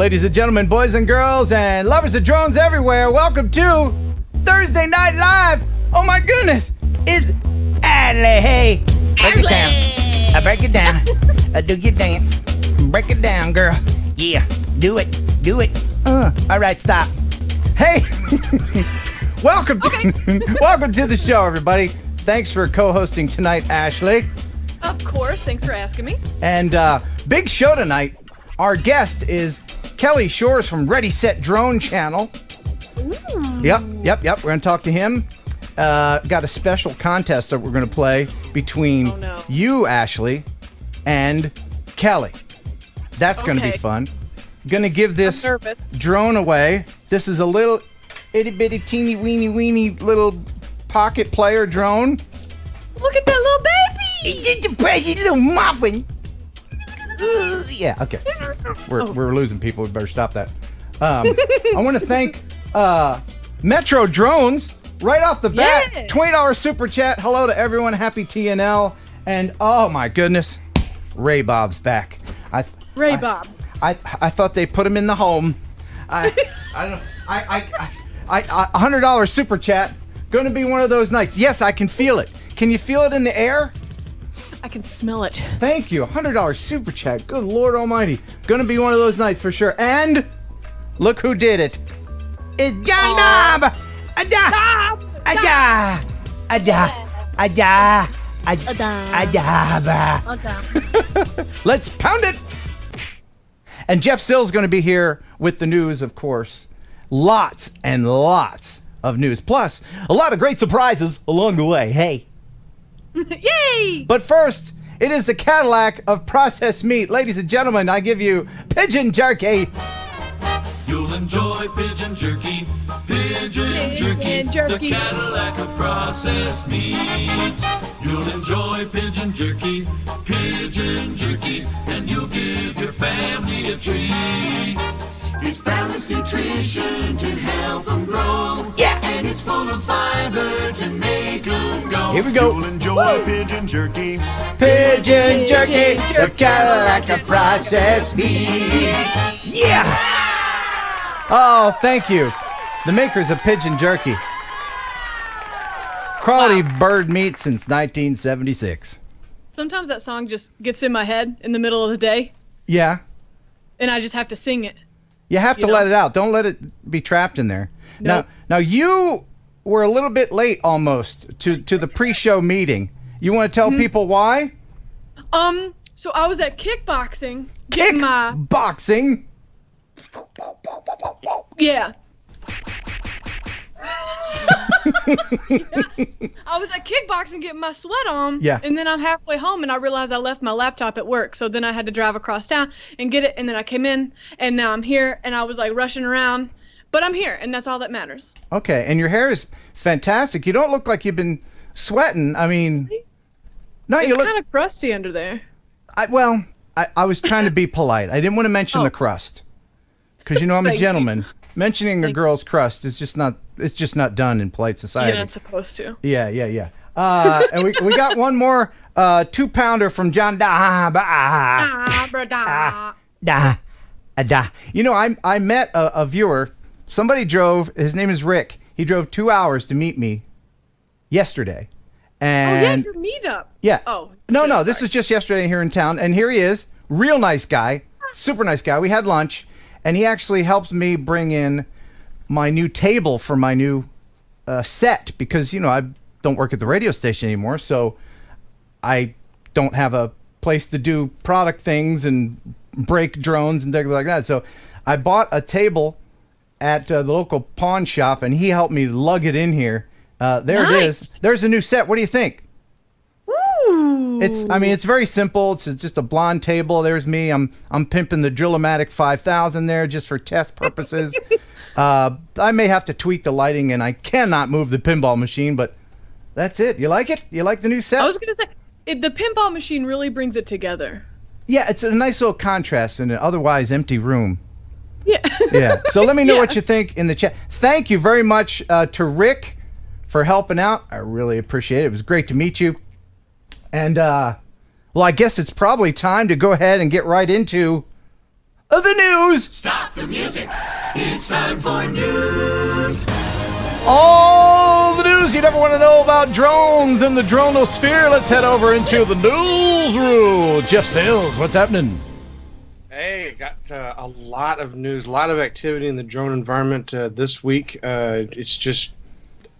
Ladies and gentlemen, boys and girls, and lovers of drones everywhere, welcome to Thursday Night Live. Oh my goodness, it's Adley. Hey, break it down. I break it down. Do your dance. Break it down, girl. Yeah, do it. Do it. All right, stop. Hey, welcome to the show, everybody. Thanks for co-hosting tonight, Ashley. Of course. Thanks for asking me. And big show tonight. Our guest is Kelly Shores from ReadySetDrone channel. Ooh. Yep. We're going to talk to him. Got a special contest that we're going to play between you, Ashley, and Kelly. That's going to be fun. Going to give this drone away. This is a little itty-bitty, teeny-weeny little pocket player drone. Look at that little baby. It's just a precious little muffin. Yeah, okay. We're losing people. We better stop that. I want to thank Metro Drones right off the bat. Yeah. $20 super chat. Hello to everyone. Happy TNL. And oh my goodness, Ray Bob's back. Ray Bob. I thought they put him in the home. $100 super chat. Going to be one of those nights. Yes, I can feel it. Can you feel it in the air? I can smell it. Thank you. $100 super chat. Good Lord Almighty. Gonna be one of those nights for sure. And look who did it. It's John Dobb. Let's pound it. And Jeff Sills is going to be here with the news, of course. Lots and lots of news. Plus, a lot of great surprises along the way. Hey. Yay! But first, it is the Cadillac of processed meat. Ladies and gentlemen, I give you pigeon jerky. You'll enjoy pigeon jerky, pigeon jerky, the Cadillac of processed meats. You'll enjoy pigeon jerky, and you'll give your family a treat. It's balanced nutrition to help them grow. Yeah. And it's full of fiber to make them go. Here we go. You'll enjoy pigeon jerky. Pigeon jerky, the Cadillac of processed meats. Yeah. Oh, thank you. The makers of pigeon jerky. Quality bird meat since 1976. Sometimes that song just gets in my head in the middle of the day. Yeah. And I just have to sing it. You have to let it out. Don't let it be trapped in there. Nope. Now you were a little bit late almost to the pre-show meeting. You want to tell people why? So I was at kickboxing. Kickboxing? Yeah. I was at kickboxing getting my sweat on. Yeah. And then I'm halfway home and I realized I left my laptop at work. So then I had to drive across town and get it. And then I came in and now I'm here and I was like rushing around. But I'm here and that's all that matters. Okay. And your hair is fantastic. You don't look like you've been sweating. I mean, no, it's you look kind of crusty under there. I was trying to be polite. I didn't want to mention the crust. Because I'm a gentleman. Mentioning a girl's crust is just not done in polite society. You're not supposed to. Yeah. And we got one more 2-pounder from John Da. I met a viewer. Somebody drove, his name is Rick. He drove 2 hours to meet me yesterday. And your meetup. Yeah. Oh. No, this is just yesterday here in town. And here he is. Real nice guy. Super nice guy. We had lunch. And he actually helped me bring in my new table for my new set because, I don't work at the radio station anymore. So I don't have a place to do product things and break drones and things like that. So I bought a table at the local pawn shop and he helped me lug it in here. There it is. There's a new set. What do you think? It's very simple. It's just a blonde table. There's me. I'm pimping the Drill-O-Matic 5000 there just for test purposes. I may have to tweak the lighting, and I cannot move the pinball machine, but that's it. You like it? You like the new set? I was going to say, the pinball machine really brings it together. Yeah, it's a nice little contrast in an otherwise empty room. Yeah. Yeah. So let me know what you think in the chat. Thank you very much to Rick for helping out. I really appreciate it. It was great to meet you. And, I guess it's probably time to go ahead and get right into of the news. Stop the music. It's time for news. All the news you never want to know about drones in the dronosphere. Let's head over into the newsroom. Jeff Sills, what's happening? Hey, got a lot of news, a lot of activity in the drone environment this week. It's just,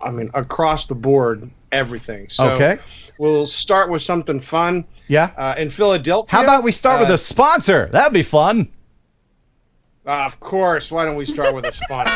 across the board, everything. So Okay. We'll start with something fun. Yeah. In Philadelphia. How about we start with a sponsor? That'd be fun. Of course. Why don't we start with a sponsor?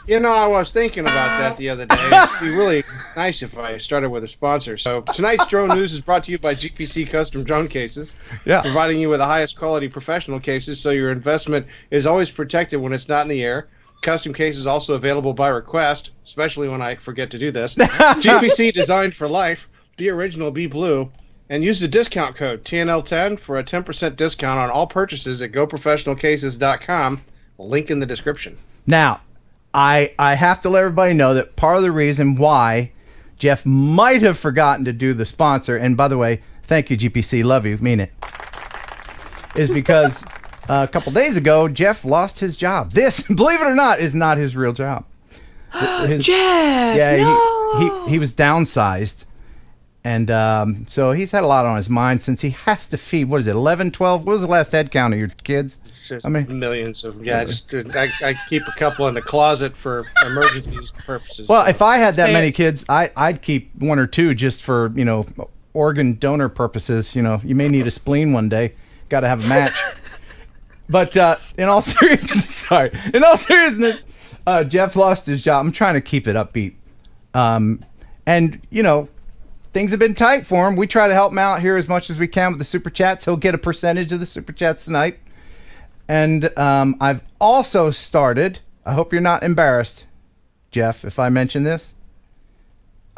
I was thinking about that the other day. It'd be really nice if I started with a sponsor. So tonight's drone news is brought to you by GPC Custom Drone Cases, providing you with the highest quality professional cases so your investment is always protected when it's not in the air. Custom cases also available by request, especially when I forget to do this. GPC designed for life. Be original, be blue. And use the discount code TNL10 for a 10% discount on all purchases at GoProfessionalCases.com. Link in the description. Now, I have to let everybody know that part of the reason why Jeff might have forgotten to do the sponsor, and by the way, thank you, GPC, love you, mean it, is because a couple days ago, Jeff lost his job. This, believe it or not, is not his real job. Jeff! Yeah, No! he was downsized. And so he's had a lot on his mind since he has to feed, 11, 12? What was the last head count of your kids? Just millions of, I keep a couple in the closet for emergencies purposes. Well, if I had that many Space. kids, I'd keep one or two just for, organ donor purposes. You may need a spleen one day. Got to have a match. But in all seriousness, Jeff lost his job. I'm trying to keep it upbeat. And, things have been tight for him. We try to help him out here as much as we can with the Super Chats. He'll get a percentage of the Super Chats tonight. And I've also started, I hope you're not embarrassed, Jeff, if I mention this.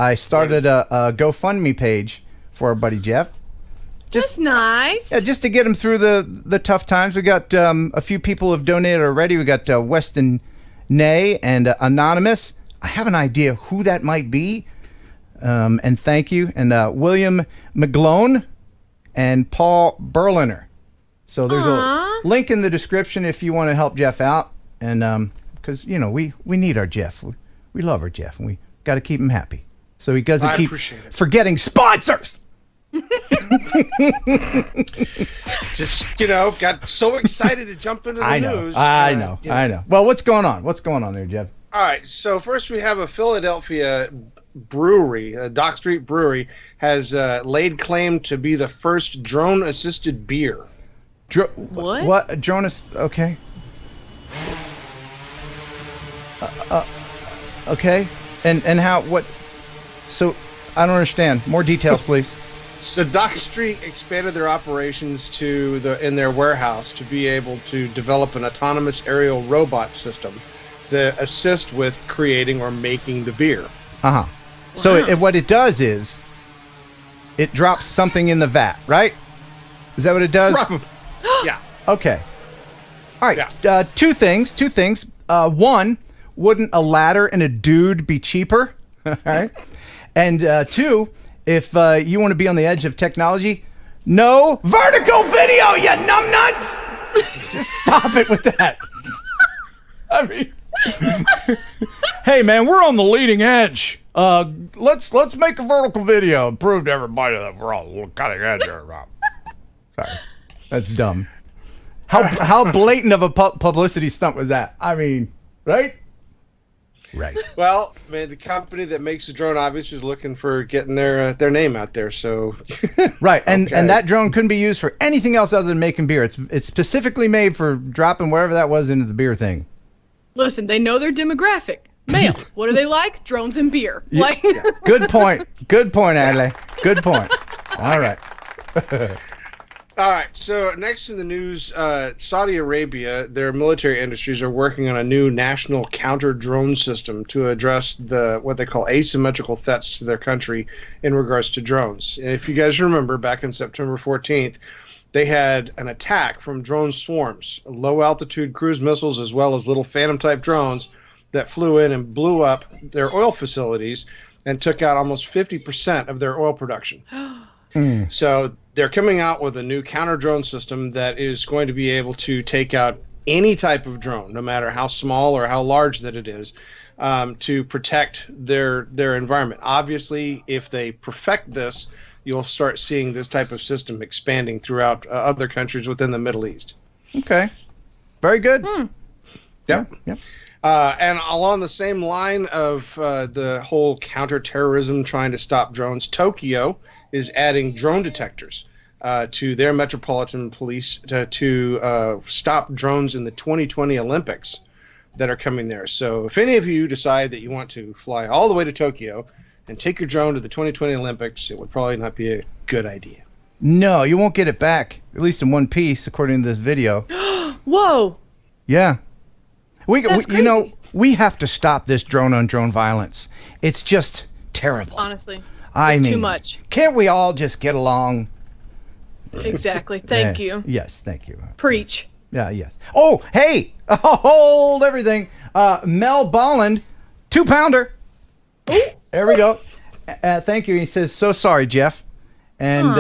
I started a GoFundMe page for our buddy Jeff. That's nice. Yeah, just to get him through the tough times. We got a few people have donated already. We got Weston Nay and Anonymous. I have an idea who that might be. And thank you. And William McGlone and Paul Berliner. So there's a link in the description if you want to help Jeff out. And because, we need our Jeff. We love our Jeff. And we got to keep him happy. So he doesn't keep forgetting sponsors. Just, got so excited to jump into the news. I know. Well, what's going on? What's going on there, Jeff? All right. So first we have a Philadelphia brewery, Dock Street Brewery, has laid claim to be the first drone-assisted beer. What? What? Okay. Okay. And how? What? So I don't understand. More details, please. So Dock Street expanded their operations in their warehouse to be able to develop an autonomous aerial robot system that assist with creating or making the beer. Uh-huh. Wow. So what it does is it drops something in the vat, right? Is that what it does? Yeah. Okay. All right. Yeah. Two things. One, wouldn't a ladder and a dude be cheaper? All right. And two, if you want to be on the edge of technology, no vertical video, you numbnuts! Just stop it with that. I mean, hey man, we're on the leading edge. Let's make a vertical video and prove to everybody that we're on the cutting edge here. Sorry, that's dumb. How blatant of a publicity stunt was that? I mean, right? Right. Well, man, the company that makes the drone obviously is looking for getting their name out there. So. Right, and that drone couldn't be used for anything else other than making beer. It's specifically made for dropping whatever that was into the beer thing. Listen, they know their demographic. Males. What do they like? Drones and beer. Yeah. Good point. Good point, Adley. Good point. All right. All right. So next in the news, Saudi Arabia, their military industries are working on a new national counter drone system to address what they call asymmetrical threats to their country in regards to drones. And if you guys remember, back on September 14th, they had an attack from drone swarms, low altitude cruise missiles, as well as little Phantom type drones that flew in and blew up their oil facilities and took out almost 50% of their oil production. So they're coming out with a new counter drone system that is going to be able to take out any type of drone, no matter how small or how large that it is, to protect their environment. Obviously, if they perfect this, you'll start seeing this type of system expanding throughout other countries within the Middle East. Okay. Very good. Yep. Yep. And along the same line of the whole counterterrorism trying to stop drones, Tokyo is adding drone detectors to their metropolitan police to stop drones in the 2020 Olympics that are coming there. So if any of you decide that you want to fly all the way to Tokyo and take your drone to the 2020 Olympics, it would probably not be a good idea. No, you won't get it back, at least in one piece, according to this video. Whoa. Yeah. That's You know, crazy. we have to stop this drone-on-drone violence. It's just terrible. Honestly. I it's mean, too much. Can't we all just get along? Exactly. Thank Yeah. you. Yes, thank you. Preach. Yeah, yes. Oh, hey, hold everything. Mel Bolland, 2-pounder. There we go. Thank you. He says, so sorry, Jeff. And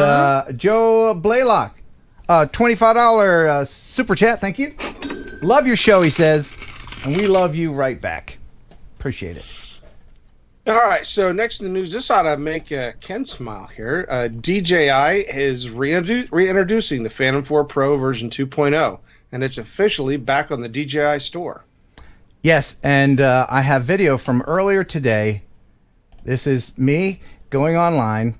Joe Blaylock, $25 super chat. Thank you. Love your show, he says. And we love you right back. Appreciate it. All right, so next in the news, this ought to make Ken smile here. DJI is reintroducing the Phantom 4 Pro version 2.0, and it's officially back on the DJI store. Yes, and I have video from earlier today. This is me going online.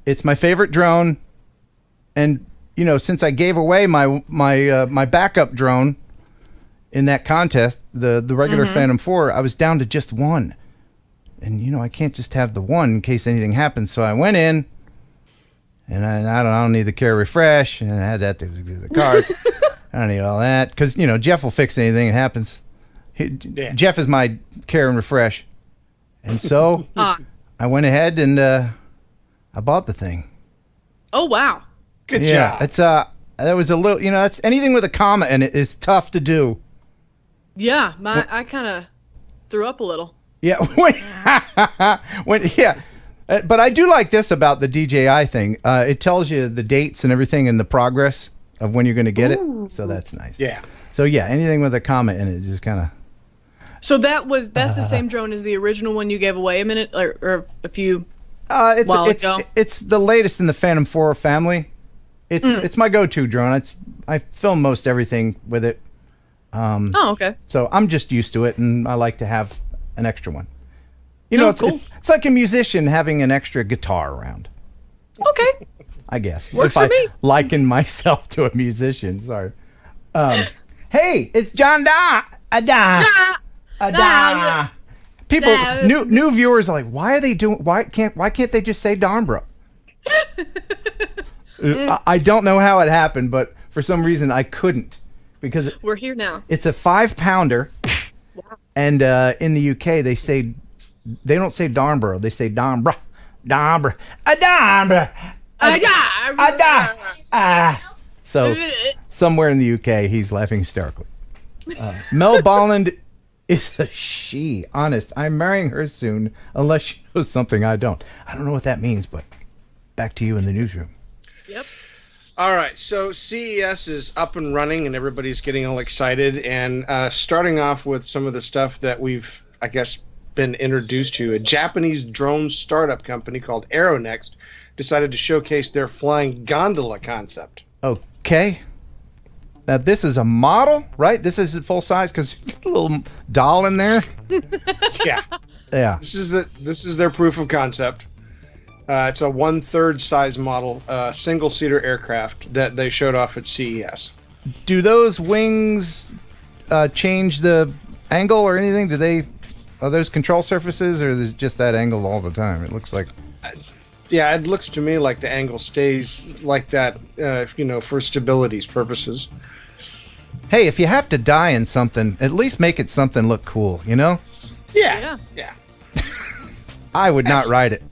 It's my favorite drone, and you know, since I gave away my backup drone in that contest, the regular Phantom 4, I was down to just one. And you know, I can't just have the one in case anything happens. So I went in, and I don't need the carry refresh, and I had that to do the card. I don't need all that because you know Jeff will fix anything that happens. Jeff is my care and refresh, and so I went ahead and I bought the thing. Oh, wow. Good Yeah, job. it's that was a little, you know, that's anything with a comma in it is tough to do. Yeah. I kind of threw up a little. Yeah, but I do like this about the DJI thing. It tells you the dates and everything and the progress of when you're going to get it. So that's nice. Yeah. So yeah, anything with a comma in it just kind of. So that's the same drone as the original one you gave away a minute or a few. While ago. It's the latest in the Phantom 4 family. It's my go-to drone. I film most everything with it. Oh, okay. So I'm just used to it, and I like to have an extra one. You know, cool. it's like a musician having an extra guitar around. Okay. I guess. Works if for I me. liken myself to a musician, sorry. Hey, it's John Da. People, new viewers are like, why are they doing? Why can't they just say Don, bro? I don't know how it happened, but for some reason I couldn't because We're here now. it's a 5-pounder, and in the UK they don't say Don, bro. They say Don, bro, Don, bro, Don, bro. So somewhere in the UK, he's laughing hysterically. Mel Bolland is a she. Honest, I'm marrying her soon, unless she knows something I don't. I don't know what that means, but back to you in the newsroom. Yep. All right, so CES is up and running, and everybody's getting all excited. And starting off with some of the stuff that we've, I guess, been introduced to, a Japanese drone startup company called Aeronext decided to showcase their flying gondola concept. Okay. Now this is a model, right? This is full size because there's a little doll in there. Yeah, Yeah. this is their proof of concept. It's a 1/3 size model, single-seater aircraft that they showed off at CES. Do those wings change the angle or anything? Are those control surfaces, or is it just that angle all the time? It looks like. Yeah, it looks to me like the angle stays like that, for stability's purposes. Hey, if you have to die in something, at least make it something look cool, you know? Yeah. I would not ride it.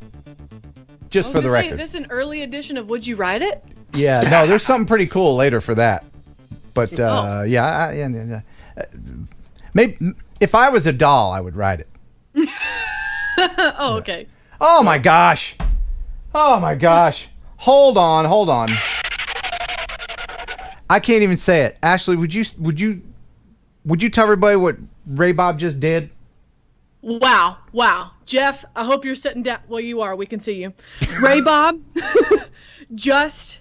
Just for the record. Is this an early edition of Would You Ride It? Yeah, no, there's something pretty cool later for that. But yeah. Maybe if I was a doll, I would ride it. Oh, okay. Oh my gosh. Hold on. I can't even say it. Ashley, would you tell everybody what Ray Bob just did? Wow. Jeff, I hope you're sitting down. Well, you are. We can see you. Ray Bob just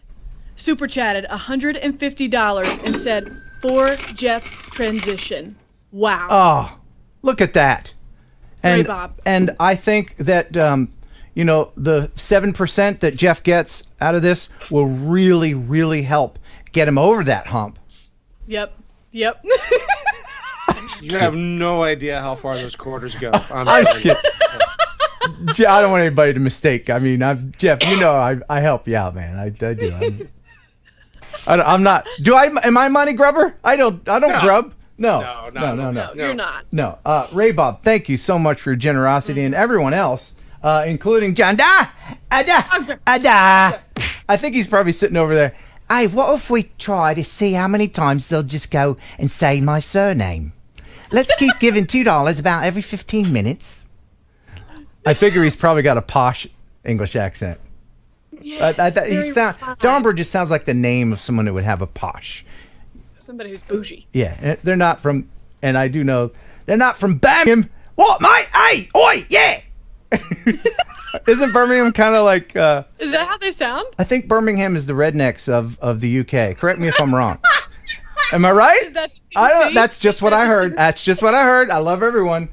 super chatted $150 and said, for Jeff's transition. Wow. Oh, look at that. And, Ray Bob. And I think that, the 7% that Jeff gets out of this will really, really help get him over that hump. Yep. You have no idea how far those quarters go. I'm just kidding. I don't want anybody to mistake. I mean, Jeff, I help you out, man. I do. I'm not. Am I money grubber? I don't grub. No, you're not. No. Ray Bob, thank you so much for your generosity, and everyone else, including John. I think he's probably sitting over there. Hey, what if we try to see how many times they'll just go and say my surname? Let's keep giving $2 about every 15 minutes. I figure he's probably got a posh English accent. Yeah, Domber just sounds like the name of someone who would have a posh. Somebody who's bougie. Yeah, they're not from, and I do know, they're not from Birmingham. What, mate? Hey, oi, yeah. Isn't Birmingham kind of like... Is that how they sound? I think Birmingham is the rednecks of the UK. Correct me if I'm wrong. Am I right? That's just what I heard. I love everyone.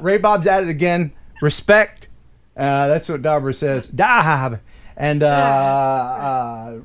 Ray Bob's at it again. Respect. That's what Dauber says. Dab. And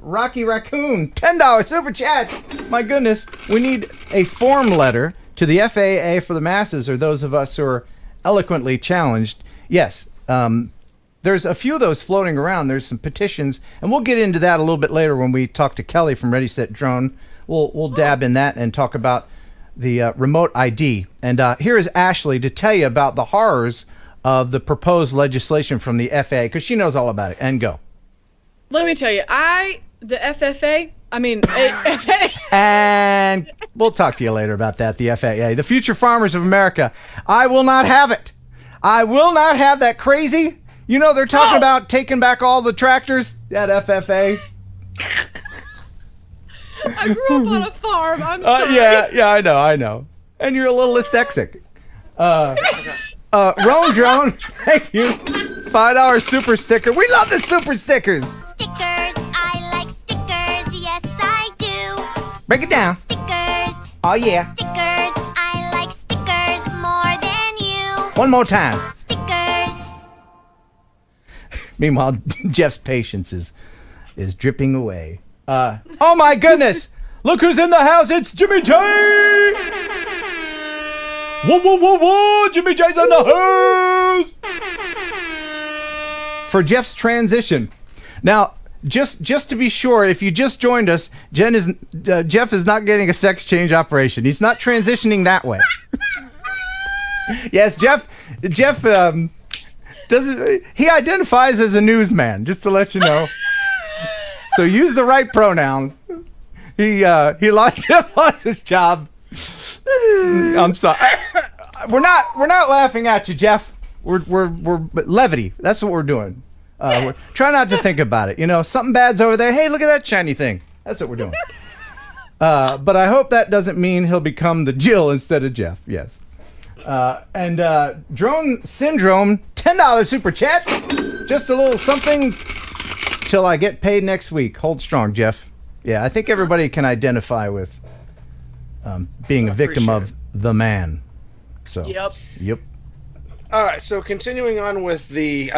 Rocky Raccoon, $10 super chat. My goodness, we need a form letter to the FAA for the masses, or those of us who are eloquently challenged. Yes, there's a few of those floating around. There's some petitions, and we'll get into that a little bit later when we talk to Kelly from ReadySetDrone. We'll dab in that and talk about the remote ID. And here is Ashley to tell you about the horrors of the proposed legislation from the FAA, because she knows all about it. And go. Let me tell you, the FFA, and we'll talk to you later about that, the FAA. The Future Farmers of America. I will not have it. I will not have that crazy. They're talking about taking back all the tractors at FFA. I grew up on a farm. I'm sorry. Yeah, I know. And you're a little dyslexic. Roan Drone, thank you. $5 super sticker. We love the super stickers. Stickers, I like stickers. Yes, I do. Break it down. Stickers. Oh, yeah. Stickers, I like stickers more than you. One more time. Stickers. Meanwhile, Jeff's patience is dripping away. Oh, my goodness. Look who's in the house. It's Jimmy J. Whoa. Jimmy J's in the house. For Jeff's transition. Now, just to be sure, if you just joined us, Jeff is not getting a sex change operation. He's not transitioning that way. Yes, Jeff he identifies as a newsman, just to let you know. So use the right pronoun. Jeff lost his job. I'm sorry. We're not laughing at you, Jeff. We're levity. That's what we're doing. Try not to think about it. Something bad's over there. Hey, look at that shiny thing. That's what we're doing. But I hope that doesn't mean he'll become the Jill instead of Jeff. Yes. And Drone Syndrome, $10 super chat. Just a little something till I get paid next week. Hold strong, Jeff. Yeah, I think everybody can identify with being a victim of the man. So. Yep. All right, so continuing on with the,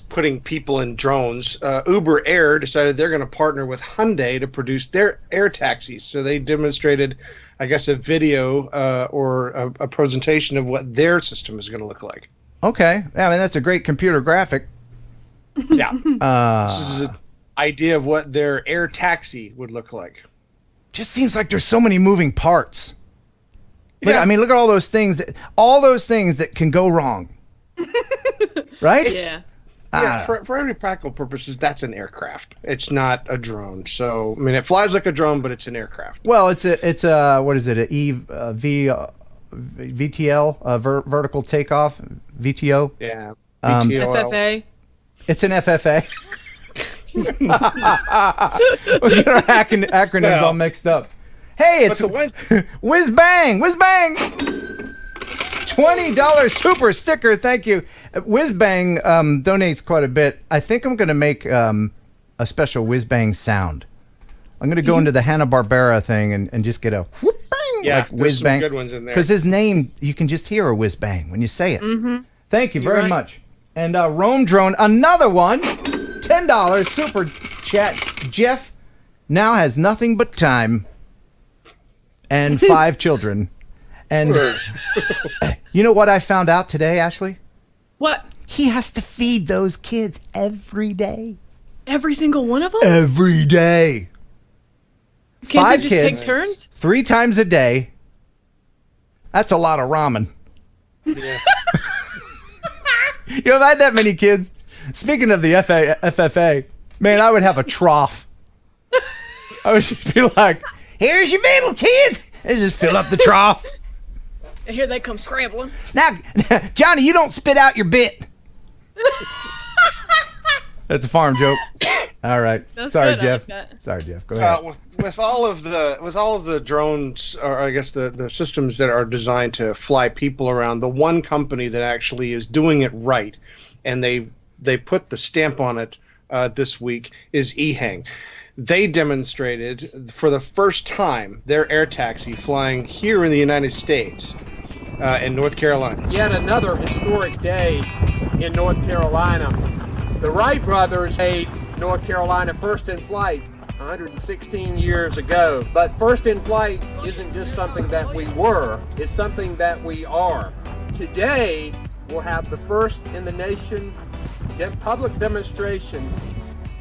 putting people in drones, Uber Air decided they're going to partner with Hyundai to produce their air taxis. So they demonstrated, a video or a presentation of what their system is going to look like. Okay. That's a great computer graphic. Yeah. This is an idea of what their air taxi would look like. Just seems like there's so many moving parts. Yeah. Look at all those things that can go wrong. Right? Yeah. Yeah, for every practical purposes, that's an aircraft. It's not a drone. So, it flies like a drone, but it's an aircraft. Well, it's a what is it? VTL, vertical takeoff, VTO. Yeah. FFA. It's an FFA. We get our acronyms all mixed up. Hey, it's Whiz Bang! Whiz Bang! $20 super sticker, thank you. Whiz Bang donates quite a bit. I think I'm going to make a special Whiz Bang sound. I'm going to go into the Hanna-Barbera thing and just get a whoop bang, Yeah, like there's Whiz some Bang. good ones in there. Because his name, you can just hear a Whiz Bang when you say it. Mm-hmm. Thank you very much. And Rome Drone, another one, $10 super chat. Jeff now has nothing but time and 5 children. And you know what I found out today, Ashley? What? He has to feed those kids every day. Every single one of them? Every day. Can't 5 they just kids, take turns? 3 times a day. That's a lot of ramen. Yeah. You know, if I had that many kids, speaking of the FFA, man, I would have a trough. I would just be like, here's your meal, kids. And just fill up the trough. And here they come scrambling. Now, Johnny, you don't spit out your bit. That's a farm joke. All right. That's Sorry, good. I Jeff. like that. Sorry, Jeff. Go ahead. With all of the drones, or I guess the systems that are designed to fly people around, the one company that actually is doing it right, and they put the stamp on it this week, is EHang. They demonstrated for the first time their air taxi flying here in the United States, in North Carolina. Yet another historic day in North Carolina. The Wright brothers made North Carolina first in flight 116 years ago. But first in flight isn't just something that we were, it's something that we are. Today, we'll have the first in the nation public demonstration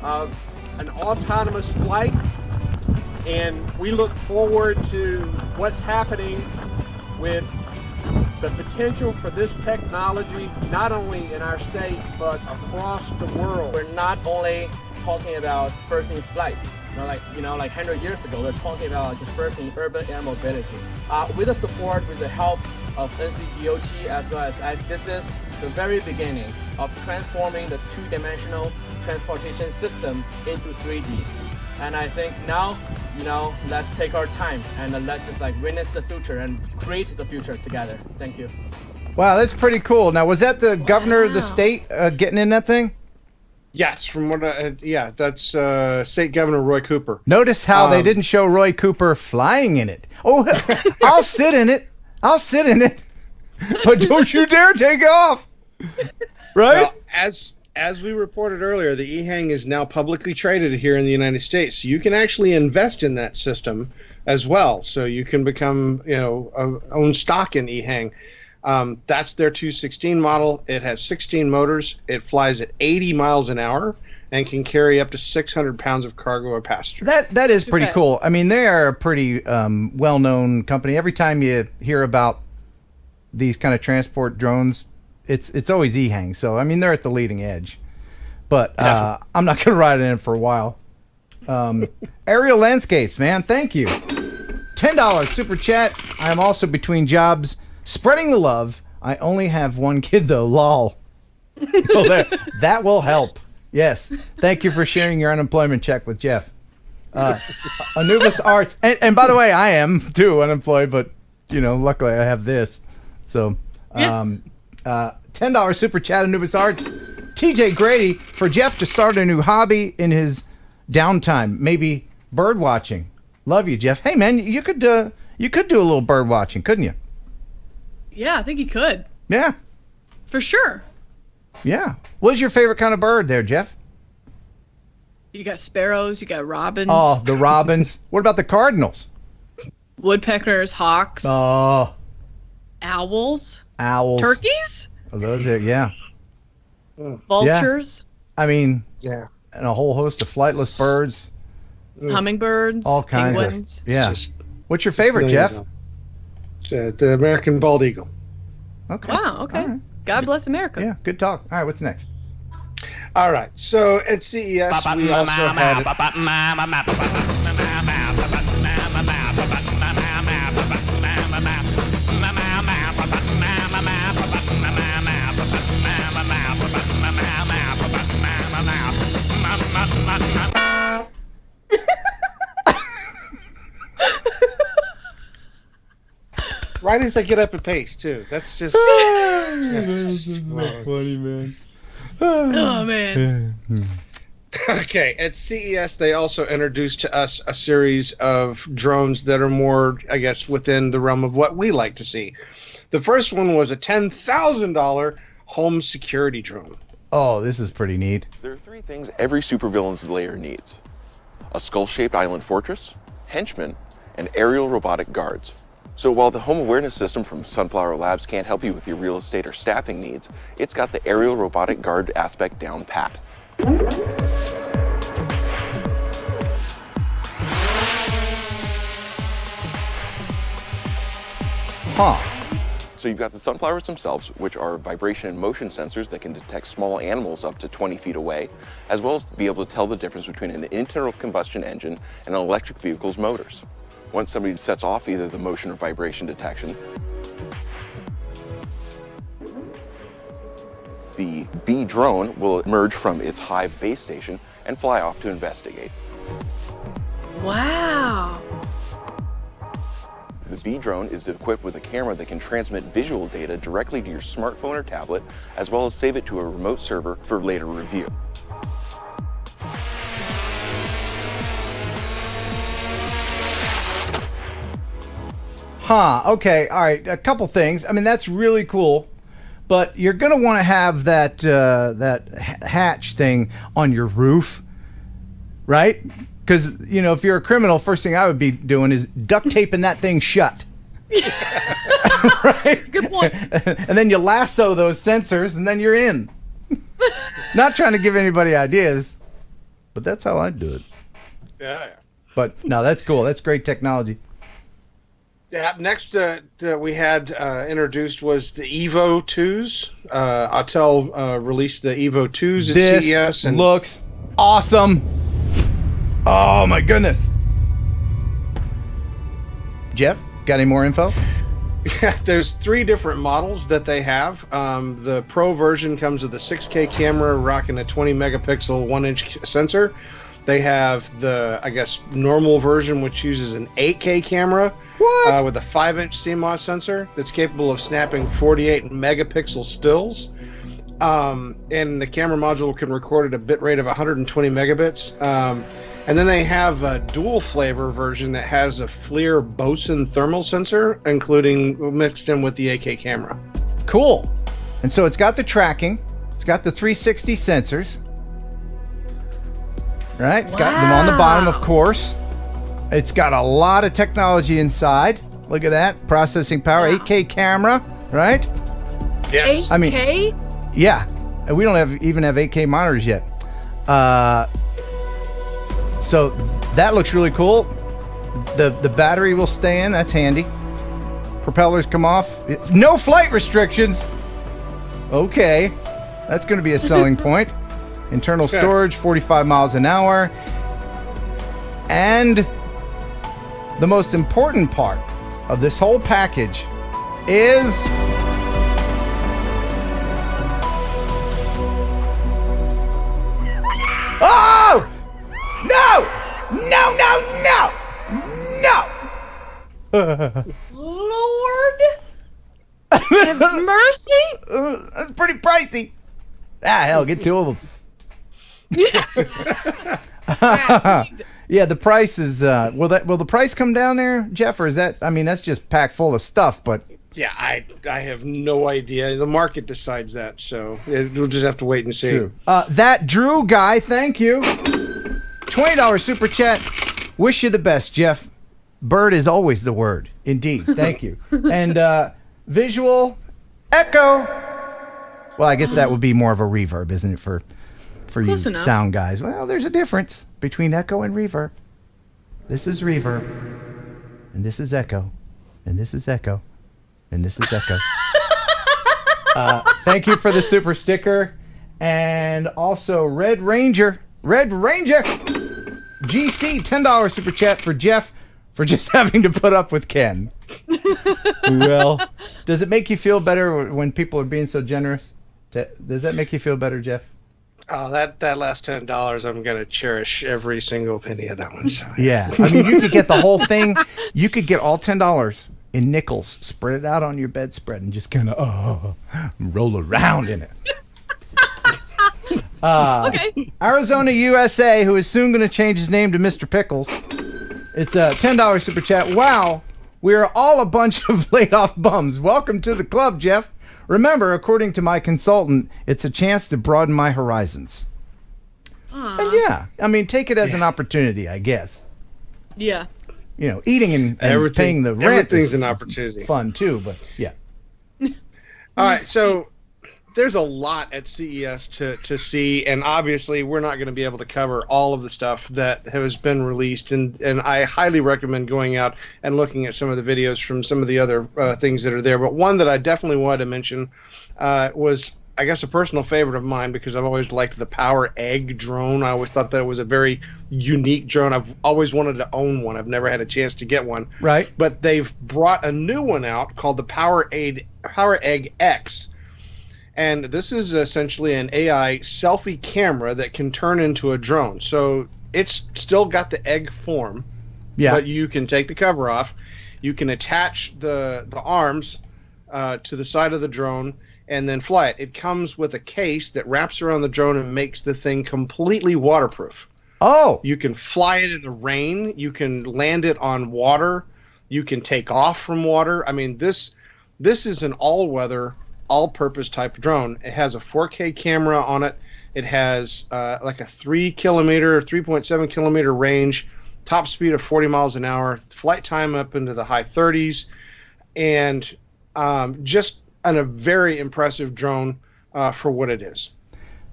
of an autonomous flight, and we look forward to what's happening with the potential for this technology, not only in our state, but across the world. We're not only talking about first in flights, like 100 years ago, we're talking about the first in urban air mobility. With the support, with the help of NCDOT as well as this is the very beginning of transforming the two-dimensional transportation system into 3D. And I think now, let's take our time and let's just witness the future and create the future together. Thank you. Wow, that's pretty cool. Now, was that the governor of the state getting in that thing? Yes, from what that's State Governor Roy Cooper. Notice how they didn't show Roy Cooper flying in it. Oh, I'll sit in it. I'll sit in it. But don't you dare take off. Right? Well, as we reported earlier, the EHang is now publicly traded here in the United States. So you can actually invest in that system as well. So you can become, own stock in EHang. That's their 216 model. It has 16 motors. It flies at 80 miles an hour and can carry up to 600 pounds of cargo or passengers. That is pretty cool. I mean, they are a pretty well-known company. Every time you hear about these kind of transport drones, it's always EHang. So, I mean, they're at the leading edge. But I'm not going to ride in it for a while. Aerial Landscapes, man, thank you. $10 super chat. I am also between jobs. Spreading the love. I only have one kid, though. Lol. Well, that will help. Yes. Thank you for sharing your unemployment check with Jeff. Anubis Arts. And by the way, I am, too, unemployed. But, luckily I have this. So, $10 super chat, Anubis Arts. TJ Grady, for Jeff to start a new hobby in his downtime. Maybe bird watching. Love you, Jeff. Hey, man, you could do a little bird watching, couldn't you? Yeah, I think he could. Yeah. For sure. Yeah. What's your favorite kind of bird there, Jeff? You got sparrows, you got robins. Oh, the robins. What about the cardinals? Woodpeckers, hawks. Oh. Owls. Owls. Turkeys. Oh, those are, yeah. Vultures. I mean, Yeah. and a whole host of flightless birds. Hummingbirds. All kinds penguins. of. Yeah. Just What's your favorite, millions Jeff? of them. The American bald eagle. Okay. Wow, okay. All right. God bless America. Yeah, good talk. All right, what's next? All right. So at CES, we also had Right as I get up and pace, too. That's just... funny, man. Oh man. Okay, at CES, they also introduced to us a series of drones that are more, I guess, within the realm of what we like to see. The first one was a $10,000 home security drone. Oh, this is pretty neat. There are three things every supervillain's lair needs: a skull-shaped island fortress, henchmen, and aerial robotic guards. So while the home awareness system from Sunflower Labs can't help you with your real estate or staffing needs, it's got the aerial robotic guard aspect down pat. Huh. So you've got the sunflowers themselves, which are vibration and motion sensors that can detect small animals up to 20 feet away, as well as be able to tell the difference between an internal combustion engine and an electric vehicle's motors. Once somebody sets off either the motion or vibration detection, the B drone will emerge from its hive base station and fly off to investigate. Wow. The B drone is equipped with a camera that can transmit visual data directly to your smartphone or tablet, as well as save it to a remote server for later review. Huh. Okay. All right. A couple things. I mean, that's really cool, but you're gonna want to have that hatch thing on your roof, right? Because if you're a criminal, first thing I would be doing is duct taping that thing shut. Right. Good point. And then you lasso those sensors, and then you're in. Not trying to give anybody ideas, but that's how I'd do it. Yeah. But no, that's cool. That's great technology. Yeah, next we had introduced was the Evo 2s. Autel released the Evo 2s at This CES. And looks awesome. Oh my goodness. Jeff, got any more info? there's 3 different models that they have. The Pro version comes with a 6K camera rocking a 20 megapixel 1-inch sensor. They have the, I guess, normal version, which uses an 8K camera with a 5-inch CMOS sensor that's capable of snapping 48 megapixel stills. And the camera module can record at a bit rate of 120 megabits. And then they have a dual flavor version that has a FLIR Boson thermal sensor, including mixed in with the 8K camera. Cool. And so it's got the tracking. It's got the 360 sensors. Right? It's got them on the bottom, of course. It's got a lot of technology inside. Look at that. Processing power, 8K camera, right? Yes. 8K? I mean, yeah. And we don't even have 8K monitors yet. So that looks really cool. The battery will stay in. That's handy. Propellers come off. No flight restrictions. Okay. That's going to be a selling point. Internal storage, 45 miles an hour. And the most important part of this whole package is oh! No! No, no, no! No! Lord have mercy. That's pretty pricey. Ah, hell, get 2 of them. Yeah, the price is will the price come down there, Jeff, or is that, I mean, that's just packed full of stuff, but Yeah, I have no idea. The market decides that, so we'll just have to wait and see. true. That Drew guy, thank you. $20 super chat. Wish you the best, Jeff. Bird is always the word. Indeed. Thank you. And visual echo. Well, I guess that would be more of a reverb, isn't it, for you Close enough. sound guys? Well, there's a difference between echo and reverb. This is reverb, and this is echo, and this is echo, and this is echo. Thank you for the super sticker, and also Red Ranger, GC, $10 super chat for Jeff for just having to put up with Ken. Well, does it make you feel better when people are being so generous? Does that make you feel better, Jeff? Oh, that last $10, I'm gonna cherish every single penny of that one. So. Yeah, I mean, you could get the whole thing. You could get all $10, in nickels. Spread it out on your bedspread and just kind of roll around in it. Okay. Arizona, USA, who is soon going to change his name to Mr. Pickles. It's a $10 super chat. Wow, we are all a bunch of laid off bums. Welcome to the club, Jeff. Remember, according to my consultant, it's a chance to broaden my horizons. And yeah, I mean, take it as an opportunity, I guess. Yeah. You know, eating and paying the rent. Everything's is an opportunity. Fun too, but yeah. All right, so there's a lot at CES to see, and obviously we're not going to be able to cover all of the stuff that has been released, and I highly recommend going out and looking at some of the videos from some of the other things that are there. But one that I definitely wanted to mention was, I guess, a personal favorite of mine, because I've always liked the Power Egg drone. I always thought that was a very unique drone. I've always wanted to own one. I've never had a chance to get one. Right. But they've brought a new one out called the Power Egg X. And this is essentially an AI selfie camera that can turn into a drone. So it's still got the egg form, but you can take the cover off. You can attach the arms to the side of the drone and then fly it. It comes with a case that wraps around the drone and makes the thing completely waterproof. Oh. You can fly it in the rain. You can land it on water. You can take off from water. I mean, this is an all-weather, all-purpose type of drone. It has a 4K camera on it. It has like a 3.7 kilometer range, top speed of 40 miles an hour, flight time up into the high 30s, and just a very impressive drone for what it is.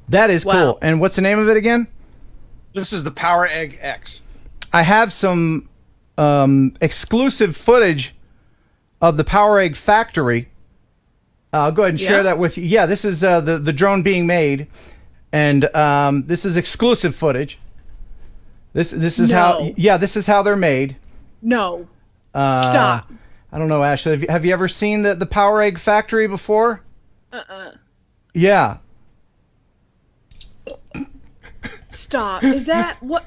That is cool. And what's the name of it again? This is the Power Egg X. I have some exclusive footage of the Power Egg factory. I'll go ahead and share that with you. Yeah, this is the drone being made, and this is exclusive footage. This is how this is how they're made. No. Stop. I don't know, Ashley. Have you ever seen the Power Egg factory before? Yeah. Stop. Is that what?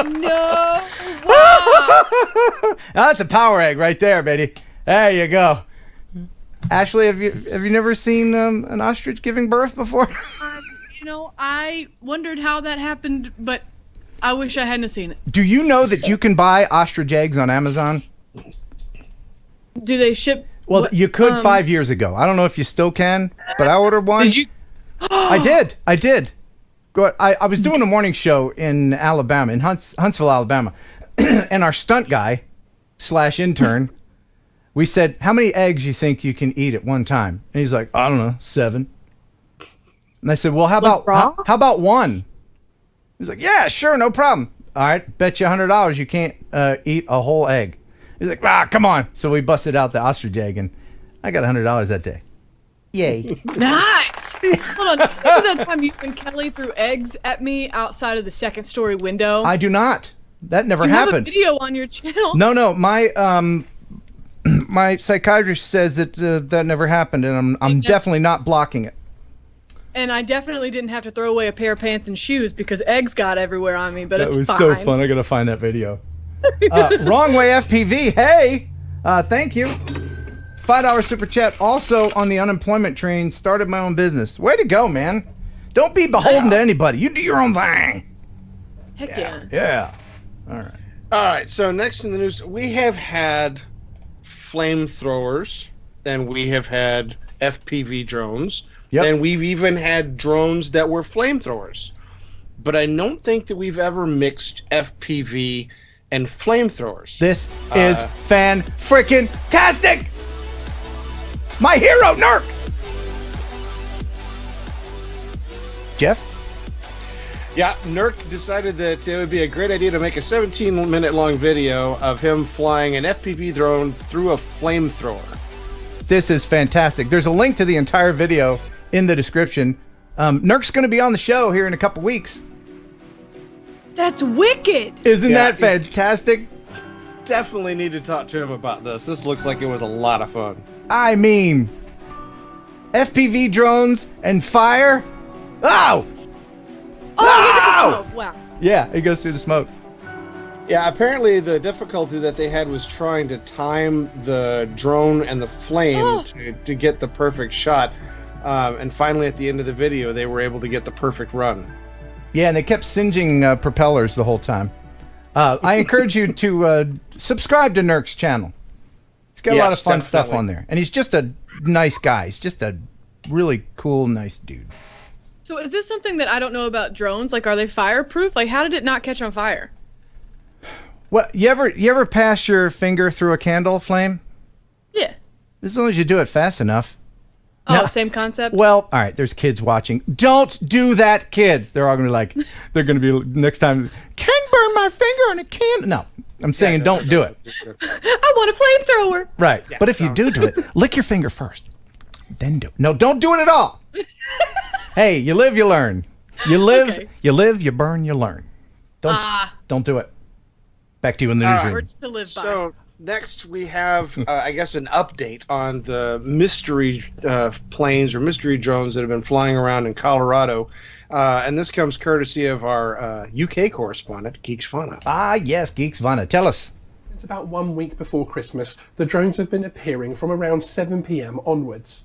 No. Wow. That's a Power Egg right there, baby. There you go. Ashley, have you never seen an ostrich giving birth before? I wondered how that happened, but I wish I hadn't seen it. Do you know that you can buy ostrich eggs on Amazon? Do they ship? Well, you could 5 years ago. I don't know if you still can, but I ordered one. Did you? I did. I was doing a morning show in Alabama, in Huntsville, Alabama, and our stunt guy / intern, we said, how many eggs you think you can eat at one time? And he's like, I don't know, 7. And I said, well, how about one? He's like, yeah, sure, no problem. All right, bet you $100 you can't eat a whole egg. He's like, come on. So we busted out the ostrich egg, and I got $100 that day. Yay. Nice. Hold on. Remember that time you and Kelly threw eggs at me outside of the second story window? I do not. That never you happened. have a video on your channel. No. My psychiatrist says that that never happened, and I'm definitely not blocking it. And I definitely didn't have to throw away a pair of pants and shoes because eggs got everywhere on me, but that it's was fine. so fun. I gotta find that video. Wrong Way FPV. Hey, thank you. $5 super chat. Also on the unemployment train. Started my own business. Way to go, man. Don't be beholden to anybody. You do your own thing. Heck yeah. Yeah. All right. So next in the news, we have had flamethrowers, and we have had FPV drones, and we've even had drones that were flamethrowers. But I don't think that we've ever mixed FPV and flamethrowers. This is fan-freaking-tastic! My hero, Nerk! Jeff? Yeah, Nerk decided that it would be a great idea to make a 17-minute-long video of him flying an FPV drone through a flamethrower. This is fantastic. There's a link to the entire video in the description. Nerk's going to be on the show here in a couple weeks. That's wicked! Isn't that fantastic? Definitely need to talk to him about this. This looks like it was a lot of fun. I mean, FPV drones and fire. Oh! Oh! Wow. Yeah, it goes through the smoke. Yeah, apparently the difficulty that they had was trying to time the drone and the flame to get the perfect shot. And finally, at the end of the video, they were able to get the perfect run. Yeah, and they kept singeing propellers the whole time. I encourage you to subscribe to Nurk's channel. He's got a lot of fun stuff on there. And he's just a nice guy. He's just a really cool, nice dude. So is this something that I don't know about drones? Like, are they fireproof? Like, how did it not catch on fire? Well, you ever pass your finger through a candle flame? Yeah. As long as you do it fast enough. Oh, Now, same concept? Well, all right, there's kids watching. Don't do that, kids. They're all going to be like, they're going to be next time, can burn my finger on a can. No, I'm saying don't do it. I want a flamethrower. Right. Yeah, but if you do it, lick your finger first. Then do it. No, don't do it at all. Hey, you live, you learn. You live, you live, you burn, you learn. Don't do it. Back to you in the newsroom. Words to live by. So next we have, I guess, an update on the mystery planes or mystery drones that have been flying around in Colorado. And this comes courtesy of our UK correspondent, Geeks Fauna. Ah, yes, Geeks Fauna. Tell us. It's about 1 week before Christmas. The drones have been appearing from around 7 p.m. onwards.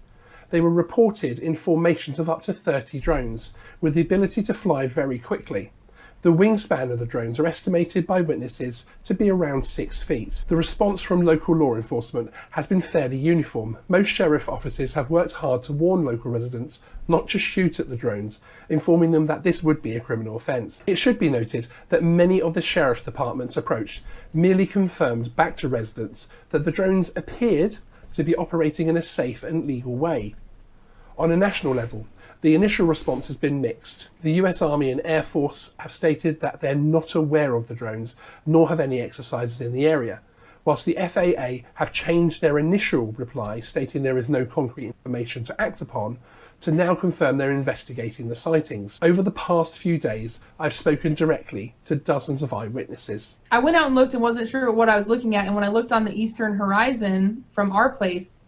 They were reported in formations of up to 30 drones, with the ability to fly very quickly. The wingspan of the drones are estimated by witnesses to be around 6 feet. The response from local law enforcement has been fairly uniform. Most sheriff offices have worked hard to warn local residents not to shoot at the drones, informing them that this would be a criminal offence. It should be noted that many of the sheriff's department's approach merely confirmed back to residents that the drones appeared to be operating in a safe and legal way. On a national level, the initial response has been mixed. The US Army and Air Force have stated that they're not aware of the drones, nor have any exercises in the area, whilst the FAA have changed their initial reply, stating there is no concrete information to act upon, to now confirm they're investigating the sightings. Over the past few days, I've spoken directly to dozens of eyewitnesses. I went out and looked and wasn't sure what I was looking at, and when I looked on the eastern horizon from our place,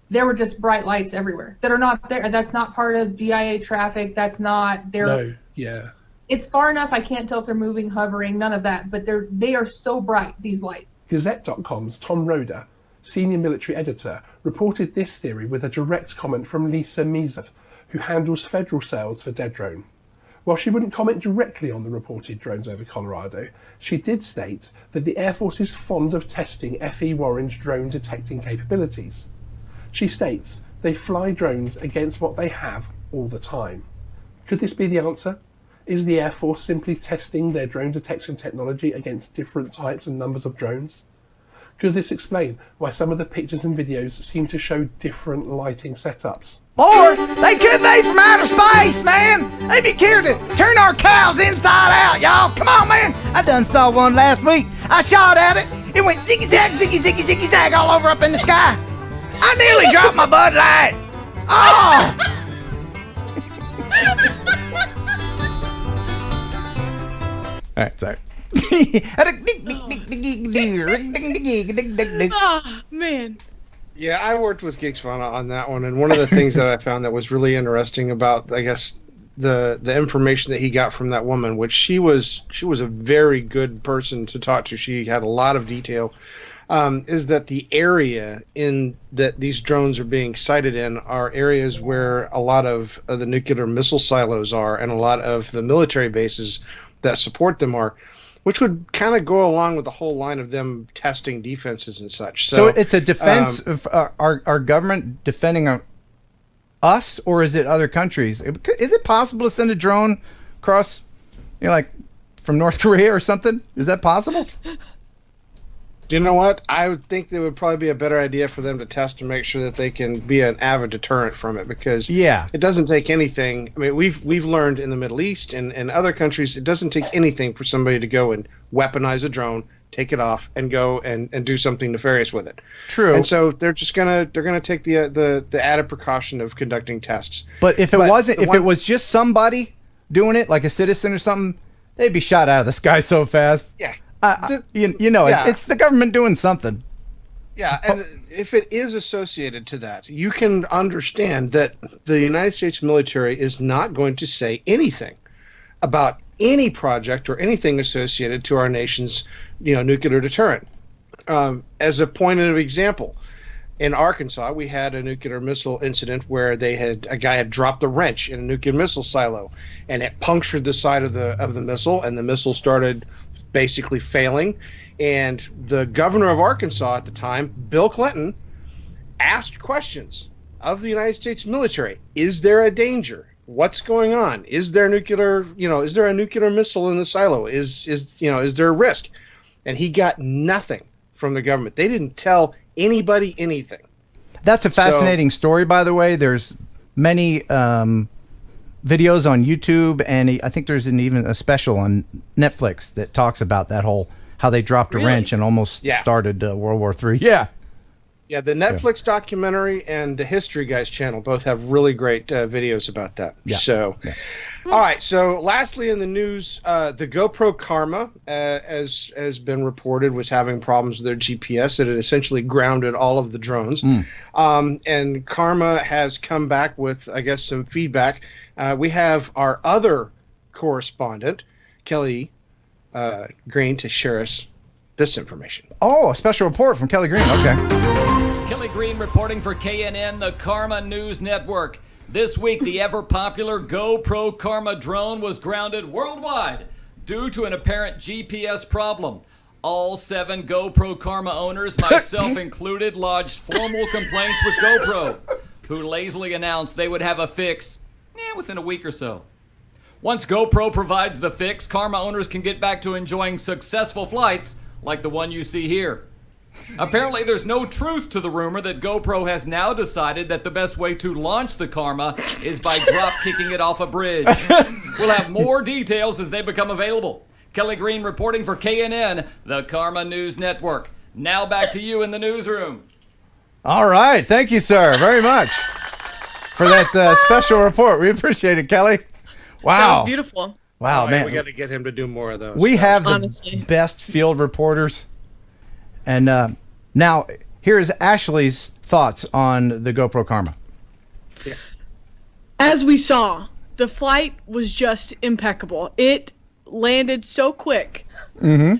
there were just bright lights everywhere that are not there. That's not part of DIA traffic. That's not there. No, yeah. It's far enough. I can't tell if they're moving, hovering, none of that. But they are so bright, these lights. Gazette.com's Tom Roeder, senior military editor, reported this theory with a direct comment from Lisa Mizov, who handles federal sales for DeadDrone. While she wouldn't comment directly on the reported drones over Colorado, she did state that the Air Force is fond of testing F.E. Warren's drone detecting capabilities. She states they fly drones against what they have all the time. Could this be the answer? Is the Air Force simply testing their drone detection technology against different types and numbers of drones? Could this explain why some of the pictures and videos seem to show different lighting setups? Or they could be from outer space, man. They be here to turn our cows inside out, y'all. Come on, man. I done saw one last week. I shot at it. It went ziggy-zag, ziggy-ziggy, ziggy-zag all over up in the sky. I nearly dropped my Bud Light. Oh! All right, sorry. Oh, man. Yeah, I worked with Geeks Fauna on that one, and one of the things that I found that was really interesting about, I guess, the information that he got from that woman, which she was a very good person to talk to. She had a lot of detail. Is that the area in that these drones are being sighted in are areas where a lot of the nuclear missile silos are, and a lot of the military bases that support them are, which would kind of go along with the whole line of them testing defenses and such. So it's a defense of our government defending us, or is it other countries? Is it possible to send a drone across, like from North Korea or something? Is that possible? You know what? I would think it would probably be a better idea for them to test and make sure that they can be an avid deterrent from it, because it doesn't take anything. I mean, we've learned in the Middle East and other countries, it doesn't take anything for somebody to go and weaponize a drone, take it off, and go and do something nefarious with it. True. And so they're gonna take the added precaution of conducting tests. But if it was just somebody doing it, like a citizen or something, they'd be shot out of the sky so fast. Yeah. It's the government doing something. Yeah, and if it is associated to that, you can understand that the United States military is not going to say anything about any project or anything associated to our nation's, nuclear deterrent. As a point of example, in Arkansas, we had a nuclear missile incident where a guy had dropped a wrench in a nuclear missile silo, and it punctured the side of the missile, and the missile started basically failing. And the governor of Arkansas at the time, Bill Clinton, asked questions of the United States military. Is there a danger? What's going on? Is there is there a nuclear missile in the silo? Is there a risk? And he got nothing from the government. They didn't tell anybody anything. That's a fascinating story, by the way. There's many videos on YouTube, and I think there's even a special on Netflix that talks about that how they dropped a wrench and almost started World War III. Yeah. Yeah, the Netflix documentary and the History Guys channel both have really great videos about that. Yeah. So, all right. So, lastly in the news, the GoPro Karma, as has been reported, was having problems with their GPS. It had essentially grounded all of the drones. And Karma has come back with, I guess, some feedback. We have our other correspondent, Kelly Green, to share us this information. Oh, a special report from Kelly Green. Okay. Kelly Green reporting for KNN, the Karma News Network. This week, the ever-popular GoPro Karma drone was grounded worldwide due to an apparent GPS problem. All 7 GoPro Karma owners, myself included, lodged formal complaints with GoPro, who lazily announced they would have a fix within a week or so. Once GoPro provides the fix, Karma owners can get back to enjoying successful flights like the one you see here. Apparently, there's no truth to the rumor that GoPro has now decided that the best way to launch the Karma is by drop-kicking it off a bridge. We'll have more details as they become available. Kelly Green reporting for KNN, the Karma News Network. Now back to you in the newsroom. All right. Thank you, sir, very much for that special report. We appreciate it, Kelly. Wow. That was beautiful. Wow, man. We got to get him to do more of those. We have the best field reporters. And now, here's Ashley's thoughts on the GoPro Karma. Yeah. As we saw, the flight was just impeccable. It landed so quick. Mm-hmm.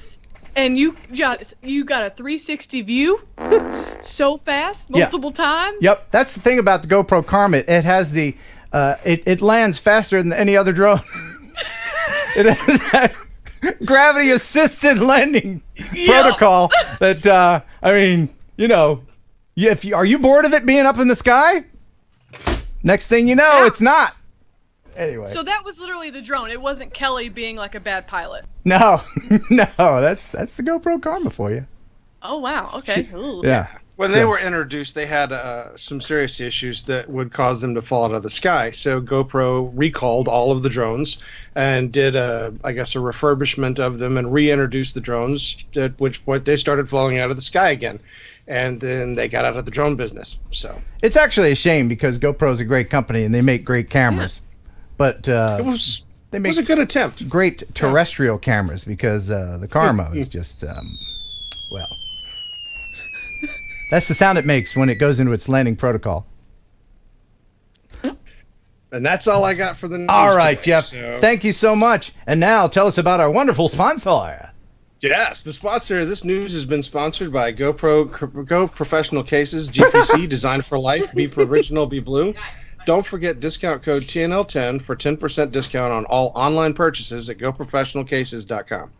And you got a 360 view so fast, multiple times. Yep, that's the thing about the GoPro Karma. It has it lands faster than any other drone. It has that gravity-assisted landing protocol that, are you bored of it being up in the sky? Next thing you know, it's not. Anyway. So that was literally the drone. It wasn't Kelly being like a bad pilot. No, that's the GoPro Karma for you. Oh, wow. Okay. Yeah. When they were introduced, they had some serious issues that would cause them to fall out of the sky. So GoPro recalled all of the drones and did, a refurbishment of them and reintroduced the drones, at which point they started falling out of the sky again. And then they got out of the drone business. So it's actually a shame because GoPro is a great company and they make great cameras. But it was a good attempt. Great terrestrial cameras because the Karma is just, that's the sound it makes when it goes into its landing protocol. And that's all I got for the news. All right, today, Jeff. so. Thank you so much. And now tell us about our wonderful sponsor. Yes, the sponsor of this news has been sponsored by GoPro Go Professional Cases, GPC, designed for life, be original, be blue. Don't forget discount code TNL10 for 10% discount on all online purchases at goprofessionalcases.com.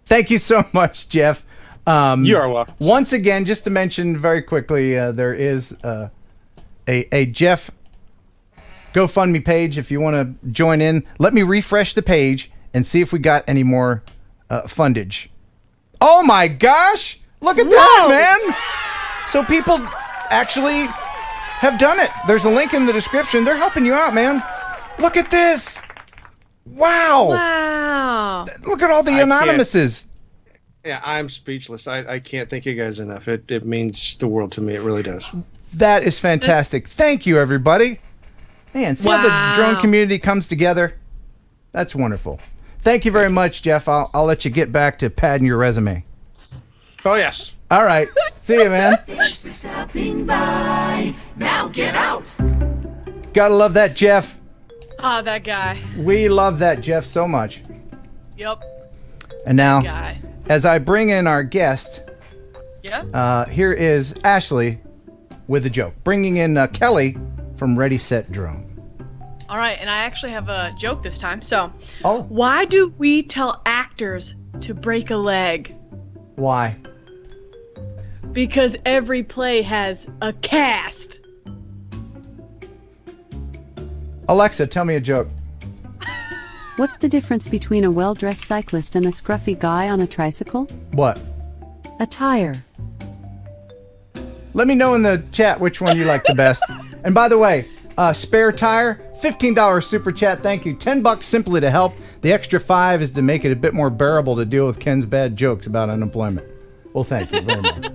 Thank you so much, Jeff. You are welcome. Once again, just to mention very quickly, there is a Jeff GoFundMe page if you want to join in. Let me refresh the page and see if we got any more fundage. Oh my gosh! Look at that, man! So people actually have done it. There's a link in the description. They're helping you out, man. Look at this! Wow! Wow! Look at all the anonymouses. Yeah, I'm speechless. I can't thank you guys enough. It means the world to me. It really does. That is fantastic. Thank you, everybody. Man, see how the drone community comes together? That's wonderful. Thank you very much, Jeff. I'll let you get back to padding your resume. Oh, yes. All right. See you, man. Thanks for stopping by. Now get out. Gotta love that, Jeff. Ah, that guy. We love that, Jeff, so much. Yep. And now, Guy. as I bring in our guest, here is Ashley with a joke, bringing in Kelly from ReadySetDrone. All right, and I actually have a joke this time. So, Oh. why do we tell actors to break a leg? Why? Because every play has a cast. Alexa, tell me a joke. What's the difference between a well-dressed cyclist and a scruffy guy on a tricycle? What? A tire. Let me know in the chat which one you like the best. And by the way, spare tire, $15 super chat. Thank you. $10 simply to help. The extra $5 is to make it a bit more bearable to deal with Ken's bad jokes about unemployment. Well, thank you very much.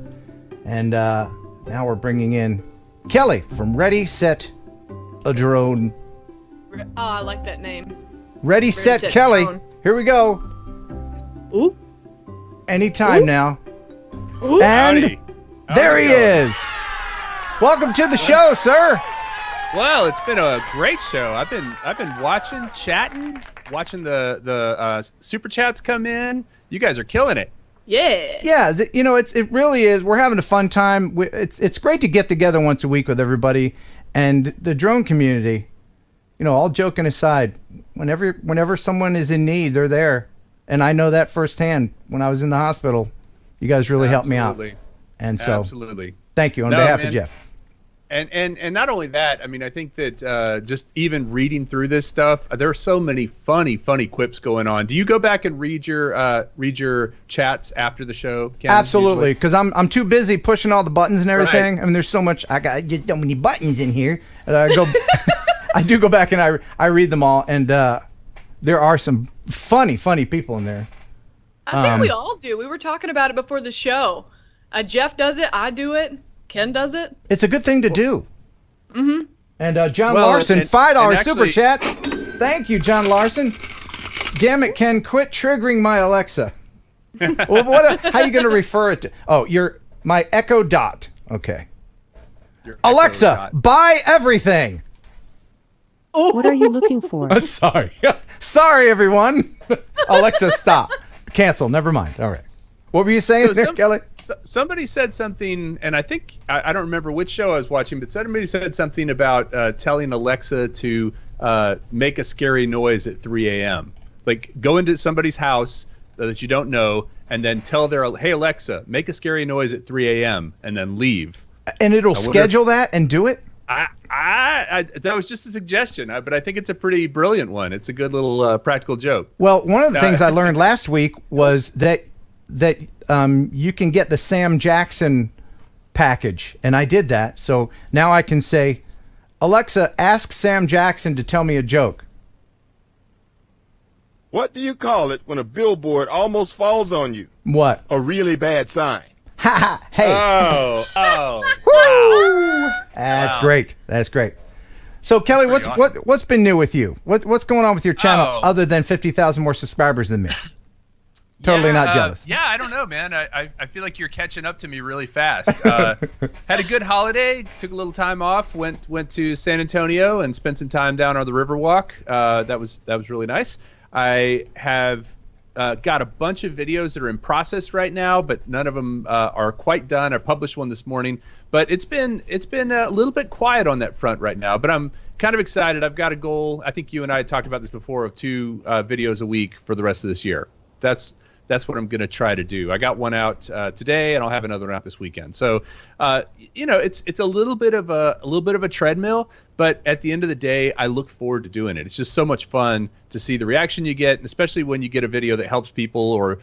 And now we're bringing in Kelly from ReadySetDrone. Oh, I like that name. Ready, set, Kelly. Drone. Here we go. Ooh. Anytime now. Ooh. And Howdy. there he is. Welcome to the show, sir. Well, it's been a great show. I've been watching, chatting, watching the super chats come in. You guys are killing it. Yeah. Yeah, you know, it really is. We're having a fun time. It's great to get together once a week with everybody, and the drone community. You know, all joking aside, whenever someone is in need, they're there, and I know that firsthand. When I was in the hospital, you guys really helped me out, and so Absolutely. Thank you on behalf of Jeff. And not only that, I mean, I think that just even reading through this stuff, there are so many funny quips going on. Do you go back and read your chats after the show, Ken? Absolutely, because I'm too busy pushing all the buttons and everything. Right. I mean, there's so much. I got just so many buttons in here. I do go back and I read them all, and there are some funny people in there. I think we all do. We were talking about it before the show. Jeff does it. I do it. Ken does it. It's a good thing to do. Mm-hmm. And John Larson, $5 super chat. Thank you, John Larson. Damn it, Ken, quit triggering my Alexa. Well, how are you going to refer it to? Oh, my Echo Dot. Okay. Alexa, buy everything. What are you looking for? Sorry. Sorry, everyone. Alexa, stop. Cancel. Never mind. All right. What were you saying there, Kelly? Somebody said something, and I think, I don't remember which show I was watching, but somebody said something about telling Alexa to make a scary noise at 3 a.m. Like, go into somebody's house that you don't know, and then tell hey, Alexa, make a scary noise at 3 a.m., and then leave. And it'll schedule that and do it? That was just a suggestion, but I think it's a pretty brilliant one. It's a good little practical joke. Well, one of the things I learned last week was that you can get the Sam Jackson package, and I did that. So now I can say, Alexa, ask Sam Jackson to tell me a joke. What do you call it when a billboard almost falls on you? What? A really bad sign. Ha ha! Hey. Oh! Wow. That's great. That's great. So Kelly, what's been new with you? What's going on with your channel other than 50,000 more subscribers than me? Totally not jealous. Yeah, I don't know, man. I feel like you're catching up to me really fast. Had a good holiday. Took a little time off. Went to San Antonio and spent some time down on the Riverwalk. That was really nice. I have got a bunch of videos that are in process right now, but none of them are quite done. I published one this morning, but it's been a little bit quiet on that front right now. But I'm kind of excited. I've got a goal. I think you and I had talked about this before, of 2 videos a week for the rest of this year. That's what I'm going to try to do. I got one out today, and I'll have another one out this weekend. So, it's a little bit of a treadmill, but at the end of the day, I look forward to doing it. It's just so much fun to see the reaction you get, and especially when you get a video that helps people, or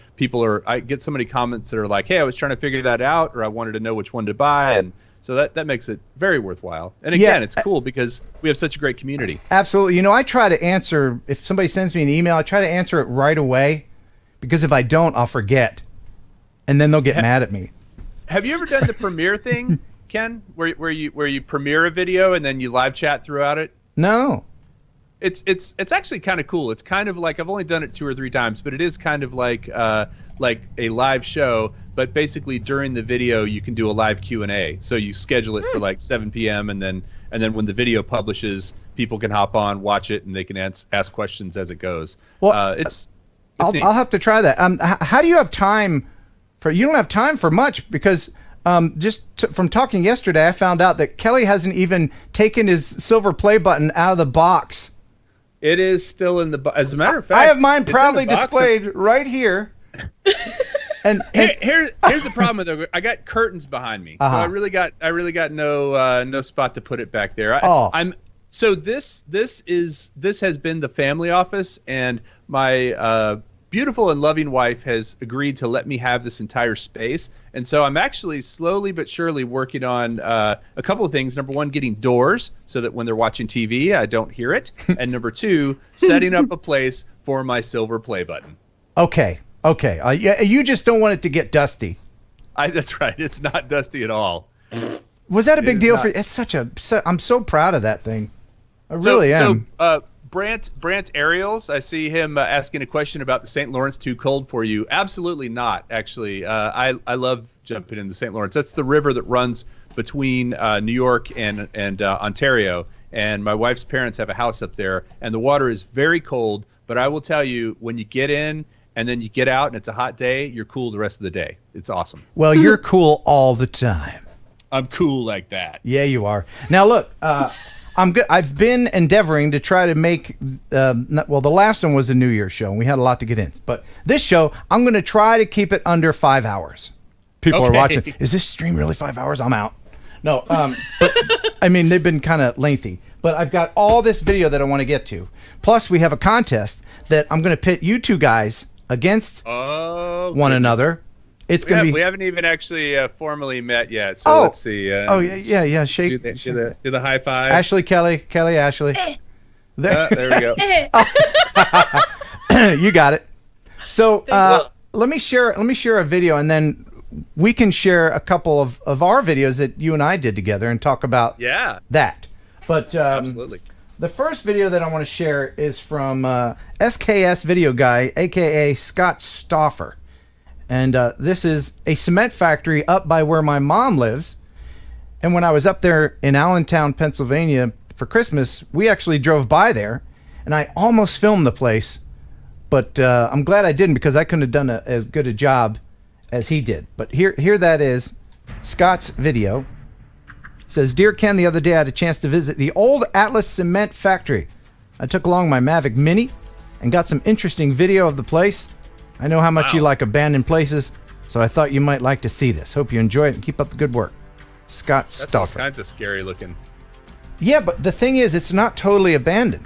I get so many comments that are like, "Hey, I was trying to figure that out," or "I wanted to know which one to buy," and so that makes it very worthwhile. And again, it's cool because we have such a great community. Absolutely. You know, I try to answer, if somebody sends me an email, I try to answer it right away. Because if I don't, I'll forget, and then they'll get mad at me. Have you ever done the premiere thing, Ken, where you premiere a video and then you live chat throughout it? No. It's actually kind of cool. It's kind of like, I've only done it 2 or 3 times, but it is kind of like a live show. But basically, during the video, you can do a live Q&A. So you schedule it for like 7 p.m. and then when the video publishes, people can hop on, watch it, and they can ask questions as it goes. Well, I'll have to try that. How do you have time for? You don't have time for much because from talking yesterday, I found out that Kelly hasn't even taken his silver play button out of the box. It is still in the. As a matter of fact, I have mine proudly displayed right here. And here's the problem with it. I got curtains behind me, so I really got no spot to put it back there. So this has been the family office, and my beautiful and loving wife has agreed to let me have this entire space. And so I'm actually slowly but surely working on a couple of things. Number one, getting doors so that when they're watching TV, I don't hear it. And number two, setting up a place for my silver play button. Okay. Yeah, you just don't want it to get dusty. That's right. It's not dusty at all. Was that a big deal for you? It's I'm so proud of that thing. I really am. So, Brant Ariels, I see him asking a question about the St. Lawrence too cold for you. Absolutely not, actually. I love jumping in the St. Lawrence. That's the river that runs between New York and Ontario. And my wife's parents have a house up there, and the water is very cold. But I will tell you, when you get in and then you get out and it's a hot day, you're cool the rest of the day. It's awesome. Well, you're cool all the time. I'm cool like that. Yeah, you are. Now, look, I'm good. I've been endeavoring to try to make, the last one was a New Year's show, and we had a lot to get in. But this show, I'm going to try to keep it under 5 hours. People are watching. Is this stream really 5 hours? I'm out. No, but, I mean, they've been kind of lengthy. But I've got all this video that I want to get to. Plus, we have a contest that I'm going to pit you two guys against one another. It's going to be. We haven't even actually formally met yet, so let's see. Yeah. Shake. Do the high five. Ashley, Kelly, Ashley. There we go. You got it. So let me share a video, and then we can share a couple of our videos that you and I did together and talk about that. But absolutely. The first video that I want to share is from SKS Video Guy, aka Scott Stauffer. And this is a cement factory up by where my mom lives. And when I was up there in Allentown, Pennsylvania for Christmas, we actually drove by there. And I almost filmed the place. But I'm glad I didn't, because I couldn't have done as good a job as he did. But here that is Scott's video. It says, "Dear Ken, the other day I had a chance to visit the old Atlas Cement Factory. I took along my Mavic Mini and got some interesting video of the place. I know how much you like abandoned places, so I thought you might like to see this. Hope you enjoy it and keep up the good work. Scott Stauffer." That's all kinds of scary looking. Yeah, but the thing is, it's not totally abandoned.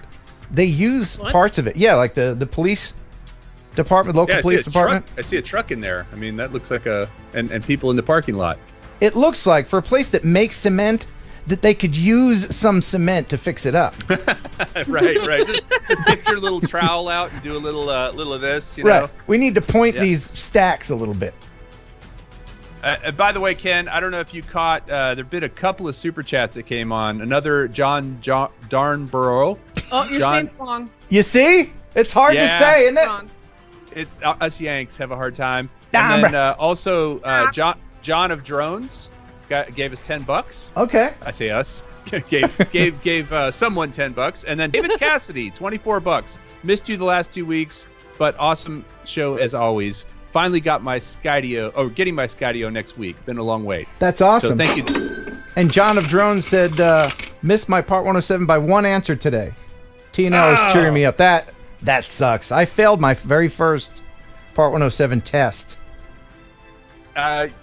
They use parts of it. Yeah, like the police department, local police department. I see a truck in there. I mean, that looks like and people in the parking lot. It looks like, for a place that makes cement, that they could use some cement to fix it up. right. Just get your little trowel out and do a little of this, you know. We need to point these stacks a little bit. By the way, Ken, I don't know if you caught, there've been a couple of super chats that came on. Another John Darnborough. Oh, you're saying it wrong. You see? It's hard to say, isn't it? Wrong. It's us Yanks have a hard time. And then also John of Drones gave us $10. Okay. I say us. gave someone $10, and then David Cassidy $24. Missed you the last 2 weeks, but awesome show as always. Finally got my Skydio, getting my Skydio next week. Been a long wait. That's awesome. So thank you. And John of Drones said, missed my Part 107 by one answer today. TNL is cheering me up. That sucks. I failed my very first Part 107 test.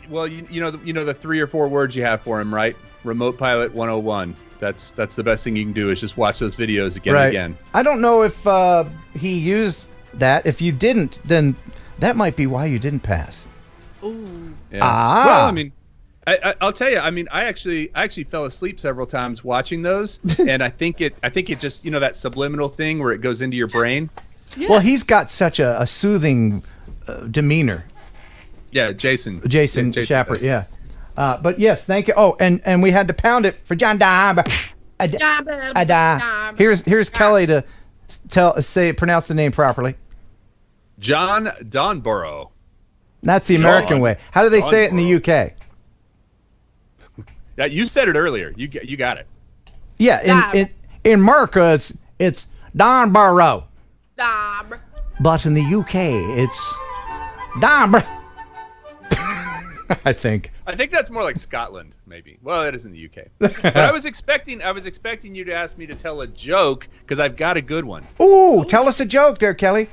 Well, you know the 3 or 4 words you have for him, right? Remote Pilot 101. That's the best thing you can do, is just watch those videos again and again. I don't know if he used that. If you didn't, then that might be why you didn't pass. Ooh. Yeah. Well, I mean, I'll tell you. I mean, I actually fell asleep several times watching those, and I think it just, that subliminal thing where it goes into your brain. Yeah. Well, he's got such a soothing demeanor. Yeah, Jason Shapper, yeah. But yes, thank you. Oh, and we had to pound it for John Dab. Here's Kelly to pronounce the name properly. John Donborough. That's the American way. How do they say it in the UK? Yeah, you said it earlier. You got it. Yeah, in America it's Donborough. but in the UK, it's Dabra. I think. I think that's more like Scotland, maybe. Well, it is in the UK. But I was expecting you to ask me to tell a joke because I've got a good one. Ooh, tell us a joke there, Kelly.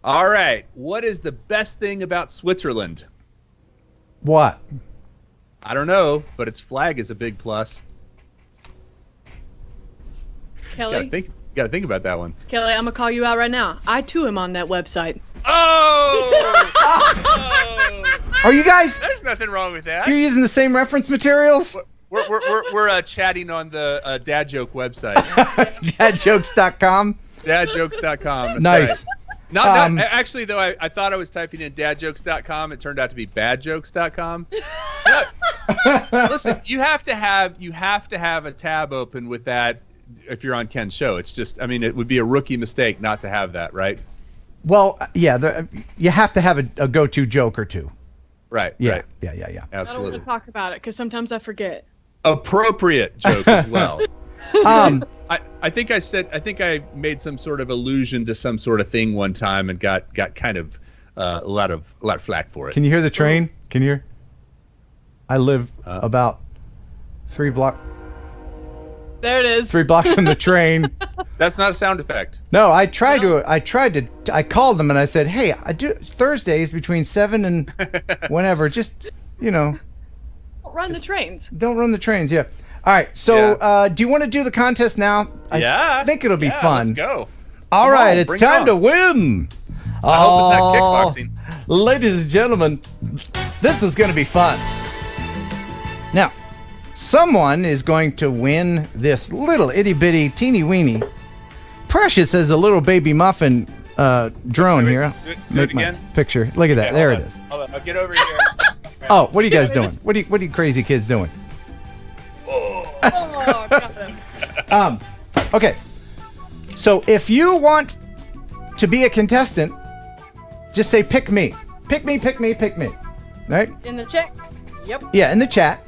All right. What is the best thing about Switzerland? What? I don't know, but its flag is a big plus. Kelly? Gotta think about that one. Kelly, I'm gonna call you out right now. I too am on that website. Oh! Are you guys? There's nothing wrong with that. You're using the same reference materials? We're chatting on the Dad Joke website. Dadjokes.com. Dadjokes.com. That's Nice. Right. Actually, though, I thought I was typing in dadjokes.com. It turned out to be badjokes.com. Listen, you have to have a tab open with that if you're on Ken's show. It's just, I mean, it would be a rookie mistake not to have that, right? Well, yeah, you have to have a go-to joke or two. Right. Yeah. Right. Yeah. I don't want Absolutely. to talk about it because sometimes I forget. Appropriate joke as well. I think I made some sort of allusion to some sort of thing one time and got kind of a lot of flack for it. Can you hear the train? Can you hear? I live about 3 blocks. There it is. 3 blocks from the train. That's not a sound effect. No, I called them and I said, hey, I do Thursdays between 7 and whenever. Just, Don't run the trains. Don't run the trains. Yeah. All right. So, do you want to do the contest now? I think it'll be fun. Let's go. All right. It's time to win. I hope it's not kickboxing. Ladies and gentlemen, this is going to be fun. Now, someone is going to win this little itty bitty teeny weeny precious as a little baby muffin drone here. Do it again. Picture. Look at that. Okay, there hold it is. on. Hold on. I'll get over here. Oh, what are you guys doing? What are you crazy kids doing? Oh, got him. Okay. So if you want to be a contestant, just say pick me. Pick me, pick me, pick me. Right? In the chat. Yep. Yeah, in the chat.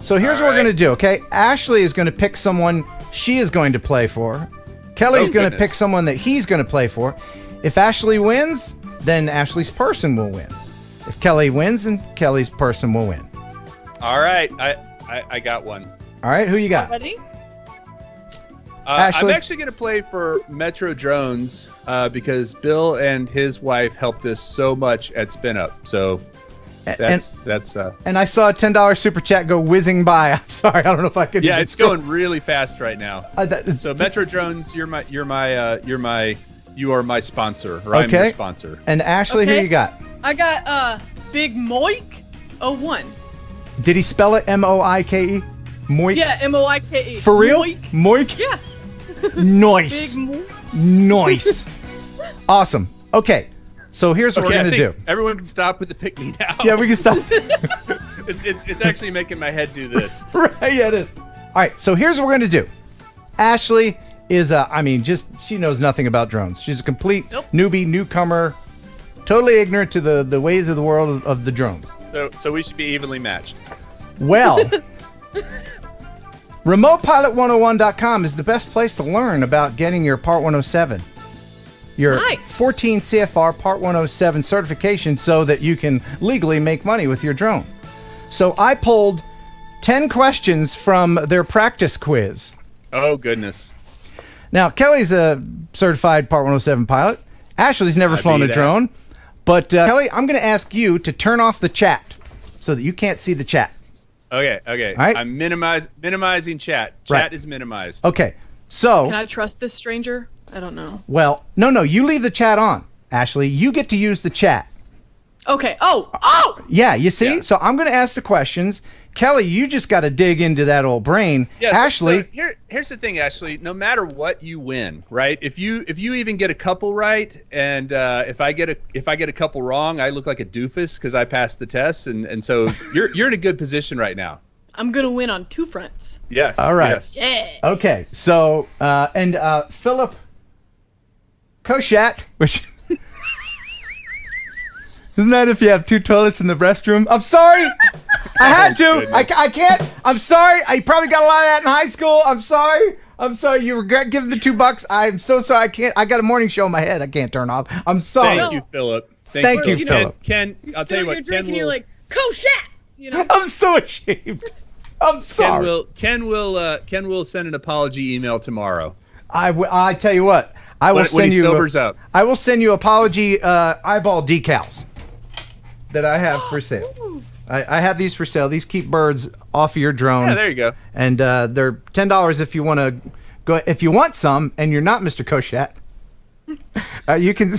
So here's what we're going to do, okay? Ashley is going to pick someone she is going to play for. Kelly's going to pick someone that he's going to play for. If Ashley wins, then Ashley's person will win. If Kelly wins, then Kelly's person will win. All right. I got one. All right, who you got? Ready? Ashley? I'm actually going to play for Metro Drones because Bill and his wife helped us so much at Spin Up. So that's and I saw a $10 super chat go whizzing by. I'm sorry, I don't know if I could. Yeah, it's going really fast right now. So Metro Drones, you are my sponsor. Or I'm your sponsor. And Ashley, who you got? I got Big Moik 01. Did he spell it M-O-I-K-E? Moik? Yeah, M-O-I-K-E. For real? Moik? Moik? Yeah. Nice. Big Moik. Nice. Awesome. Okay. So here's what we're going to do. Everyone can stop with the pick me now. Yeah, we can stop. It's actually making my head do this. Right, yeah, it is. All right, so here's what we're going to do. Ashley is, she knows nothing about drones. She's a complete newbie, newcomer, totally ignorant to the ways of the world of the drones. So we should be evenly matched. Well, RemotePilot101.com is the best place to learn about getting your Part 107. Your 14 CFR Part 107 certification so that you can legally make money with your drone. So I pulled 10 questions from their practice quiz. Oh, goodness. Now, Kelly's a certified Part 107 pilot. Ashley's never flown a drone. But, Kelly, I'm going to ask you to turn off the chat so that you can't see the chat. Okay. All right. I'm minimizing chat. Chat is minimized. Okay, so... Can I trust this stranger? I don't know. Well, no, you leave the chat on, Ashley. You get to use the chat. Okay. Oh! Yeah, you see? Yeah. So I'm going to ask the questions. Kelly, you just got to dig into that old brain. Yeah, Ashley... So here's the thing, Ashley. No matter what, you win, right? If you even get a couple right, and if I get a couple wrong, I look like a doofus because I passed the test, and so you're in a good position right now. I'm gonna win on 2 fronts. Yes. All right. Yes. Yeah. Okay. So Philip Koshat, which isn't that if you have 2 toilets in the restroom? I'm sorry. I had to. I can't. I'm sorry. I probably got a lot of that in high school. I'm sorry. I'm sorry. You regret giving the $2. I'm so sorry. I can't. I got a morning show in my head. I can't turn off. I'm sorry. Thank you, Philip. Thank you, Philip. Ken, I'll tell you what. You're Ken drinking, will. you're like, Koshat! You know? I'm so ashamed. I'm sorry. Ken will send an apology email tomorrow. I tell you what. I will When send he you. sobers up. I will send you apology eyeball decals that I have for sale. I have these for sale. These keep birds off of your drone. Yeah, there you go. And they're $10 if you want to go. If you want some, and you're not Mr. Koshat, you can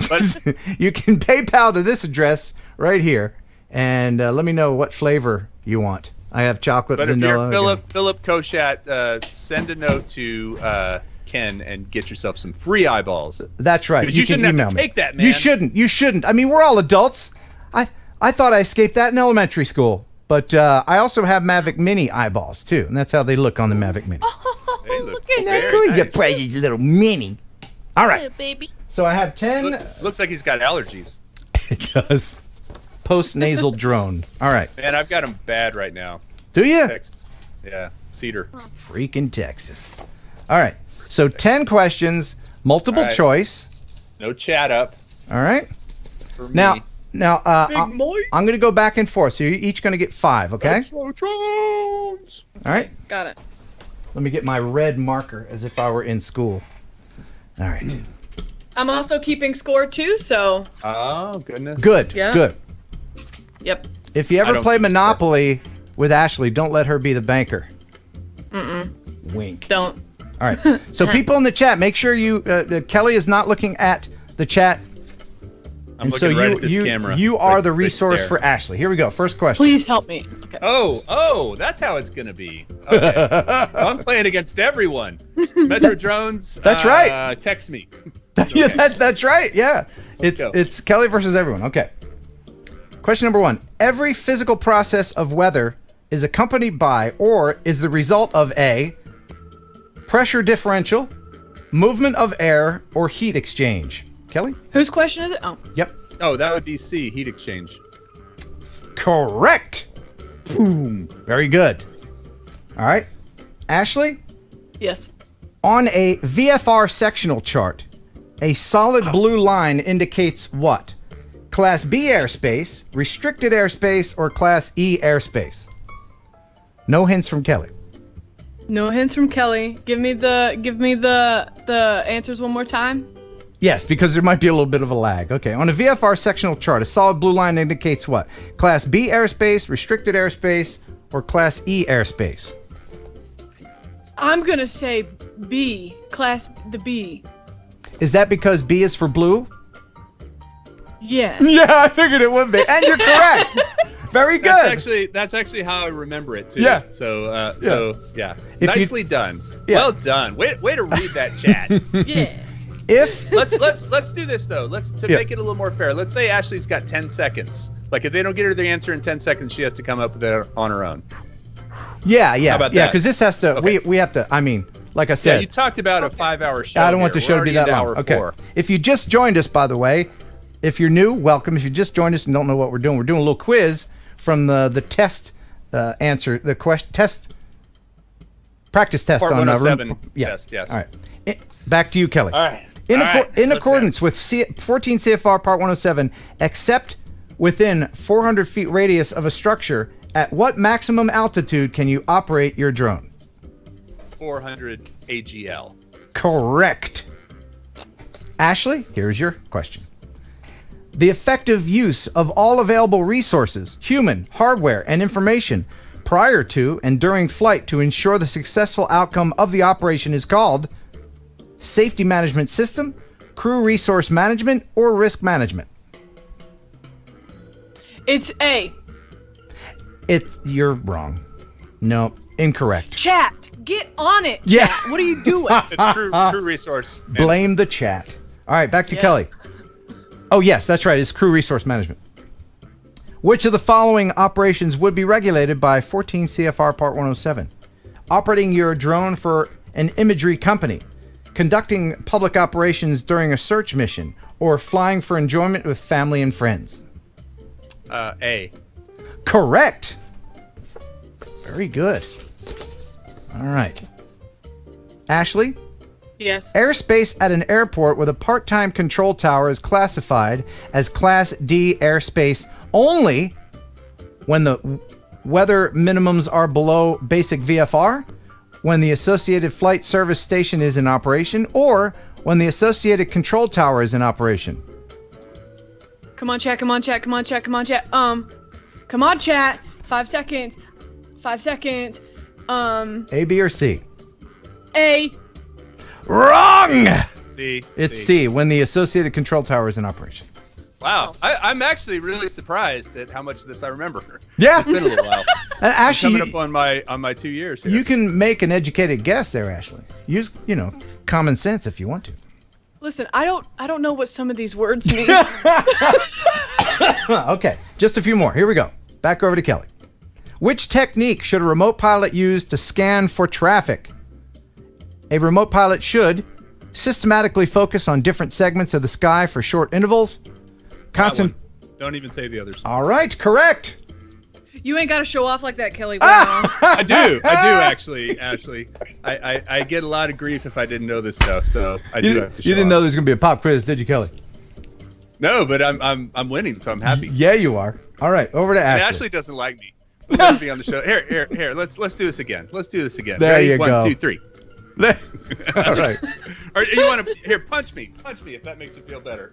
you can PayPal to this address right here, and let me know what flavor you want. I have chocolate, But if vanilla. you're Philip Koshat, send a note to Ken and get yourself some free eyeballs. That's right. Because you can shouldn't have email to me. take that, man. You shouldn't. You shouldn't. I mean, we're all adults. I thought I escaped that in elementary school, but I also have Mavic Mini eyeballs too, and that's how they look on the Mavic Mini. They look at very Look at nice. precious little mini. All right. baby. So I have 10. Looks like he's got allergies. It does. Post-nasal drone. All right. Man, I've got him bad right now. Do you? Texas. Yeah, Cedar. Freaking Texas. All right. So 10 questions, multiple All right. choice. No chat up. All right. For me. Now, Big Mike. I'm going to go back and forth. So you're each going to get 5, okay? Extra drones. All right. Got it. Let me get my red marker as if I were in school. All right. I'm also keeping score too, so Oh, goodness. Good. Yeah. Good. yep. If you I ever don't play keep score. Monopoly with Ashley, don't let her be the banker. Wink. Don't. All right. So people in the chat, make sure you. Kelly is not looking at the chat. I'm looking right at this camera. You are Right- the right resource there. for Ashley. Here we go. First question. Please help me. Okay. Oh, that's how it's gonna be. Okay. Well, I'm playing against everyone. Metro drones. That's right. Text me. Yeah, that's right. Yeah. Let's go. It's Kelly versus everyone. Okay. Question number 1. Every physical process of weather is accompanied by or is the result of a pressure differential, movement of air, or heat exchange. Kelly? Whose question is it? Oh. Yep. Oh, that would be C. Heat exchange. Correct. Boom. Very good. All right. Ashley? Yes. On a VFR sectional chart, a solid blue line indicates what? Class B airspace, restricted airspace, or Class E airspace? No hints from Kelly. No hints from Kelly. Give me the answers one more time. Yes, because there might be a little bit of a lag. Okay, on a VFR sectional chart, a solid blue line indicates what? Class B airspace, restricted airspace, or Class E airspace? I'm gonna say B. The B. Is that because B is for blue? Yeah. Yeah, I figured it would be. And you're correct. Very good. That's actually how I remember it too. Yeah. So yeah. If you- Nicely done. Yeah. Well done. Way to read that chat. Yeah. If let's do this though. Yeah. Make it a little more fair. Let's say Ashley's got 10 seconds. Like if they don't get her the answer in 10 seconds, she has to come up with it on her own. Yeah, How about yeah, that? because this has to. Okay. We have to. I mean, like I Yeah, said, you talked about a 5-hour show. I don't want the here. show We're to be already that into long. hour Okay. 4. If you just joined us, by the way, if you're new, welcome. If you just joined us and don't know what we're doing a little quiz from the test answer, the practice test Part on 107 yeah. test, yes. All right. Back to you, Kelly. All right. In All right. in Let's accordance with 14 CFR Part 107, except within 400 feet radius of a structure, at what maximum altitude can you operate your drone? 400 AGL. Correct. Ashley, here's your question. The effective use of all available resources, human, hardware, and information prior to and during flight to ensure the successful outcome of the operation is called safety management system, crew resource management, or risk management. It's A. You're wrong. No, incorrect. Chat. Get on it. Yeah. Chat. What are you doing? It's crew resource. Blame the chat. All right, back to Yeah. Kelly. Oh, yes, that's right. It's crew resource management. Which of the following operations would be regulated by 14 CFR Part 107? Operating your drone for an imagery company, conducting public operations during a search mission, or flying for enjoyment with family and friends? A. Correct. Very good. All right. Ashley? Yes. Airspace at an airport with a part-time control tower is classified as Class D airspace only when the weather minimums are below basic VFR, when the associated flight service station is in operation, or when the associated control tower is in operation. Come on, chat. Come on, chat. Come on, chat. Come on, chat. Come on, chat. 5 seconds. 5 seconds. A, B, or C? A. Wrong! C. It's C, when the associated control tower is in operation. Wow, I'm actually really surprised at how much of this I remember. Yeah. It's been a little while. And Ashley, coming up on my 2 years here. you can make an educated guess there, Ashley. Use, common sense if you want to. Listen, I don't know what some of these words mean. Okay, just a few more. Here we go. Back over to Kelly. Which technique should a remote pilot use to scan for traffic? A remote pilot should systematically focus on different segments of the sky for short intervals. Don't even say the others. All right, correct. You ain't got to show off like that, Kelly. Wow. I do actually. I get a lot of grief if I didn't know this stuff, so I do have to show You didn't off. know there was going to be a pop quiz, did you, Kelly? No, but I'm winning, so I'm happy. Yeah, you are. All right, over to And Ashley. Ashley doesn't like me. We'll never be on the show. Here. Let's do this again. There Ready? you go. 1, 2, 3. All right. Or you want to punch me if that makes you feel better.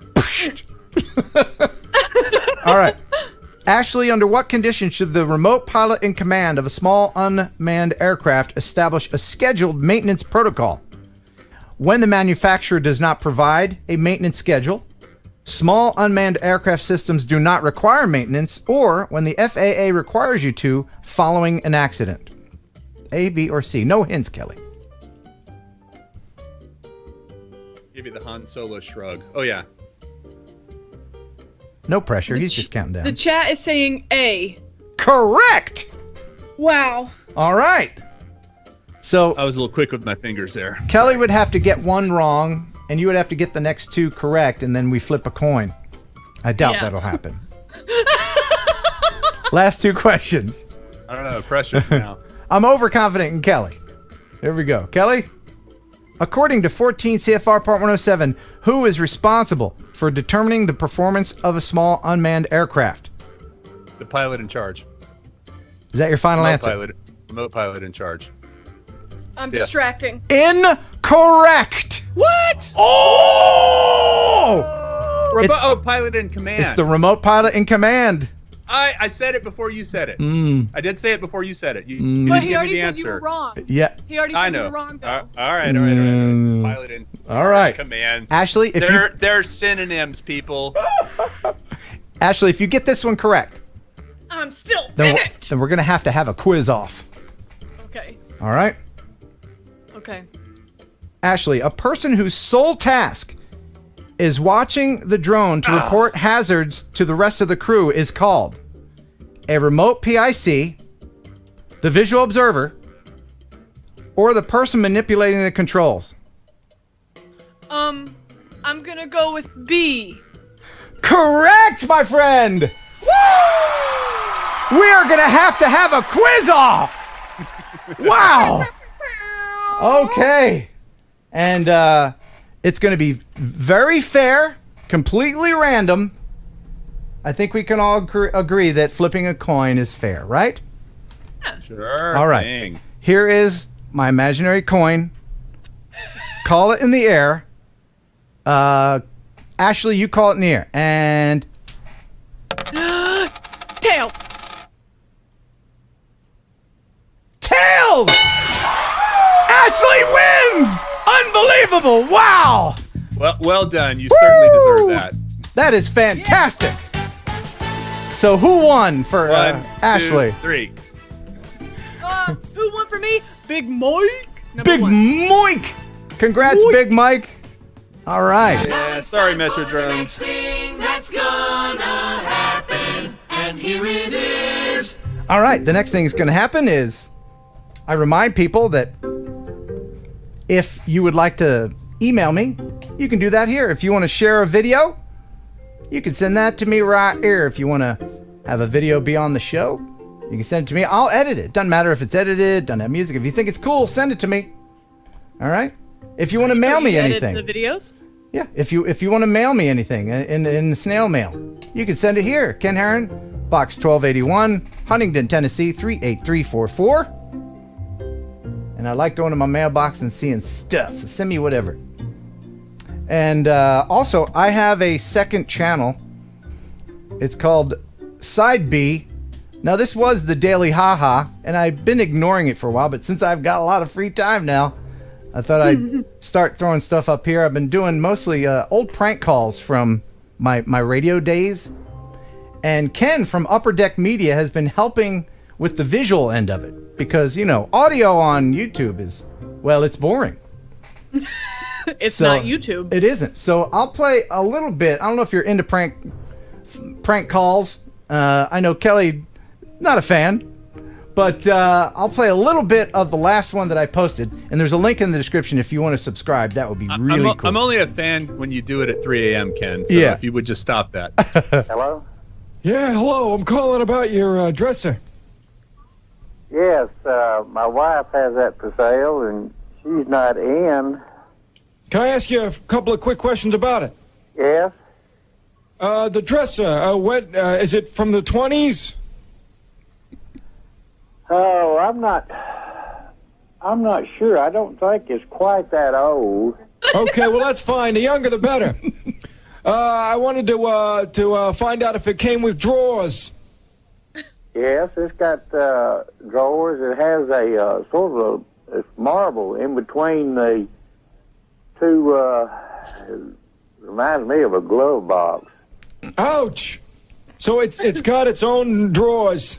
All right. Ashley, under what conditions should the remote pilot in command of a small unmanned aircraft establish a scheduled maintenance protocol? When the manufacturer does not provide a maintenance schedule, small unmanned aircraft systems do not require maintenance, or when the FAA requires you to following an accident. A, B, or C? No hints, Kelly. Give you the Han Solo shrug. Oh yeah. No pressure. He's just counting down. The chat is saying A. Correct! Wow. All right. So I was a little quick with my fingers there. Kelly would have to get one wrong, and you would have to get the next two correct, and then we flip a coin. I doubt that'll happen. Last two questions. I don't know. Pressure's now. I'm overconfident in Kelly. Here we go. Kelly? According to 14 CFR Part 107, who is responsible for determining the performance of a small unmanned aircraft? The pilot in charge. Is that your final answer? Remote pilot in charge. I'm distracting. Incorrect! What? Oh! Pilot in command. It's the remote pilot in command. I said it before you said it. I did say it before you said it. You But didn't he give me already the said answer. you were wrong. Yeah. He already I said you know. were wrong, though. All right. Pilot in All right. command. Ashley, if they're synonyms, people. Ashley, if you get this one correct, I'm still then finished. we're going to have a quiz off. Okay. All right? Okay. Ashley, a person whose sole task is watching the drone to report hazards to the rest of the crew is called a remote PIC, the visual observer, or the person manipulating the controls. I'm gonna go with B. Correct, my friend! We are going to have a quiz off! Wow! Okay. And it's going to be very fair, completely random. I think we can all agree that flipping a coin is fair, right? Sure. All right. Dang. Here is my imaginary coin. Call it in the air. Ashley, you call it in the air. And Tails. tails! Ashley wins! Unbelievable! Wow! Well done. You certainly deserve that. That is fantastic. So who won for 1, Ashley? 2, 3. Who won for me? Big Mike. Big Mike. Congrats, Big Mike. All right. Yeah, sorry, Metro Drones. Thing that's gonna happen, and here it is. All right. The next thing that's going to happen is I remind people that if you would like to email me, you can do that here. If you want to share a video, you can send that to me right here. If you want to have a video be on the show, you can send it to me. I'll edit it. Doesn't matter if it's edited, doesn't have music. If you think it's cool, send it to me. All right. If you want to mail me anything. The videos? Yeah. If you want to mail me anything in snail mail, you can send it here. Ken Heron, Box 1281, Huntington, Tennessee 38344. And I like going to my mailbox and seeing stuff. So send me whatever. And also, I have a second channel. It's called Side B. Now, this was the Daily Haha, and I've been ignoring it for a while, but since I've got a lot of free time now, I thought I'd start throwing stuff up here. I've been doing mostly old prank calls from my radio days. And Ken from Upper Deck Media has been helping with the visual end of it. Because, you know, audio on YouTube is, well, it's boring. It's not YouTube. It isn't. So I'll play a little bit. I don't know if you're into prank calls. I know Kelly, not a fan. But I'll play a little bit of the last one that I posted. And there's a link in the description if you want to subscribe. That would be really cool. I'm only a fan when you do it at 3 a.m., Ken. So Yeah. if you would just stop that. Hello? Yeah, hello. I'm calling about your dresser. Yes, my wife has that for sale, and she's not in. Can I ask you a couple of quick questions about it? Yes? The dresser, is it from the 20s? Oh, I'm not sure. I don't think it's quite that old. Okay, well, that's fine. The younger, the better. I wanted to find out if it came with drawers. Yes, it's got drawers. It has a sort of a marble in between the two. It reminds me of a glove box. Ouch! So it's got its own drawers.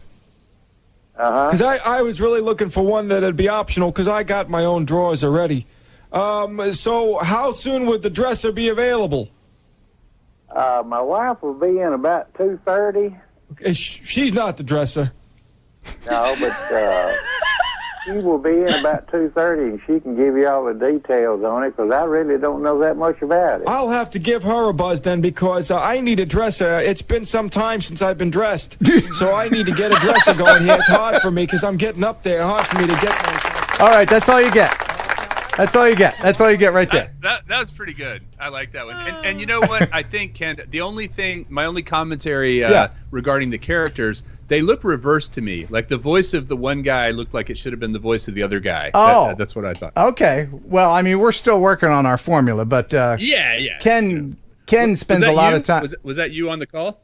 Uh-huh. Because I was really looking for one that'd be optional because I got my own drawers already. So how soon would the dresser be available? My wife will be in about 2:30. She's not the dresser. No, but she will be in about 2:30, and she can give you all the details on it, because I really don't know that much about it. I'll have to give her a buzz then, because I need a dresser. It's been some time since I've been dressed, so I need to get a dresser going here. It's hard for me because I'm getting up there. Hard for me to get myself. All right, that's all you get. That's all you get. That's all you get right there. That was pretty good. I like that one. And you know what? I think, Ken, my only commentary regarding the characters, they look reversed to me. Like the voice of the one guy looked like it should have been the voice of the other guy. Oh. That's what I thought. Okay. Well, I mean, we're still working on our formula, but Yeah. Ken spends a lot of time. Was that you on the call?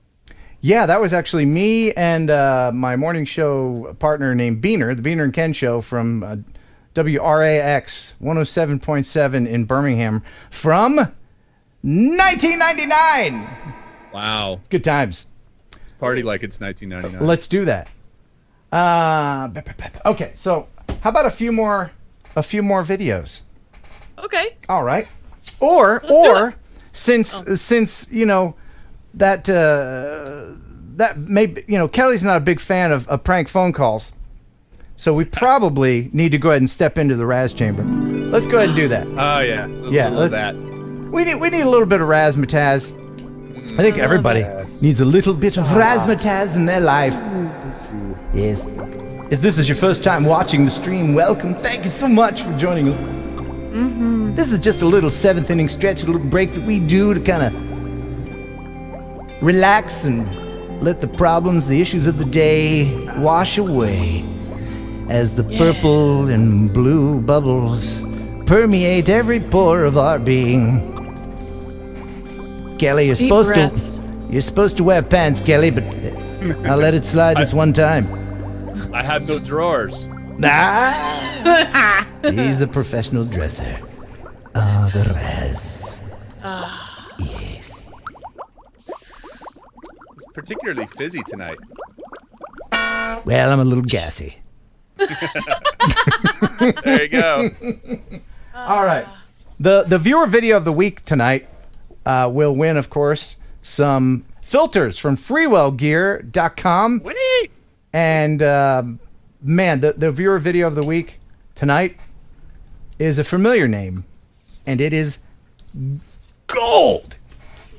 Yeah, that was actually me and my morning show partner named Beaner, the Beaner and Ken show from WRAX 107.7 in Birmingham from 1999. Wow. Good times. Let's party like it's 1999. Let's do that. Okay, so how about a few more videos? Okay. All right. Or since you know that maybe, you know, Kelly's not a big fan of prank phone calls. So we probably need to go ahead and step into the Raz chamber. Let's go ahead and do that. Oh yeah. Let's. That. We need a little bit of razzmatazz. I think everybody needs a little bit of razzmatazz in their life. Yes. If this is your first time watching the stream, welcome. Thank you so much for joining us. Mm-hmm. This is just a little 7th inning stretch, a little break that we do to kind of relax and let the problems, the issues of the day wash away as the purple and blue bubbles permeate every pore of our being. Kelly, you're supposed to wear pants, Kelly, but I'll let it slide this one time. I have no drawers. He's a professional dresser. Oh, the Raz. Yes. It's particularly fizzy tonight. Well, I'm a little gassy. There you go. All right. The viewer video of the week tonight will win, of course, some filters from freewellgear.com. And man, the viewer video of the week tonight is a familiar name, and it is gold.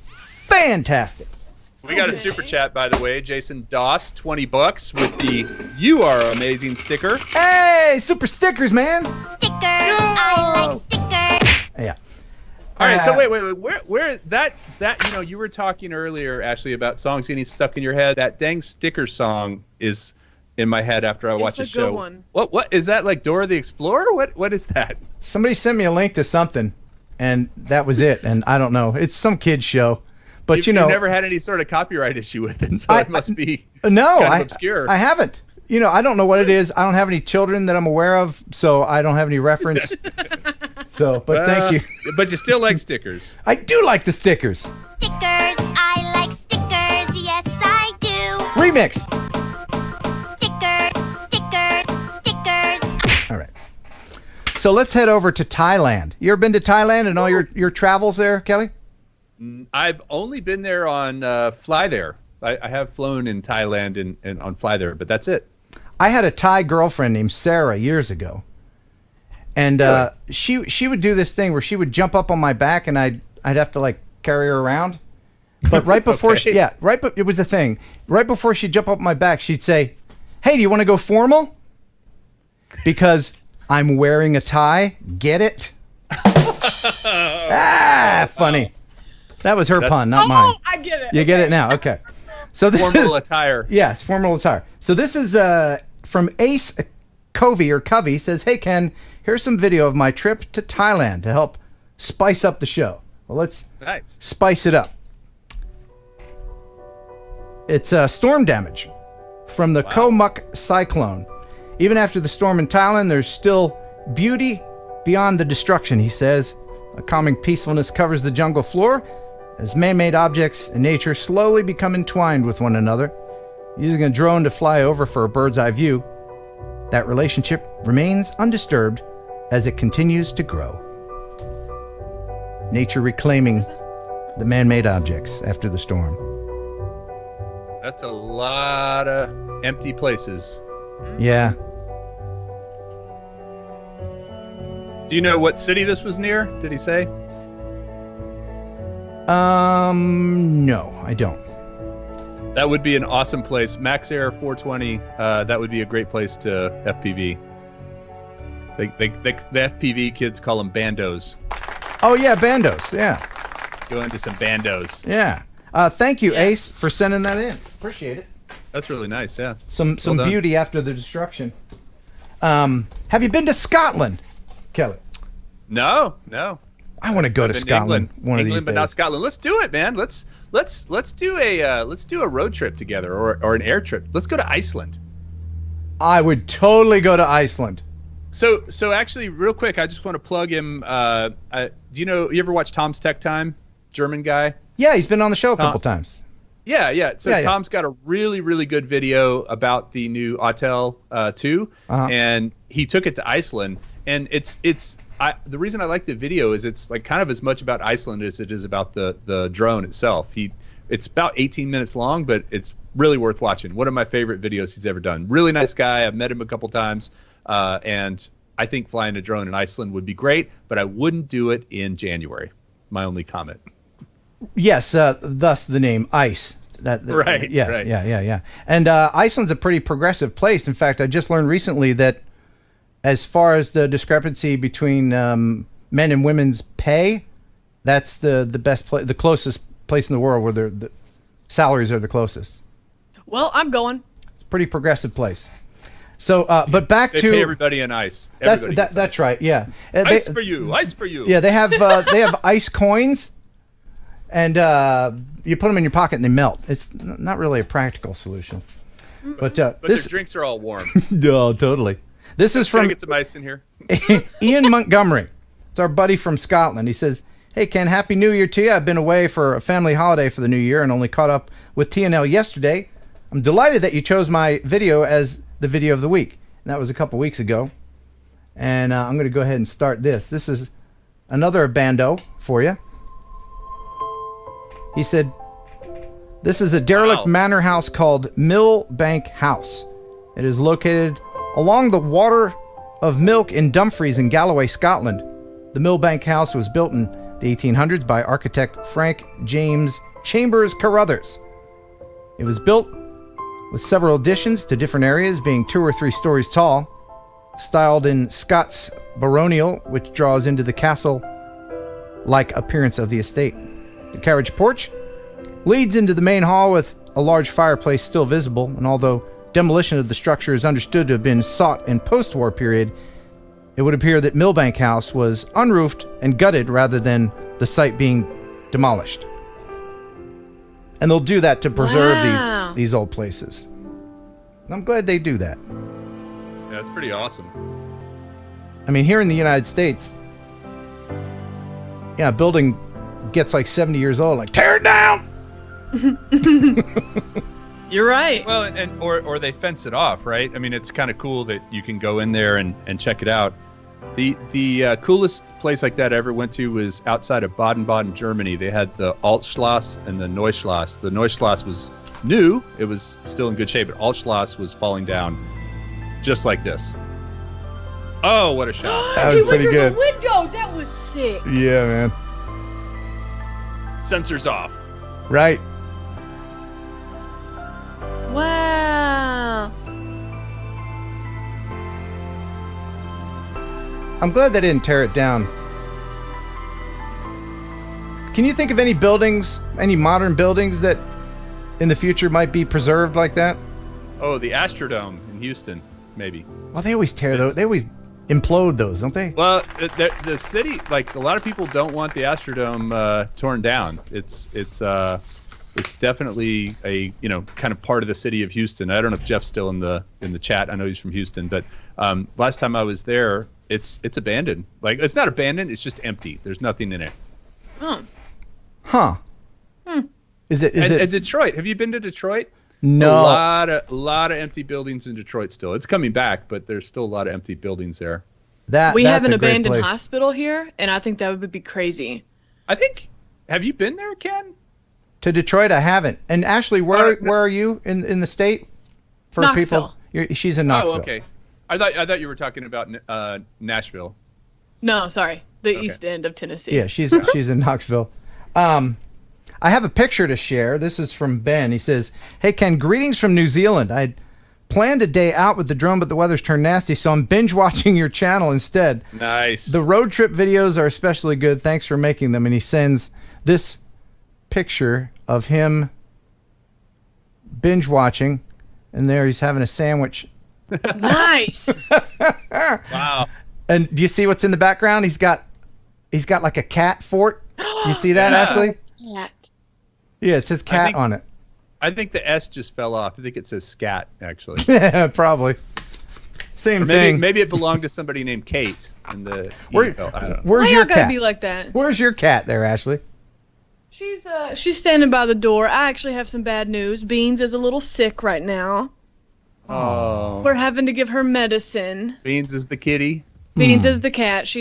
Fantastic. We got a super chat, by the way. Jason Doss, $20 with the "You Are Amazing" sticker. Hey, super stickers, man. Stickers, I like stickers. Yeah. All right, so wait. Where that you were talking earlier, Ashley, about songs getting stuck in your head. That dang sticker song is in my head after I watch a show. Good one. What is that, like Dora the Explorer? What is that? Somebody sent me a link to something, and that was it. And I don't know. It's some kid's show, but You've never had any sort of copyright issue with it, so it must be kind of obscure. I haven't. I don't know what it is. I don't have any children that I'm aware of, so I don't have any reference. But thank you. But you still like stickers. I do like the stickers. Stickers, I like stickers. Yes, I do. Remix. Stickers. All right. So let's head over to Thailand. You ever been to Thailand and all your travels there, Kelly? I've only been there on Fly There. I have flown in Thailand and on Fly There, but that's it. I had a Thai girlfriend named Sarah years ago. And she would do this thing where she would jump up on my back and I'd have to like carry her around. But right before it was a thing. Right before she'd jump up my back, she'd say, "Hey, do you want to go formal? Because I'm wearing a tie. Get it?" Funny. That was her pun, not mine. Oh, I get it. You get it now. Okay. So this formal attire. Yes, formal attire. So this is from Ace Covey says, "Hey Ken, here's some video of my trip to Thailand to help spice up the show." Well, let's spice it up. It's storm damage from the Komuk cyclone. Even after the storm in Thailand, there's still beauty beyond the destruction, he says. A calming peacefulness covers the jungle floor as man-made objects and nature slowly become entwined with one another. Using a drone to fly over for a bird's eye view, that relationship remains undisturbed as it continues to grow. Nature reclaiming the man-made objects after the storm. That's a lot of empty places. Yeah. Do you know what city this was near? Did he say? No, I don't. That would be an awesome place. Max Air 420. That would be a great place to FPV. The FPV kids call them bandos. Oh yeah, bandos. Yeah. Go into some bandos. Yeah. Thank you, Ace, for sending that in. Appreciate it. That's really nice. Yeah. Some beauty after the destruction. Have you been to Scotland, Kelly? No. I want to go to Scotland one of these days. But not Scotland. Let's do it, man. Let's do a road trip together or an air trip. Let's go to Iceland. I would totally go to Iceland. So actually, real quick, I just want to plug him. Do you ever watch Tom's Tech Time? German guy. Yeah, he's been on the show a couple times. Yeah. So Tom's got a really, really good video about the new Autel 2, and he took it to Iceland. And the reason I like the video is it's like kind of as much about Iceland as it is about the drone itself. It's about 18 minutes long, but it's really worth watching. One of my favorite videos he's ever done. Really nice guy. I've met him a couple times, and I think flying a drone in Iceland would be great, but I wouldn't do it in January. My only comment. Yes, thus the name Ice. Right. Yes, right. Yeah. And Iceland's a pretty progressive place. In fact, I just learned recently that as far as the discrepancy between men and women's pay, that's the best place, the closest place in the world where the salaries are the closest. Well, I'm going. It's a pretty progressive place. So, but back they to pay everybody in ice. That's ice. Right. Yeah. Ice for you. Yeah, they have ice coins, and you put them in your pocket and they melt. It's not really a practical solution. But their drinks are all warm. No, totally. This is from get some ice in here. Ian Montgomery. It's our buddy from Scotland. He says, "Hey Ken, Happy New Year to you. I've been away for a family holiday for the new year and only caught up with TNL yesterday. I'm delighted that you chose my video as the video of the week." And that was a couple weeks ago. And I'm going to go ahead and start this. This is another bando for you. He said, "This is a derelict manor house called Millbank House. It is located along the Water of Milk in Dumfries in Galloway, Scotland. The Millbank House was built in the 1800s by architect Frank James Chambers Carruthers. It was built with several additions to different areas, being 2 or 3 stories tall, styled in Scots baronial, which draws into the castle-like appearance of the estate. The carriage porch leads into the main hall with a large fireplace still visible, and although demolition of the structure is understood to have been sought in post-war period, it would appear that Millbank House was unroofed and gutted rather than the site being demolished. And they'll do that to preserve these old places. And I'm glad they do that. Yeah, it's pretty awesome. I mean, here in the United States, yeah, a building gets like 70 years old, like, tear it down! You're right. Well, or they fence it off, right? I mean, it's kind of cool that you can go in there and check it out. The coolest place like that I ever went to was outside of Baden-Baden, Germany. They had the Altschloss and the Neuschloss. The Neuschloss was new. It was still in good shape, but Altschloss was falling down just like this. Oh, what a shot. That was pretty good. The window. That was sick. Yeah, man. Sensors off. Right. Wow. I'm glad they didn't tear it down. Can you think of any buildings, any modern buildings that in the future might be preserved like that? Oh, the Astrodome in Houston, maybe. Well, they always tear those. They always implode those, don't they? Well, the city, like a lot of people don't want the Astrodome torn down. It's definitely a kind of part of the city of Houston. I don't know if Jeff's still in the chat. I know he's from Houston, but last time I was there, it's abandoned. Like, it's not abandoned. It's just empty. There's nothing in it. Oh. Huh. Is it Detroit? Have you been to Detroit? No. A lot of empty buildings in Detroit still. It's coming back, but there's still a lot of empty buildings there. We have an a great abandoned place. hospital here, and I think that would be crazy. Have you been there, Ken? To Detroit, I haven't. And Ashley, where are you in the state? For Knoxville. people, she's in Knoxville. Oh, okay. I thought you were talking about Nashville. No, sorry, the east end of Tennessee. Yeah, she's in Knoxville. I have a picture to share. This is from Ben. He says, "Hey Ken, greetings from New Zealand. I'd planned a day out with the drone, but the weather's turned nasty, so I'm binge watching your channel instead. Nice. The road trip videos are especially good. Thanks for making them." And he sends this picture of him binge watching, and there he's having a sandwich. Nice. Wow. And do you see what's in the background? He's got like a cat fort. You see that, Ashley? Cat. Yeah, it says cat on it. I think the S just fell off. I think it says scat, actually. Yeah, probably. Same thing. Maybe it belonged to somebody named Kate. In the I don't know. Where's Why your y'all gotta cat? be like that? Where's your cat there, Ashley? She's standing by the door. I actually have some bad news. Beans is a little sick right now. Oh. We're having to give her medicine. Beans is the kitty. Beans is the cat.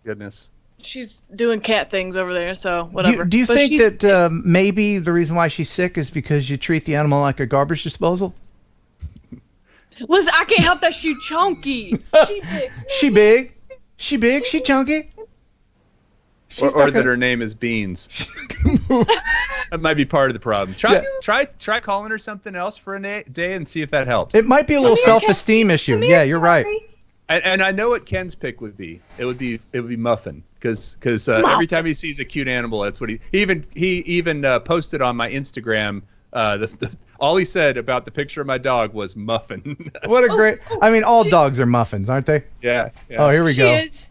Goodness. She's doing cat things over there, so whatever. Do you But think she's- that maybe the reason why she's sick is because you treat the animal like a garbage disposal? Listen, I can't help that she's chunky. She big. She big? She big? She chunky? Or that her name is Beans. That might be part of the problem. Try calling her something else for a day and see if that helps. It might be a little self-esteem issue. Yeah, you're right. And I know what Ken's pick would be. It would be Muffin, because every time he sees a cute animal, that's what he even posted on my Instagram. All he said about the picture of my dog was Muffin. What a great! I mean, all dogs are muffins, aren't they? Yeah. Oh, here we go. Is.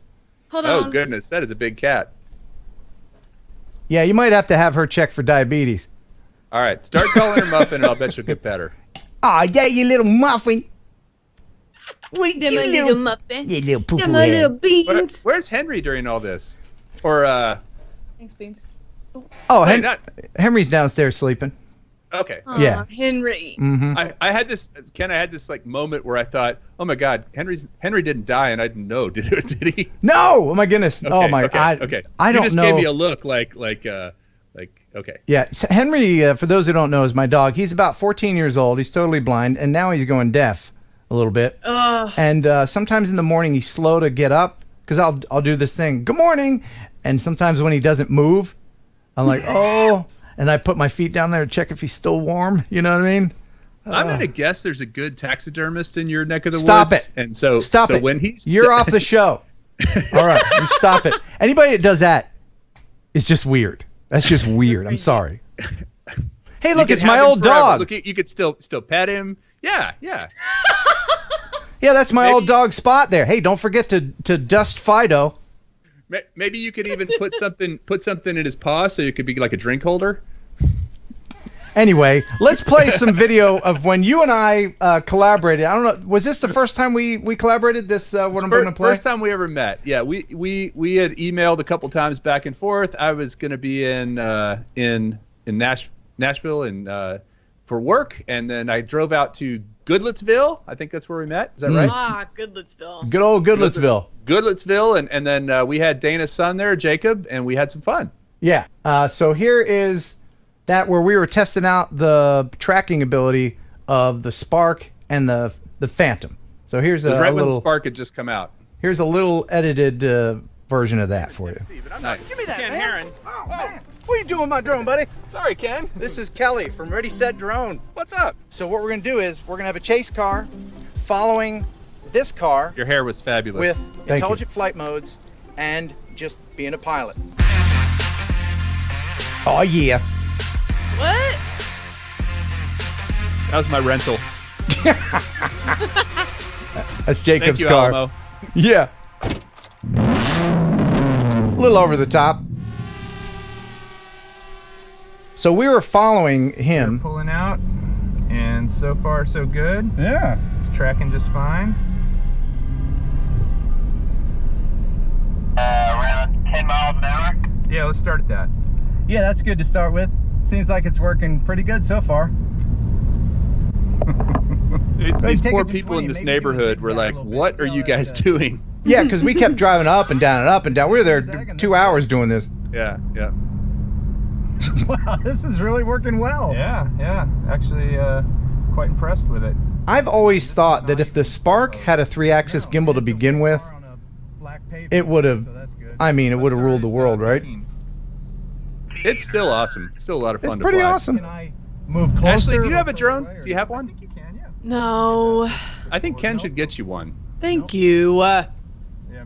Hold on. Oh goodness, that is a big cat. Yeah, you might have to have her check for diabetes. All right, start calling her Muffin, and I'll bet she'll get better. Aw, yeah, you little muffin. What Them you a little muffin. You little poo-poo Them a little head. beans. Where's Henry during all this? Or Thanks, Beans. Oh, Hey, Henry's downstairs sleeping. okay. Aw, Yeah. Henry. Mm-hmm. I had this, Ken. I had this like moment where I thought, "Oh my God, Henry didn't die, and I didn't know. Did he?" No! Oh my goodness! oh my! Okay. I don't you just know. gave me a look like okay. Yeah, so Henry. For those who don't know, is my dog. He's about 14 years old. He's totally blind, and now he's going deaf a little bit. And sometimes in the morning he's slow to get up because I'll do this thing. Good morning, and sometimes when he doesn't move, I'm like, oh. and I put my feet down there to check if he's still warm. You know what I mean? I'm gonna guess there's a good taxidermist in your neck of the Stop woods. it. And so Stop it. when he's You're off the show. All right, you stop it. Anybody that does that is just weird. That's just weird. I'm sorry. Hey, look, it's my old dog. Look, you could still pet him. Yeah. Yeah, that's my old dog Spot there. Hey, don't forget to dust Fido. Maybe you could even put something in his paw so it could be like a drink holder. Anyway, let's play some video of when you and I collaborated. I don't know. Was this the first time we collaborated? This what I'm going to play? First time we ever met. Yeah, we had emailed a couple times back and forth. I was going to be in Nashville and for work, and then I drove out to Goodlettsville. I think that's where we met. Is that right? Ah, Goodlettsville. Good old Goodlettsville. Goodlettsville, and then we had Dana's son there, Jacob, and we had some fun. Yeah. So here is that where we were testing out the tracking ability of the Spark and the Phantom. So here's a when the little Spark had just come out. Here's a little edited version of that for you. Nice. Give me that, Ken man. Heron. Oh, man. What are you doing with my drone, buddy? Sorry, Ken. This is Kelly from ReadySetDrone. What's up? So what we're going to do is we're going to have a chase car following this car Your hair was fabulous. with you. intelligent flight modes and just being a pilot. Oh, yeah. What? That was my rental. That's Jacob's Thank you, car. Alamo. Yeah. A little over the top. So we were following him. Pulling out, and so far so good. Yeah. It's tracking just fine. Around 10 miles an hour. Yeah, let's start at that. Yeah, that's good to start with. Seems like it's working pretty good so far. These take poor it to people 20, in this maybe do a neighborhood were like, what are you guys doing? Yeah, because we kept driving up and down and up and down. We were there 2 hours doing this. Yeah. Wow, this is really working well. Yeah. Actually, quite impressed with it. I've always thought that if the Spark had a 3-axis gimbal to begin with, it would have, it would have ruled the world, right? It's still awesome. It's still a lot of fun It's to pretty fly. awesome. Move closer. Ashley, do you have a drone? Do you have one? No. I think Ken should get you one. Thank you. Yeah,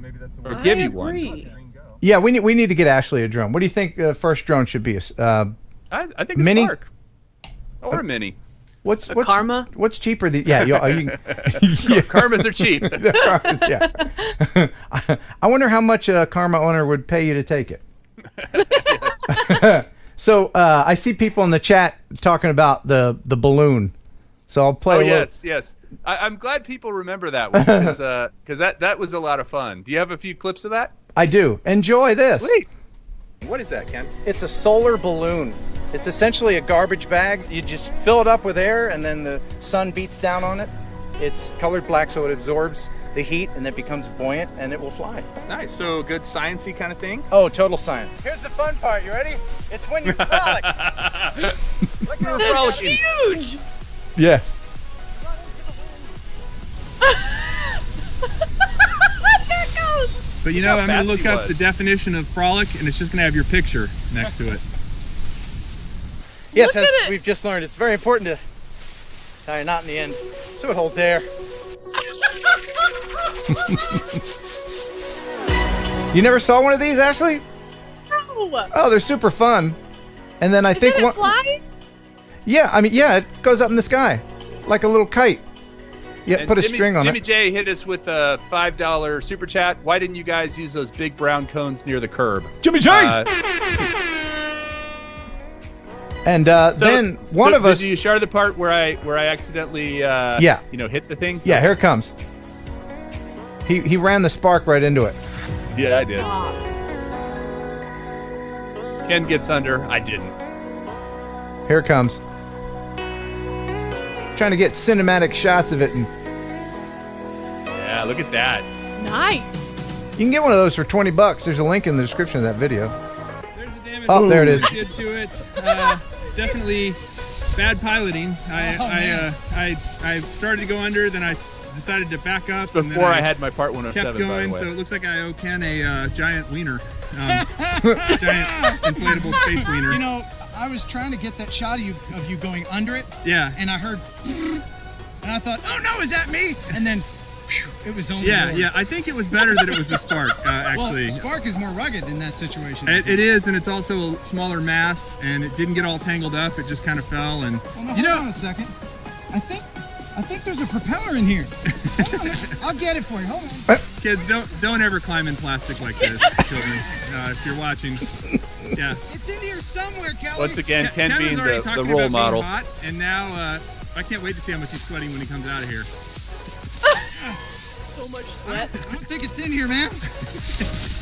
maybe that's Or give you one. agree. Yeah, we need to get Ashley a drone. What do you think the first drone should be? I think a Mini? Spark. Or a Mini. What's Karma? What's cheaper? Yeah, Karmas are cheap. Yeah. I wonder how much a Karma owner would pay you to take it. So I see people in the chat talking about the balloon. So I'll play. Yes. I'm glad people remember that one because that was a lot of fun. Do you have a few clips of that? I do. Enjoy this. Sweet. What is that, Ken? It's a solar balloon. It's essentially a garbage bag. You just fill it up with air and then the sun beats down on it. It's colored black so it absorbs the heat and it becomes buoyant and it will fly. Nice. So good sciencey kind of thing. Oh, total science. Here's the fun part. You ready? It's when you frolic. Look how That's huge. Yeah. There it goes. But you know, How I'm going fast to look he up was. the definition of frolic, and it's just going to have your picture next to it. Yes, Look as at it. we've just learned, it's very important to tie a knot in the end so it holds air. You never saw one of these, Ashley? No. Oh, they're super fun. And then I think Did it one. fly? Yeah, it goes up in the sky like a little kite. Yeah, And put a Jimmy, string on Jimmy it. J hit us with a $5 super chat. Why didn't you guys use those big brown cones near the curb? Jimmy J. And then one of us. Did you share the part where I accidentally hit the thing? Yeah, here it comes. He ran the Spark right into it. Yeah, I did. Ken gets under. I didn't. Here it comes. Trying to get cinematic shots of it, and Yeah, look at that. Nice. you can get one of those for $20. There's a link in the description of that video. There's a damage. Oh, there it is. Did to it. Definitely bad piloting. I started to go under, then I decided to back up. Before and then I had my Part 107, kept going, by the way. so it looks like I owe Ken a giant wiener. Giant inflatable space wiener. You know, I was trying to get that shot of you going under it. Yeah. And I heard, and I thought, oh no, is that me? And then it was only Yeah, yours. yeah. I think it was better that it was a Spark, actually. Well, Spark is more rugged in that situation. It is, and it's also a smaller mass, and it didn't get all tangled up. It just kind of fell, and Well, no, hold on a second. I think there's a propeller in here. Hold on, I'll get it for you. Hold on. Kids, don't ever climb in plastic like this, children. If you're watching, yeah. It's in here somewhere, Kelly. Once again, Ken Kevin's being already the talking role about being model. hot, and now I can't wait to see how much he's sweating when he comes out of here. So much sweat. I don't think it's in here, man.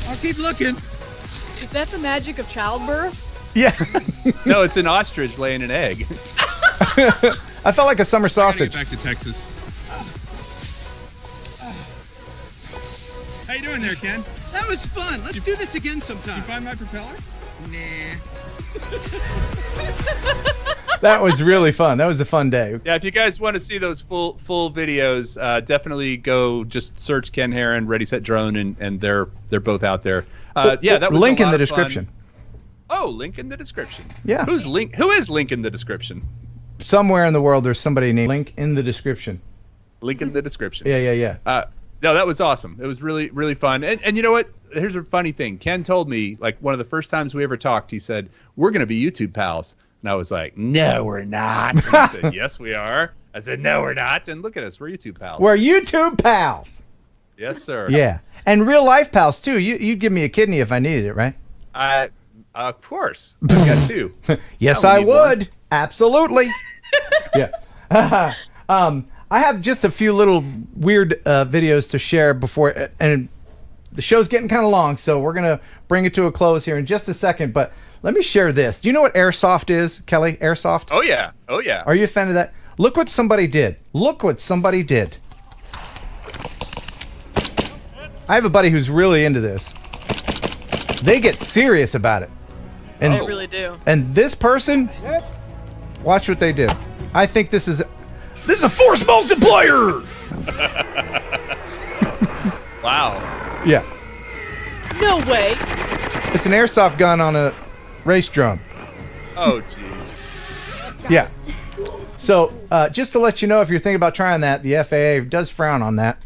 I'll keep looking. Is that the magic of childbirth? Yeah. No, it's an ostrich laying an egg. I felt like a summer I gotta sausage. get back to Texas. How you doing there, Ken? That was fun. Let's do this again sometime. Did you find my propeller? Nah. That was really fun. That was a fun day. Yeah, if you guys want to see those full videos, definitely go just search Ken Heron, ReadySetDrone, and they're both out there. Yeah, that was link a in lot the of fun. description. Oh, link in the description. Yeah. Who is link in the description? Somewhere in the world, there's somebody named link in the description. Link in the description. Yeah. No, that was awesome. It was really, really fun. And you know what? Here's a funny thing. Ken told me, like, one of the first times we ever talked, he said, we're going to be YouTube pals. And I was like, no, we're not. And he said, yes, we are. I said, no, we're not. And look at us. We're YouTube pals. We're YouTube pals. Yes, sir. Yeah. And real life pals, too. You'd give me a kidney if I needed it, right? Of course. I got two. Yes, I I would need would. one. Absolutely. Yeah. I have just a few little weird videos to share before, and the show's getting kind of long, so we're going to bring it to a close here in just a second, but let me share this. Do you know what airsoft is, Kelly? Airsoft? Oh, yeah. Oh, yeah. Are you a fan of that? Look what somebody did. Look what somebody did. I have a buddy who's really into this. They get serious about it. And, They really do. And this person, watch what they do. I think this is a force multiplier. Wow. Yeah. No way. It's an airsoft gun on a race drone. Oh, jeez. Yeah. So, just to let you know, if you're thinking about trying that, the FAA does frown on that.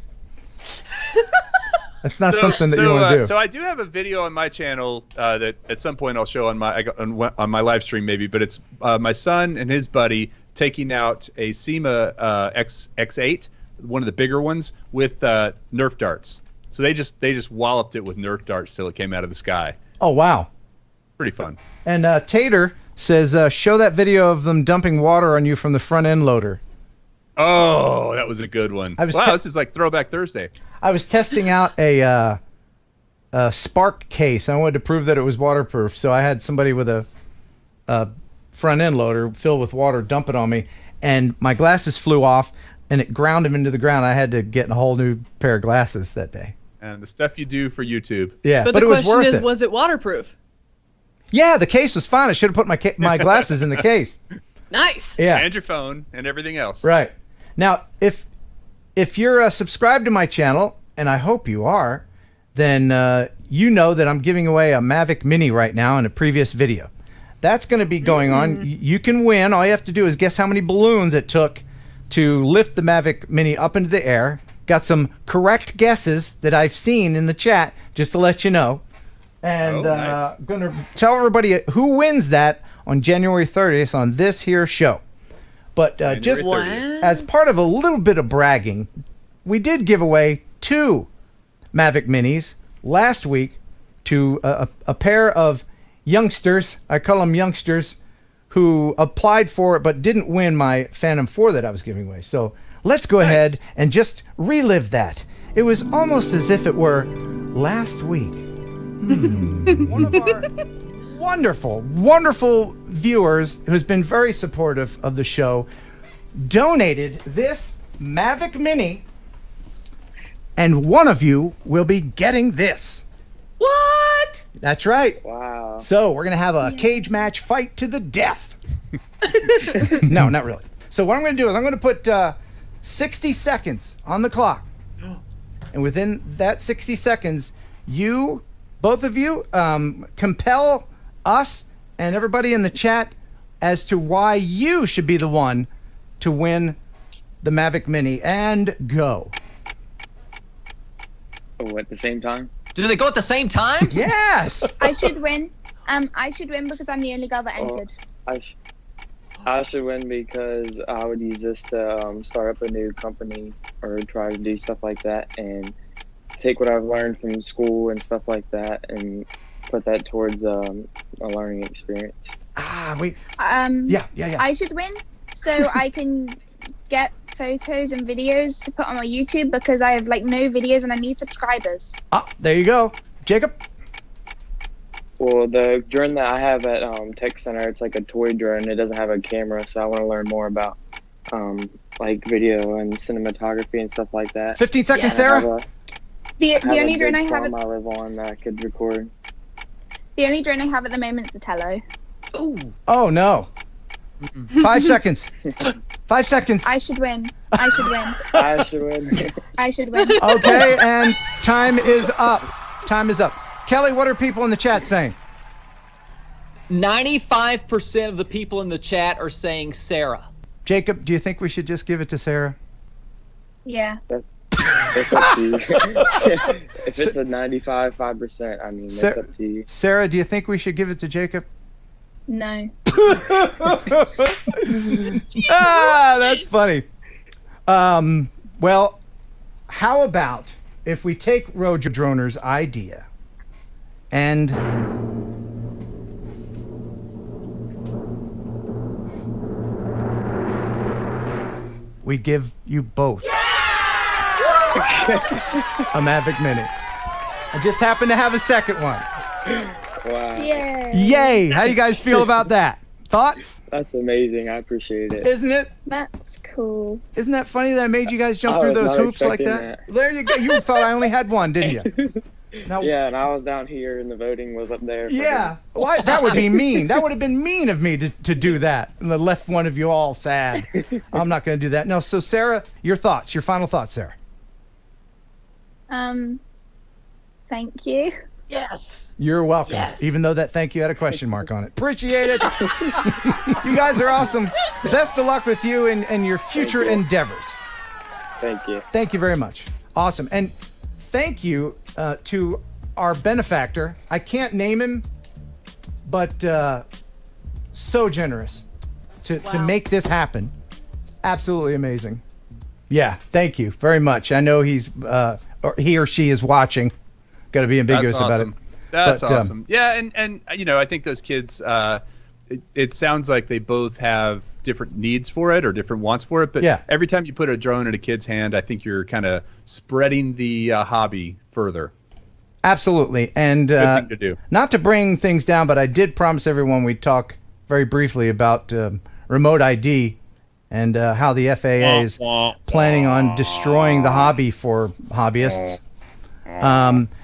That's not something that you want to do. So I do have a video on my channel that at some point I'll show on my live stream maybe, but it's my son and his buddy taking out a SEMA X8, one of the bigger ones, with Nerf darts. So they just walloped it with Nerf darts till it came out of the sky. Oh, wow. Pretty fun. And Tater says, show that video of them dumping water on you from the front end loader. Oh, that was a good one. I was wow, this is like Throwback Thursday. I was testing out a Spark case. I wanted to prove that it was waterproof, so I had somebody with a front end loader filled with water dump it on me, and my glasses flew off, and it ground them into the ground. I had to get a whole new pair of glasses that day. And the stuff you do for YouTube. Yeah, But it the was question worth is, it. was it waterproof? Yeah, the case was fine. I should have put my glasses in the case. Nice. Yeah. And your phone and everything else. Right. Now, if you're subscribed to my channel, and I hope you are, then you know that I'm giving away a Mavic Mini right now in a previous video. That's going to be going on. You can win. All you have to do is guess how many balloons it took to lift the Mavic Mini up into the air. Got some correct guesses that I've seen in the chat, just to let you know. And nice. going to tell everybody who wins that on January 30th on this here show. But just as part of a little bit of bragging, we did give away 2 Mavic Minis last week to a pair of youngsters. I call them youngsters who applied for it but didn't win my Phantom 4 that I was giving away. So let's go ahead and just relive that. It was almost as if it were last week. One of our wonderful viewers who's been very supportive of the show donated this Mavic Mini, and one of you will be getting this. What? That's right. Wow. So we're going to have a cage match fight to the death. No, not really. So what I'm going to do is I'm going to put 60 seconds on the clock. And within that 60 seconds, both of you, compel us and everybody in the chat as to why you should be the one to win the Mavic Mini. And go. Oh, at the same time? Do they go at the same time? Yes. I should win. I should win because I'm the only girl that entered. I should win because I would use this to start up a new company or try to do stuff like that and take what I've learned from school and stuff like that and put that towards a learning experience. Wait. Yeah. Yeah. I should win so I can get photos and videos to put on my YouTube because I have like no videos and I need subscribers. There you go. Jacob? Well, the drone that I have at Tech Center, it's like a toy drone. It doesn't have a camera, so I want to learn more about like video and cinematography and stuff like that. 15 seconds, Sarah. The only drone I have I live on that I could record. The only drone I have at the moment is the Tello. Oh no. 5 seconds. 5 seconds. I should win. I should win. I should win. I should win. Okay, and time is up. Time is up. Kelly, what are people in the chat saying? 95% of the people in the chat are saying Sarah. Jacob, do you think we should just give it to Sarah? Yeah. That's up to you. If it's a 95%, I mean, that's up to you. Sarah, do you think we should give it to Jacob? No. That's funny. Well, how about if we take Roger Droner's idea and we give you both a Mavic Mini. I just happen to have a second one. Wow. Yay! How do you guys feel about that? Thoughts? That's amazing. I appreciate it. Isn't it? That's cool. Isn't that funny that I made you guys jump through those hoops like that? There you go. You thought I only had one, didn't you? Now, yeah, and I was down here and the voting was up there. Yeah. Why? That would be mean. That would have been mean of me to do that and left one of you all sad. I'm not going to do that. No. So, Sarah, your thoughts, your final thoughts, Sarah. Thank you. Yes. You're welcome. Yes. Even though that thank you had a question mark on it. Appreciate it. You guys are awesome. Best of luck with you and your future endeavors. Thank you. Thank you very much. Awesome. And thank you to our benefactor. I can't name him, but so generous to make this happen. Absolutely amazing. Yeah, thank you very much. I know he or she is watching. Got to be ambiguous about it. That's awesome. Yeah, and you know, I think those kids, it sounds like they both have different needs for it or different wants for it. But yeah, every time you put a drone in a kid's hand, I think you're kind of spreading the hobby further. Absolutely. And good thing to do. Not to bring things down, but I did promise everyone we'd talk very briefly about remote ID and how the FAA is planning on destroying the hobby for hobbyists.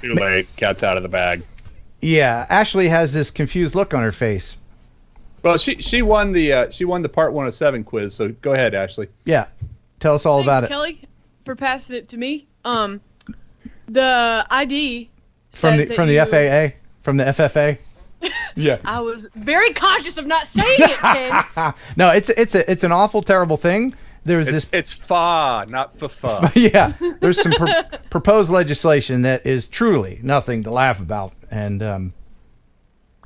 Too late. Cat's out of the bag. Yeah, Ashley has this confused look on her face. Well, she won the Part 107 quiz. So go ahead, Ashley. Yeah, tell us all about it. Kelly, for passing it to me. The ID From the FAA, from the FFA. Yeah. I was very cautious of not saying it, Ken. No, it's an awful, terrible thing. It's FA, not FFA. Yeah, there's some proposed legislation that is truly nothing to laugh about. And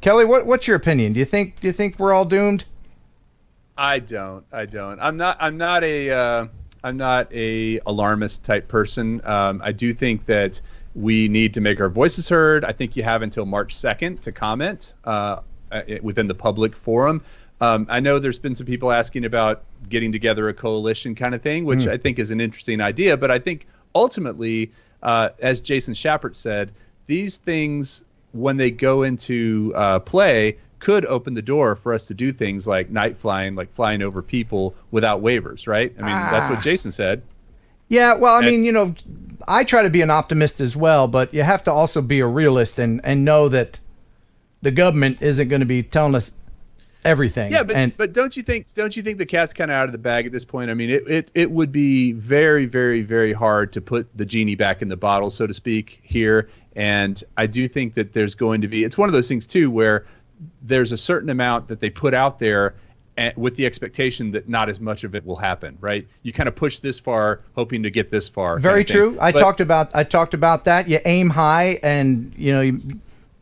Kelly, what's your opinion? Do you think we're all doomed? I don't. I'm not a alarmist type person. I do think that we need to make our voices heard. I think you have until March 2nd to comment within the public forum. I know there's been some people asking about getting together a coalition kind of thing, which I think is an interesting idea. But I think ultimately, as Jason Shapert said, these things, when they go into play, could open the door for us to do things like night flying, like flying over people without waivers, right? I mean, that's what Jason said. Yeah, well, I mean, you know, I try to be an optimist as well, but you have to also be a realist and know that the government isn't going to be telling us everything. Yeah, but don't you think the cat's kind of out of the bag at this point? I mean, it would be very, very, very hard to put the genie back in the bottle, so to speak, here. And I do think that there's going to be, it's one of those things too where there's a certain amount that they put out there and with the expectation that not as much of it will happen, right? You kind of push this far, hoping to get this far. Very true. I But- talked about that. You aim high, and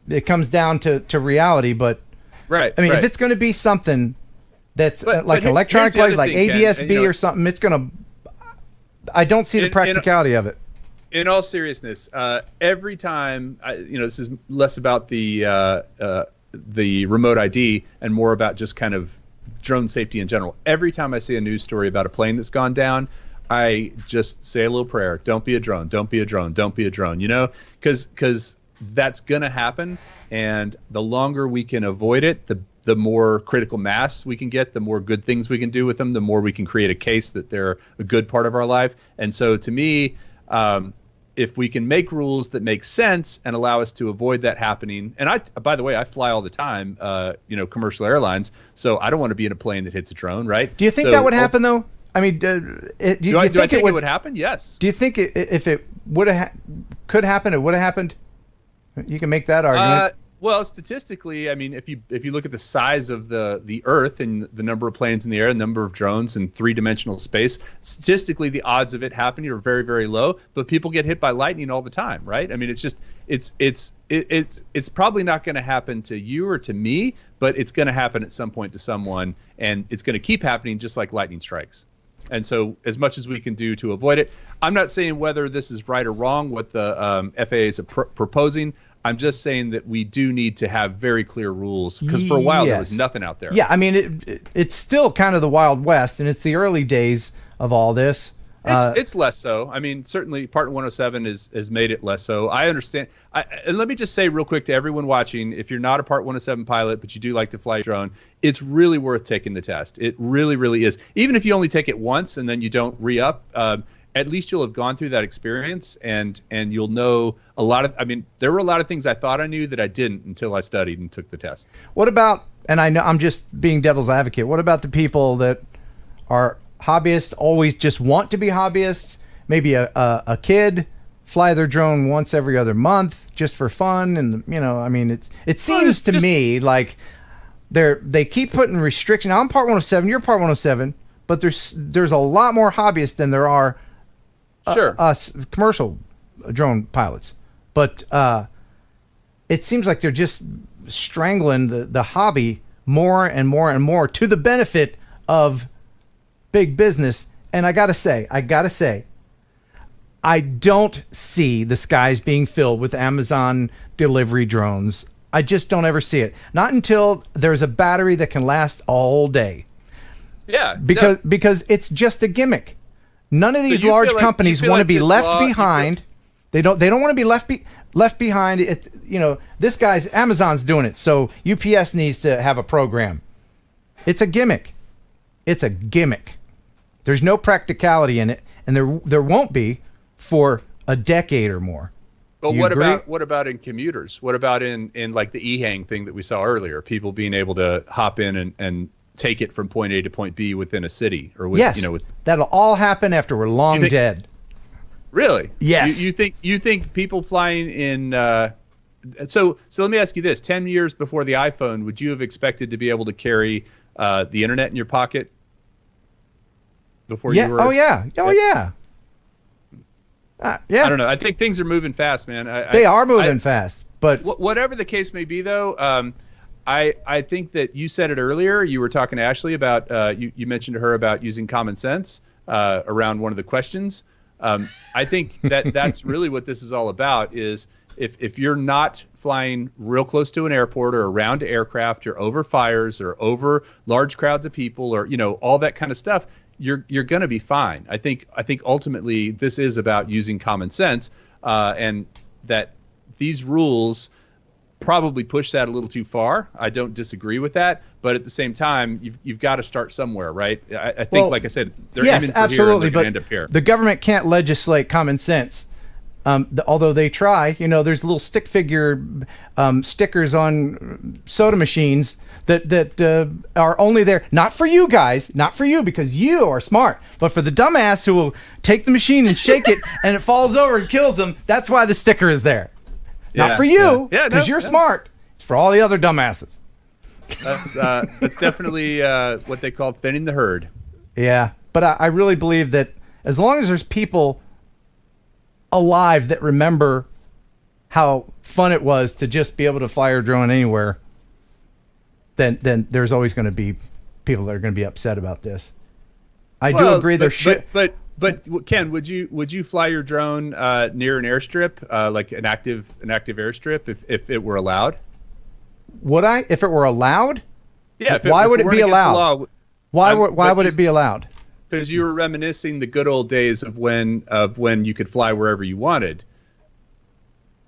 it comes down to reality. But right, I mean, right. if it's going to be something that's But like here's electronic the other lights, like thing, Ken, ADS-B or something, it's going to. I don't see the practicality of it. In all seriousness, every time, this is less about the remote ID and more about just kind of drone safety in general. Every time I see a news story about a plane that's gone down, I just say a little prayer. Don't be a drone. Don't be a drone. Don't be a drone. Because that's going to happen. And the longer we can avoid it, the more critical mass we can get, the more good things we can do with them, the more we can create a case that they're a good part of our life. And so to me, if we can make rules that make sense and allow us to avoid that happening, and by the way, I fly all the time, commercial airlines, so I don't want to be in a plane that hits a drone, right? Do you think that would happen though? I mean, do you think it would happen? Yes. Do you think if it would have could happen, it would have happened? You can make that argument. Well, statistically, I mean, if you look at the size of the Earth and the number of planes in the air, the number of drones in three-dimensional space, statistically, the odds of it happening are very, very low. But people get hit by lightning all the time, right? I mean, it's probably not going to happen to you or to me, but it's going to happen at some point to someone, and it's going to keep happening just like lightning strikes. And so, as much as we can do to avoid it, I'm not saying whether this is right or wrong what the FAA is proposing. I'm just saying that we do need to have very clear rules, because for a while there was nothing out there. Yeah, I mean, it's still kind of the Wild West, and it's the early days of all this. It's less so. I mean, certainly Part 107 has made it less so. I understand. And let me just say real quick to everyone watching, if you're not a Part 107 pilot, but you do like to fly a drone, it's really worth taking the test. It really, really is. Even if you only take it once and then you don't re-up, at least you'll have gone through that experience, and you'll know a lot of, I mean, there were a lot of things I thought I knew that I didn't until I studied and took the test. What about, and I know I'm just being devil's advocate, what about the people that are hobbyists, always just want to be hobbyists, maybe a kid, fly their drone once every other month just for fun, and I mean, it seems to me like they keep putting restrictions. I'm Part 107, you're Part 107, but there's a lot more hobbyists than there are us commercial drone pilots. But it seems like they're just strangling the hobby more and more and more to the benefit of big business. And I gotta say, I don't see the skies being filled with Amazon delivery drones. I just don't ever see it. Not until there's a battery that can last a whole day. Yeah. Because it's just a gimmick. None of these large companies want to be left behind. They don't want to be left behind. Amazon's doing it, so UPS needs to have a program. It's a gimmick. It's a gimmick. There's no practicality in it, and there won't be for a decade or more. But what about in commuters? What about in like the e-hang thing that we saw earlier? People being able to hop in and take it from point A to point B within a city, or that'll all happen after we're long dead. Really? Yes. You think people flying in? So let me ask you this: 10 years before the iPhone, would you have expected to be able to carry the internet in your pocket? Before you were? Oh yeah. Yeah. I don't know. I think things are moving fast, man. They are moving fast, but whatever the case may be, though. I think that you said it earlier. You were talking to Ashley about you mentioned to her about using common sense around one of the questions. I think that's really what this is all about. Is if you're not flying real close to an airport or around aircraft or over fires or over large crowds of people or all that kind of stuff, you're going to be fine. I think ultimately this is about using common sense, and that these rules probably push that a little too far. I don't disagree with that, but at the same time, you've got to start somewhere, right? I think, like I said, they're aiming for absolutely, here and they're but end up here. The government can't legislate common sense. Although they try, there's little stick figure stickers on soda machines that are only there, not for you guys, not for you because you are smart, but for the dumbass who will take the machine and shake it and it falls over and kills them. That's why the sticker is there. Not for you, because you're smart. It's for all the other dumbasses. That's definitely what they call thinning the herd. Yeah, but I really believe that as long as there's people alive that remember how fun it was to just be able to fly your drone anywhere, then there's always going to be people that are going to be upset about this. I do agree there should. But Ken, would you fly your drone near an airstrip, like an active airstrip, if it were allowed? Would I? If it were allowed? Yeah. Why would it be allowed? Why would it be allowed? Because you were reminiscing the good old days of when you could fly wherever you wanted.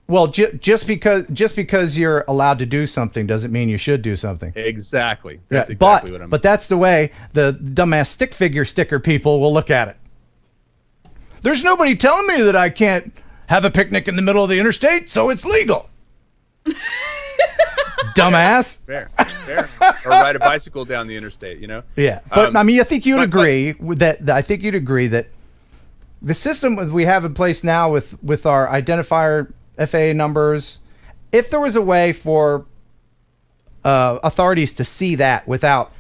Well, just because you're allowed to do something doesn't mean you should do something. Exactly. That's exactly what I'm. But that's the way the dumbass stick figure sticker people will look at it. There's nobody telling me that I can't have a picnic in the middle of the interstate, so it's legal. Dumbass. Fair. Or ride a bicycle down the interstate, you know? Yeah, but I mean, I think you'd agree that I think you'd agree that the system we have in place now with our identifier FAA numbers, if there was a way for authorities to see that without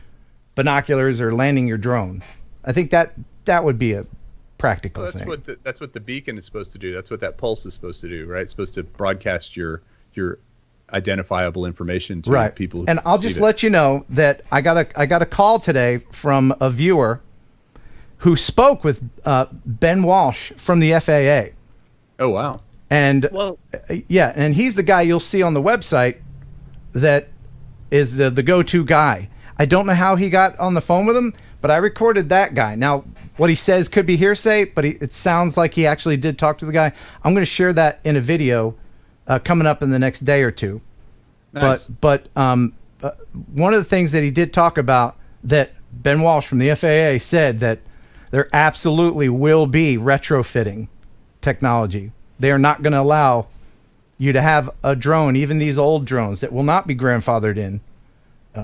binoculars or landing your drone, I think that would be a practical thing. That's what the beacon is supposed to do. That's what that pulse is supposed to do, right? It's supposed to broadcast your identifiable information to people who and I'll just let you know that I got a call today from a viewer who spoke with Ben Walsh from the FAA. Oh wow. And yeah, and he's the guy you'll see on the website that is the go-to guy. I don't know how he got on the phone with him, but I recorded that guy. Now, what he says could be hearsay, but it sounds like he actually did talk to the guy. I'm going to share that in a video coming up in the next day or two. Nice. But one of the things that he did talk about that Ben Walsh from the FAA said that there absolutely will be retrofitting technology. They are not going to allow you to have a drone, even these old drones that will not be grandfathered in,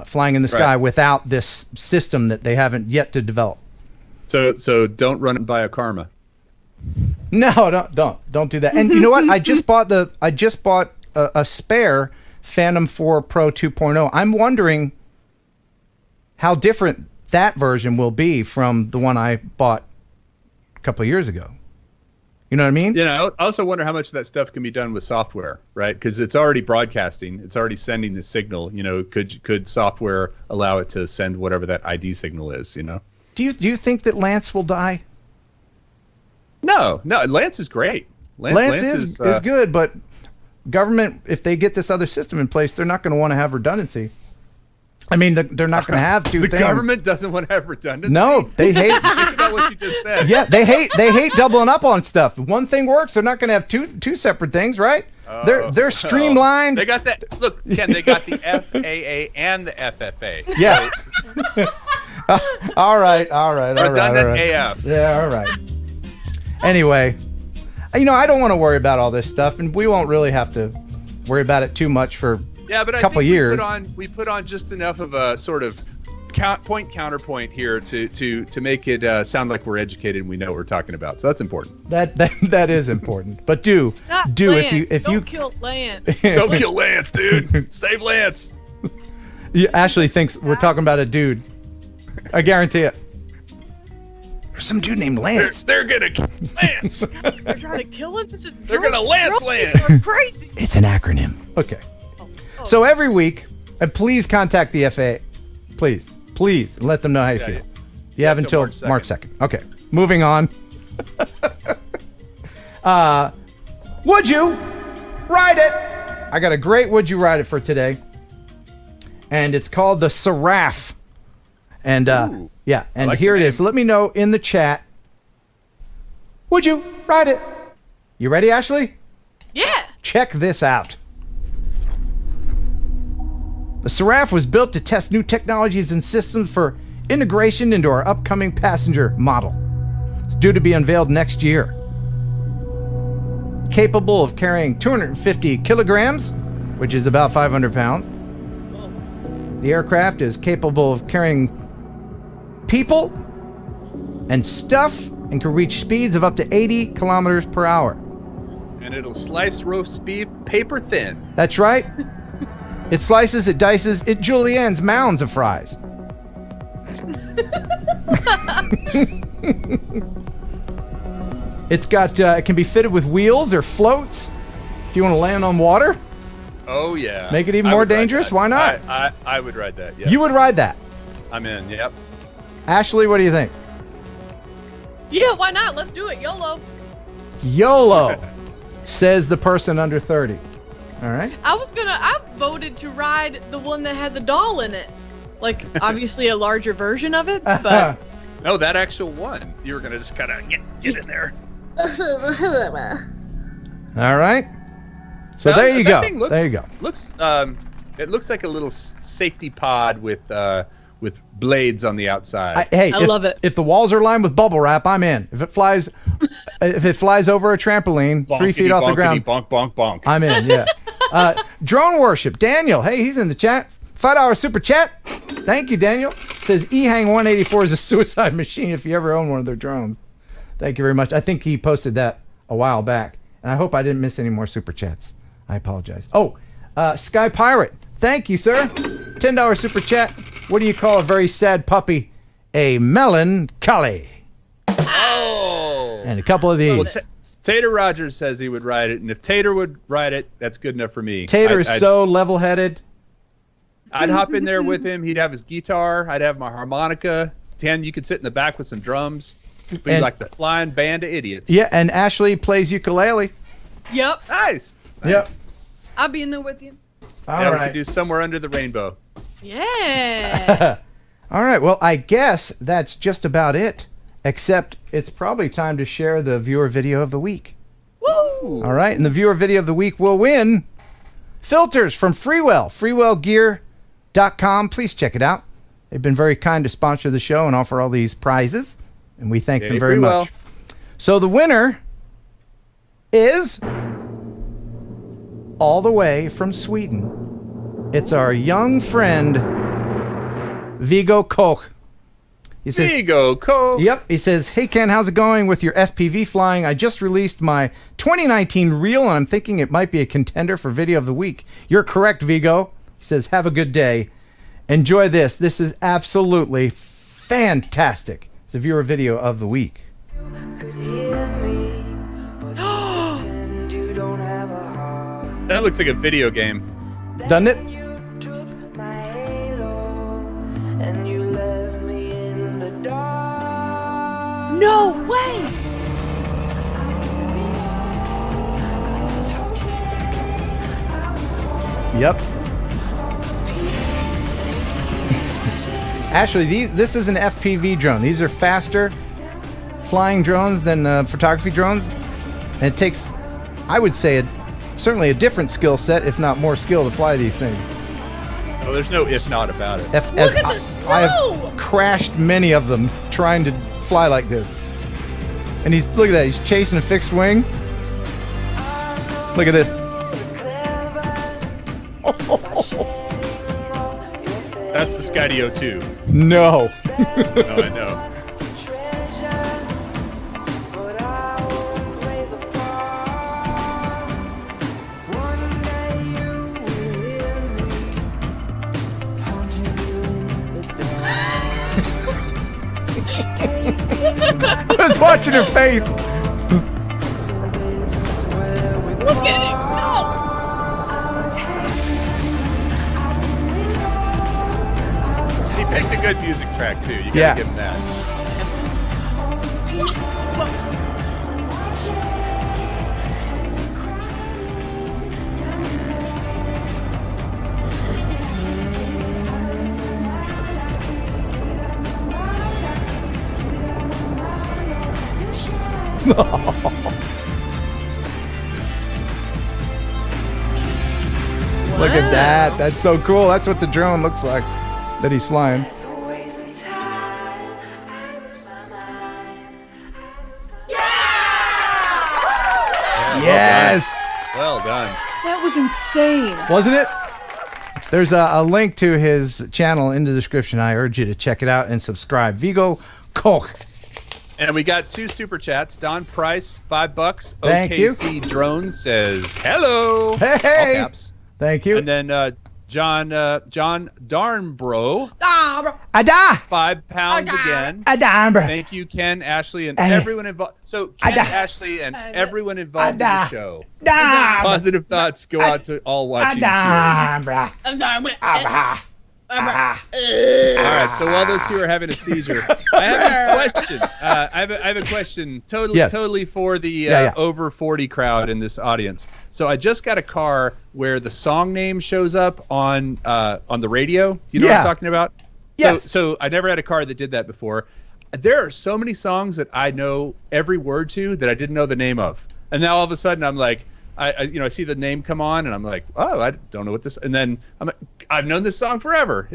flying in the sky without this system that they haven't yet to develop. So don't run it by a Karma. No, don't do that. And you know what? I just bought a spare Phantom 4 Pro 2.0. I'm wondering how different that version will be from the one I bought a couple of years ago. You know what I mean? Yeah. I also wonder how much of that stuff can be done with software, right? Because it's already broadcasting, it's already sending the signal. You know, could software allow it to send whatever that ID signal is? You know. Do you think that Lance will die? No. Lance is great. Lance is good, but government, if they get this other system in place, they're not going to want to have redundancy. I mean, they're not going to have two the things. The government doesn't want to have redundancy. No, they hate. Think about what you just said. Yeah, they hate doubling up on stuff. If one thing works, they're not going to have two separate things, right? They're streamlined. They got that. Look, Ken, they got the FAA and the FFA. Yeah. All right. Redundant AF. Yeah, all right. Anyway, I don't want to worry about all this stuff, and we won't really have to worry about it too much for but a couple years. We put on just enough of a sort of counterpoint here to make it sound like we're educated and we know what we're talking about. So that's important. That is important. But do Lance, if you kill Lance. Don't kill Lance, dude. Save Lance. Ashley thinks we're talking about a dude. I guarantee it. There's some dude named Lance. They're gonna kill Lance. They're trying to kill him. They're gonna Lance. They're crazy. It's an acronym. Okay. So every week, please contact the FAA. Please, and let them know how you feel. You have until March 2nd. Okay. Moving on. Would you ride it? I got a great would you ride it for today. And it's called the Seraph. And here it is. Let me know in the chat. Would you ride it? You ready, Ashley? Yeah. Check this out. The Seraph was built to test new technologies and systems for integration into our upcoming passenger model. It's due to be unveiled next year. Capable of carrying 250 kilograms, which is about 500 pounds. The aircraft is capable of carrying people and stuff and can reach speeds of up to 80 kilometers per hour. And it'll slice roast beef paper thin. That's right. It slices, it dices, it juliennes mounds of fries. It's got, it can be fitted with wheels or floats if you want to land on water. Oh, yeah. Make it even more dangerous? Why not? I would ride that, yes. You would ride that? I'm in, yep. Ashley, what do you think? Yeah, why not? Let's do it. YOLO. YOLO, says the person under 30. All right. I voted to ride the one that had the doll in it. Like, obviously a larger version of it, but... No, that actual one. You were going to just kind of get in there. All right. So there you go. There you go. It looks like a little safety pod with blades on the outside. I love it. If the walls are lined with bubble wrap, I'm in. If it flies over a trampoline 3 feet off the ground, bonk, bonk, bonk. I'm in. Yeah. Drone worship. Daniel, hey, he's in the chat. $5 super chat. Thank you, Daniel. Says Ehang 184 is a suicide machine if you ever own one of their drones. Thank you very much. I think he posted that a while back, and I hope I didn't miss any more super chats. I apologize. Oh, Sky Pirate. Thank you, sir. $10 super chat. What do you call a very sad puppy? A melancholy. Oh. And a couple of these. Well, Tater Rogers says he would ride it, and if Tater would ride it, that's good enough for me. Tater is so level-headed. I'd hop in there with him. He'd have his guitar. I'd have my harmonica. Tan, you could sit in the back with some drums. Be like the flying band of idiots. Yeah, and Ashley plays ukulele. Yep. Nice. Yep. I'll be in there with you. All We right. could do Somewhere Under the Rainbow. Yeah. All right. Well, I guess that's just about it. Except it's probably time to share the viewer video of the week. Woo! All right. And the viewer video of the week will win filters from Freewell. Freewellgear.com. Please check it out. They've been very kind to sponsor the show and offer all these prizes. And we thank them very much. So the winner is all the way from Sweden. It's our young friend, Viggo Koch. He says, Viggo Koch. Yep. He says, hey, Ken, how's it going with your FPV flying? I just released my 2019 reel, and I'm thinking it might be a contender for video of the week. You're correct, Viggo. He says, have a good day. Enjoy this. This is absolutely fantastic. It's a viewer video of the week. That looks like a video game. Doesn't it? No way! Yep. Actually, this is an FPV drone. These are faster flying drones than photography drones. And it takes, I would say, certainly a different skill set, if not more skill, to fly these things. Oh, there's no if not about it. I have crashed many of them trying to fly like this. And look at that, he's chasing a fixed wing. Look at this. That's the Skydio 2. No. No, I know. I was watching her face. Look at it go! He picked a good music track too. You gotta Yeah. give him that. Look at that. That's so cool. That's what the drone looks like that he's flying. Yes. Well done. That was insane. Wasn't it? There's a link to his channel in the description. I urge you to check it out and subscribe. Viggo Koch. And we got 2 super chats. Don Price, $5. Thank you. OKC Drone says hello. Hey. All caps. Thank you. And then John Darnbro. Ada. 5 pounds again. Adambra. Thank you, Ken, Ashley, and everyone involved. So Ken, Ashley, and everyone involved in the show. Positive thoughts go out to all watching. Cheers. All right. So while those two are having a seizure, I have this question. I have a question totally for the over 40 crowd in this audience. So I just got a car where the song name shows up on the radio. You know what I'm talking about? Yes. So I never had a car that did that before. There are so many songs that I know every word to that I didn't know the name of, and now all of a sudden I'm like, I see the name come on, and I'm like, oh, I don't know what this. And then I'm like, I've known this song forever.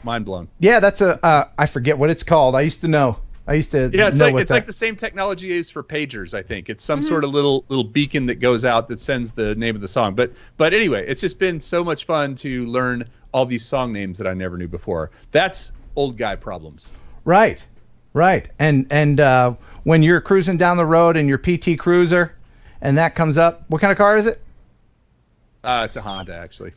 Mind blown. Yeah, that's I forget what it's called. I used to know. Yeah, it's like the same technology used for pagers. I think it's some sort of little beacon that goes out that sends the name of the song. But anyway, it's just been so much fun to learn all these song names that I never knew before. That's old guy problems. Right. And when you're cruising down the road in your PT Cruiser, and that comes up, what kind of car is it? It's a Honda, actually.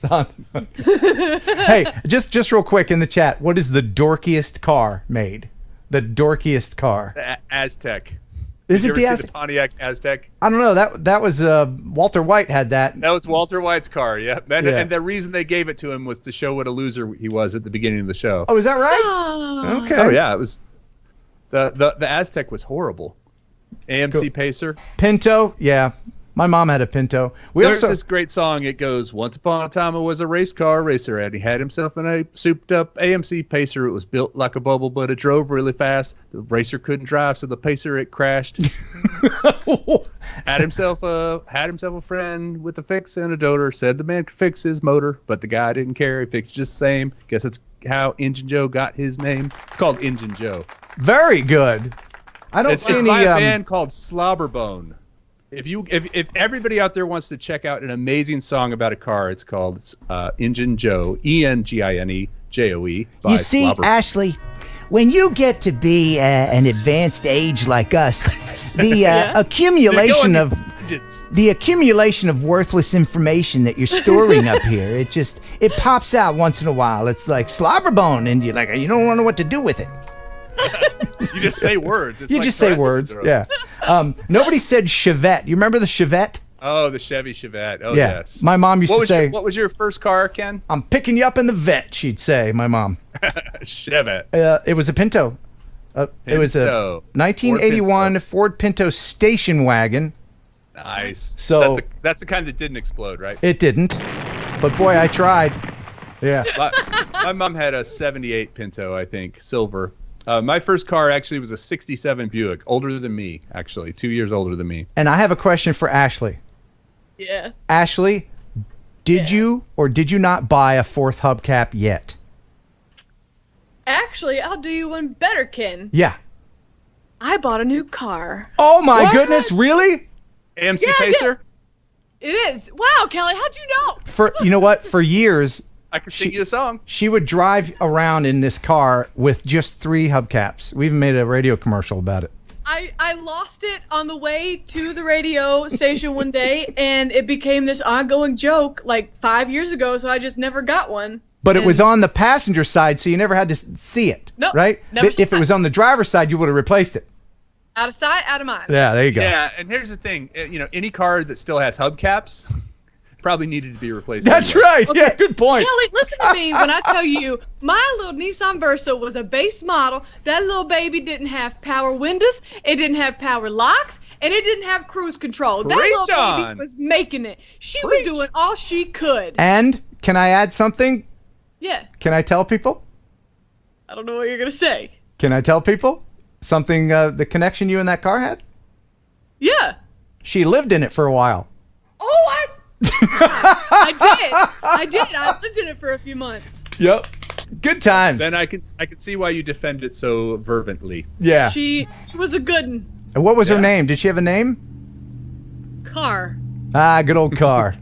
Hey, just real quick in the chat, what is the dorkiest car made? The dorkiest car. The Aztec. Is Did it you the ever see the Pontiac Aztec? I don't know. That was Walter White had that. That was Walter White's car, yeah. And the reason they gave it to him was to show what a loser he was at the beginning of the show. Oh, is that right? Okay. Oh yeah, it was. The Aztec was horrible. AMC Pacer. Pinto, yeah. My mom had a Pinto. There's this great song. It goes, once upon a time I was a race car racer, and he had himself a souped up AMC Pacer. It was built like a bubble, but it drove really fast. The racer couldn't drive, so the Pacer, it crashed. had himself a friend with a fix and a doter. Said the man could fix his motor, but the guy didn't care. He fixed just the same. Guess it's how Engine Joe got his name. It's called Engine Joe. Very good. I don't see any. It's by a band called Slobberbone. If everybody out there wants to check out an amazing song about a car, it's called Engine Joe, ENGINEJOE. You see, Ashley, when you get to be an advanced age like us, the accumulation of worthless information that you're storing up here, it pops out once in a while. It's like Slobberbone, and you're like, you don't know what to do with it. You just say words. You just say words. Yeah. Nobody said Chevette. You remember the Chevette? Oh, the Chevy Chevette. Oh, yeah. Yes. My mom used to say, what was your first car, Ken? I'm picking you up in the vet, she'd say, my mom. Chevette. It was a Pinto. It was a 1981 Ford Pinto station wagon. Nice. So that's the kind that didn't explode, right? It didn't. But boy, I tried. Yeah. My mom had a 78 Pinto, I think, silver. My first car actually was a 67 Buick, older than me, actually, 2 years older than me. And I have a question for Ashley. Yeah. Ashley, did you or did you not buy a fourth hubcap yet? Actually, I'll do you one better, Ken. Yeah. I bought a new car. Oh my goodness, really? AMC Pacer? Yeah. It is. Wow, Kelly, how'd you know? You know what? For years, I could sing you a song. She would drive around in this car with just 3 hubcaps. We even made a radio commercial about it. I lost it on the way to the radio station one day, and it became this ongoing joke like 5 years ago, so I just never got one. But it was on the passenger side, so you never had to see it, right? If it was on the driver's side, you would have replaced it. Out of sight, out of mind. Yeah, there you go. Yeah, and here's the thing. Any car that still has hubcaps probably needed to be replaced. That's anyway. right. Okay. Yeah, good point. Kelly, listen to me when I tell you, my little Nissan Versa was a base model. That little baby didn't have power windows. It didn't have power locks. And it didn't have cruise control. That little baby was making it. She was doing all she could. And can I add something? Yeah. Can I tell people? I don't know what you're going to say. Can I tell people something, the connection you and that car had? Yeah. She lived in it for a while. Oh, I did. I lived in it for a few months. Yep. Good times. Then I could see why you defend it so fervently. Yeah. She was a good one. And what was her name? Did she have a name? Car. Ah, good old car.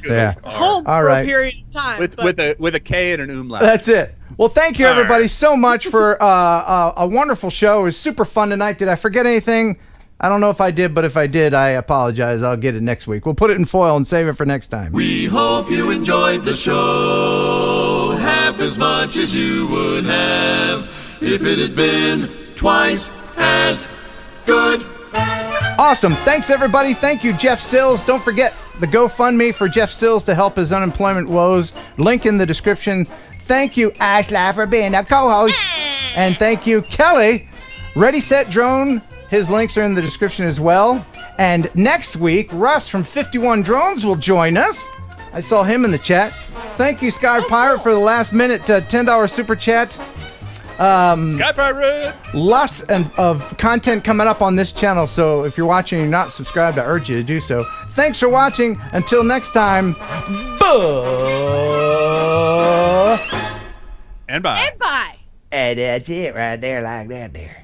Yeah. Home All for right. a period of time. With a K and an umlaut. That's it. Well, thank you everybody so much for a wonderful show. It was super fun tonight. Did I forget anything? I don't know if I did, but if I did, I apologize. I'll get it next week. We'll put it in foil and save it for next time. We hope you enjoyed the show half as much as you would have if it had been twice as good. Awesome. Thanks, everybody. Thank you, Jeff Sills. Don't forget the GoFundMe for Jeff Sills to help his unemployment woes. Link in the description. Thank you, Ashla, for being a co-host. And thank you, Kelly. ReadySetDrone. His links are in the description as well. And next week, Russ from 51 Drones will join us. I saw him in the chat. Thank you, Sky Pirate, for the last minute $10 super chat. Sky Pirate! Lots of content coming up on this channel, so if you're watching and you're not subscribed, I urge you to do so. Thanks for watching. Until next time, and bye. And bye. And that's it right there, like that there.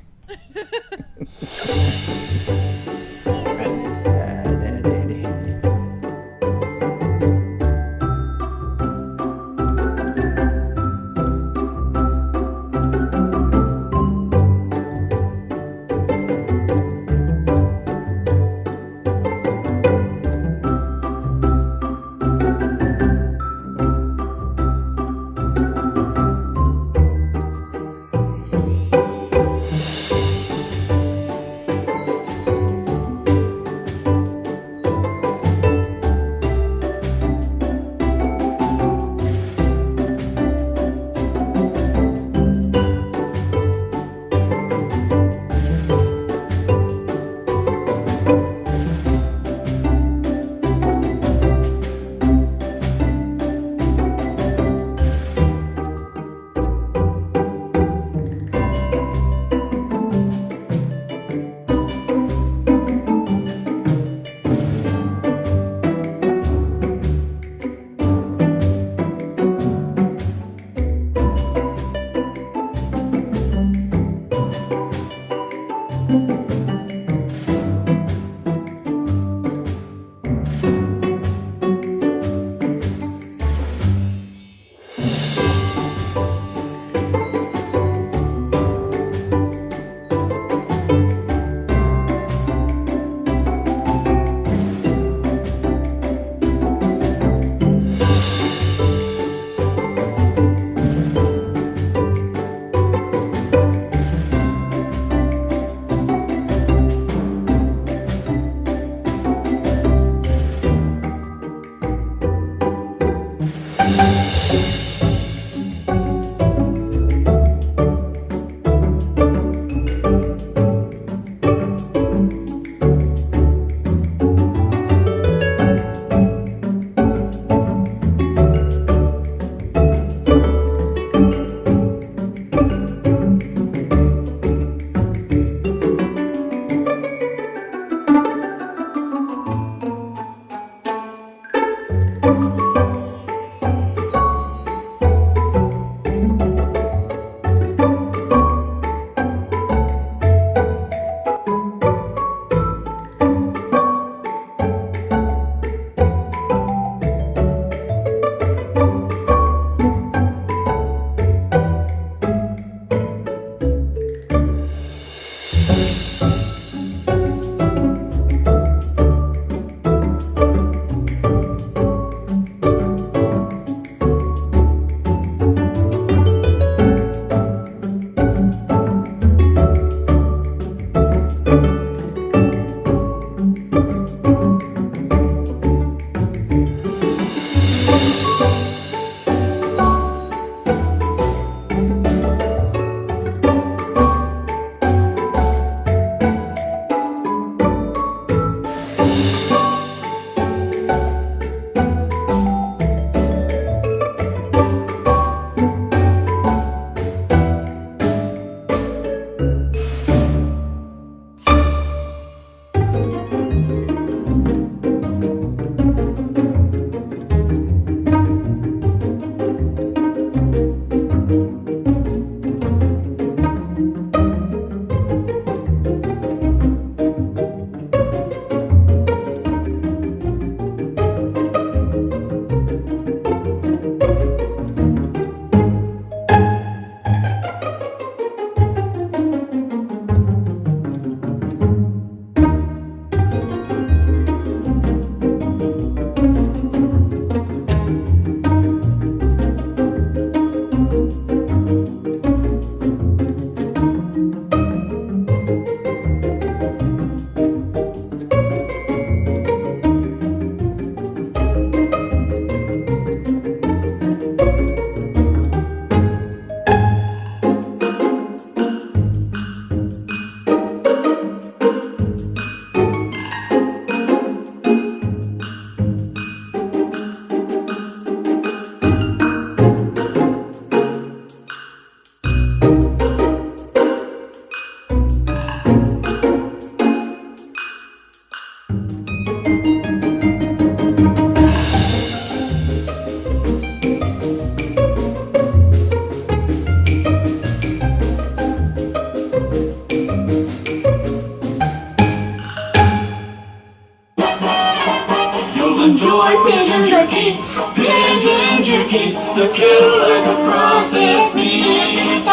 enjoy pigeon jerky. Pigeon jerky, the killer like a processed meat.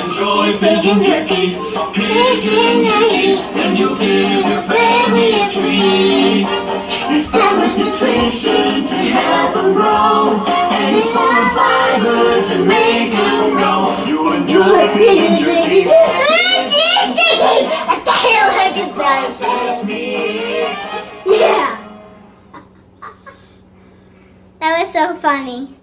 Enjoy pigeon jerky. Pigeon jerky, and you'll give your family a treat. It's balanced nutrition to help them grow, and it's full of fiber to make them grow. You enjoy pigeon jerky. Pigeon jerky, a tail like a processed meat. Yeah. That was so funny.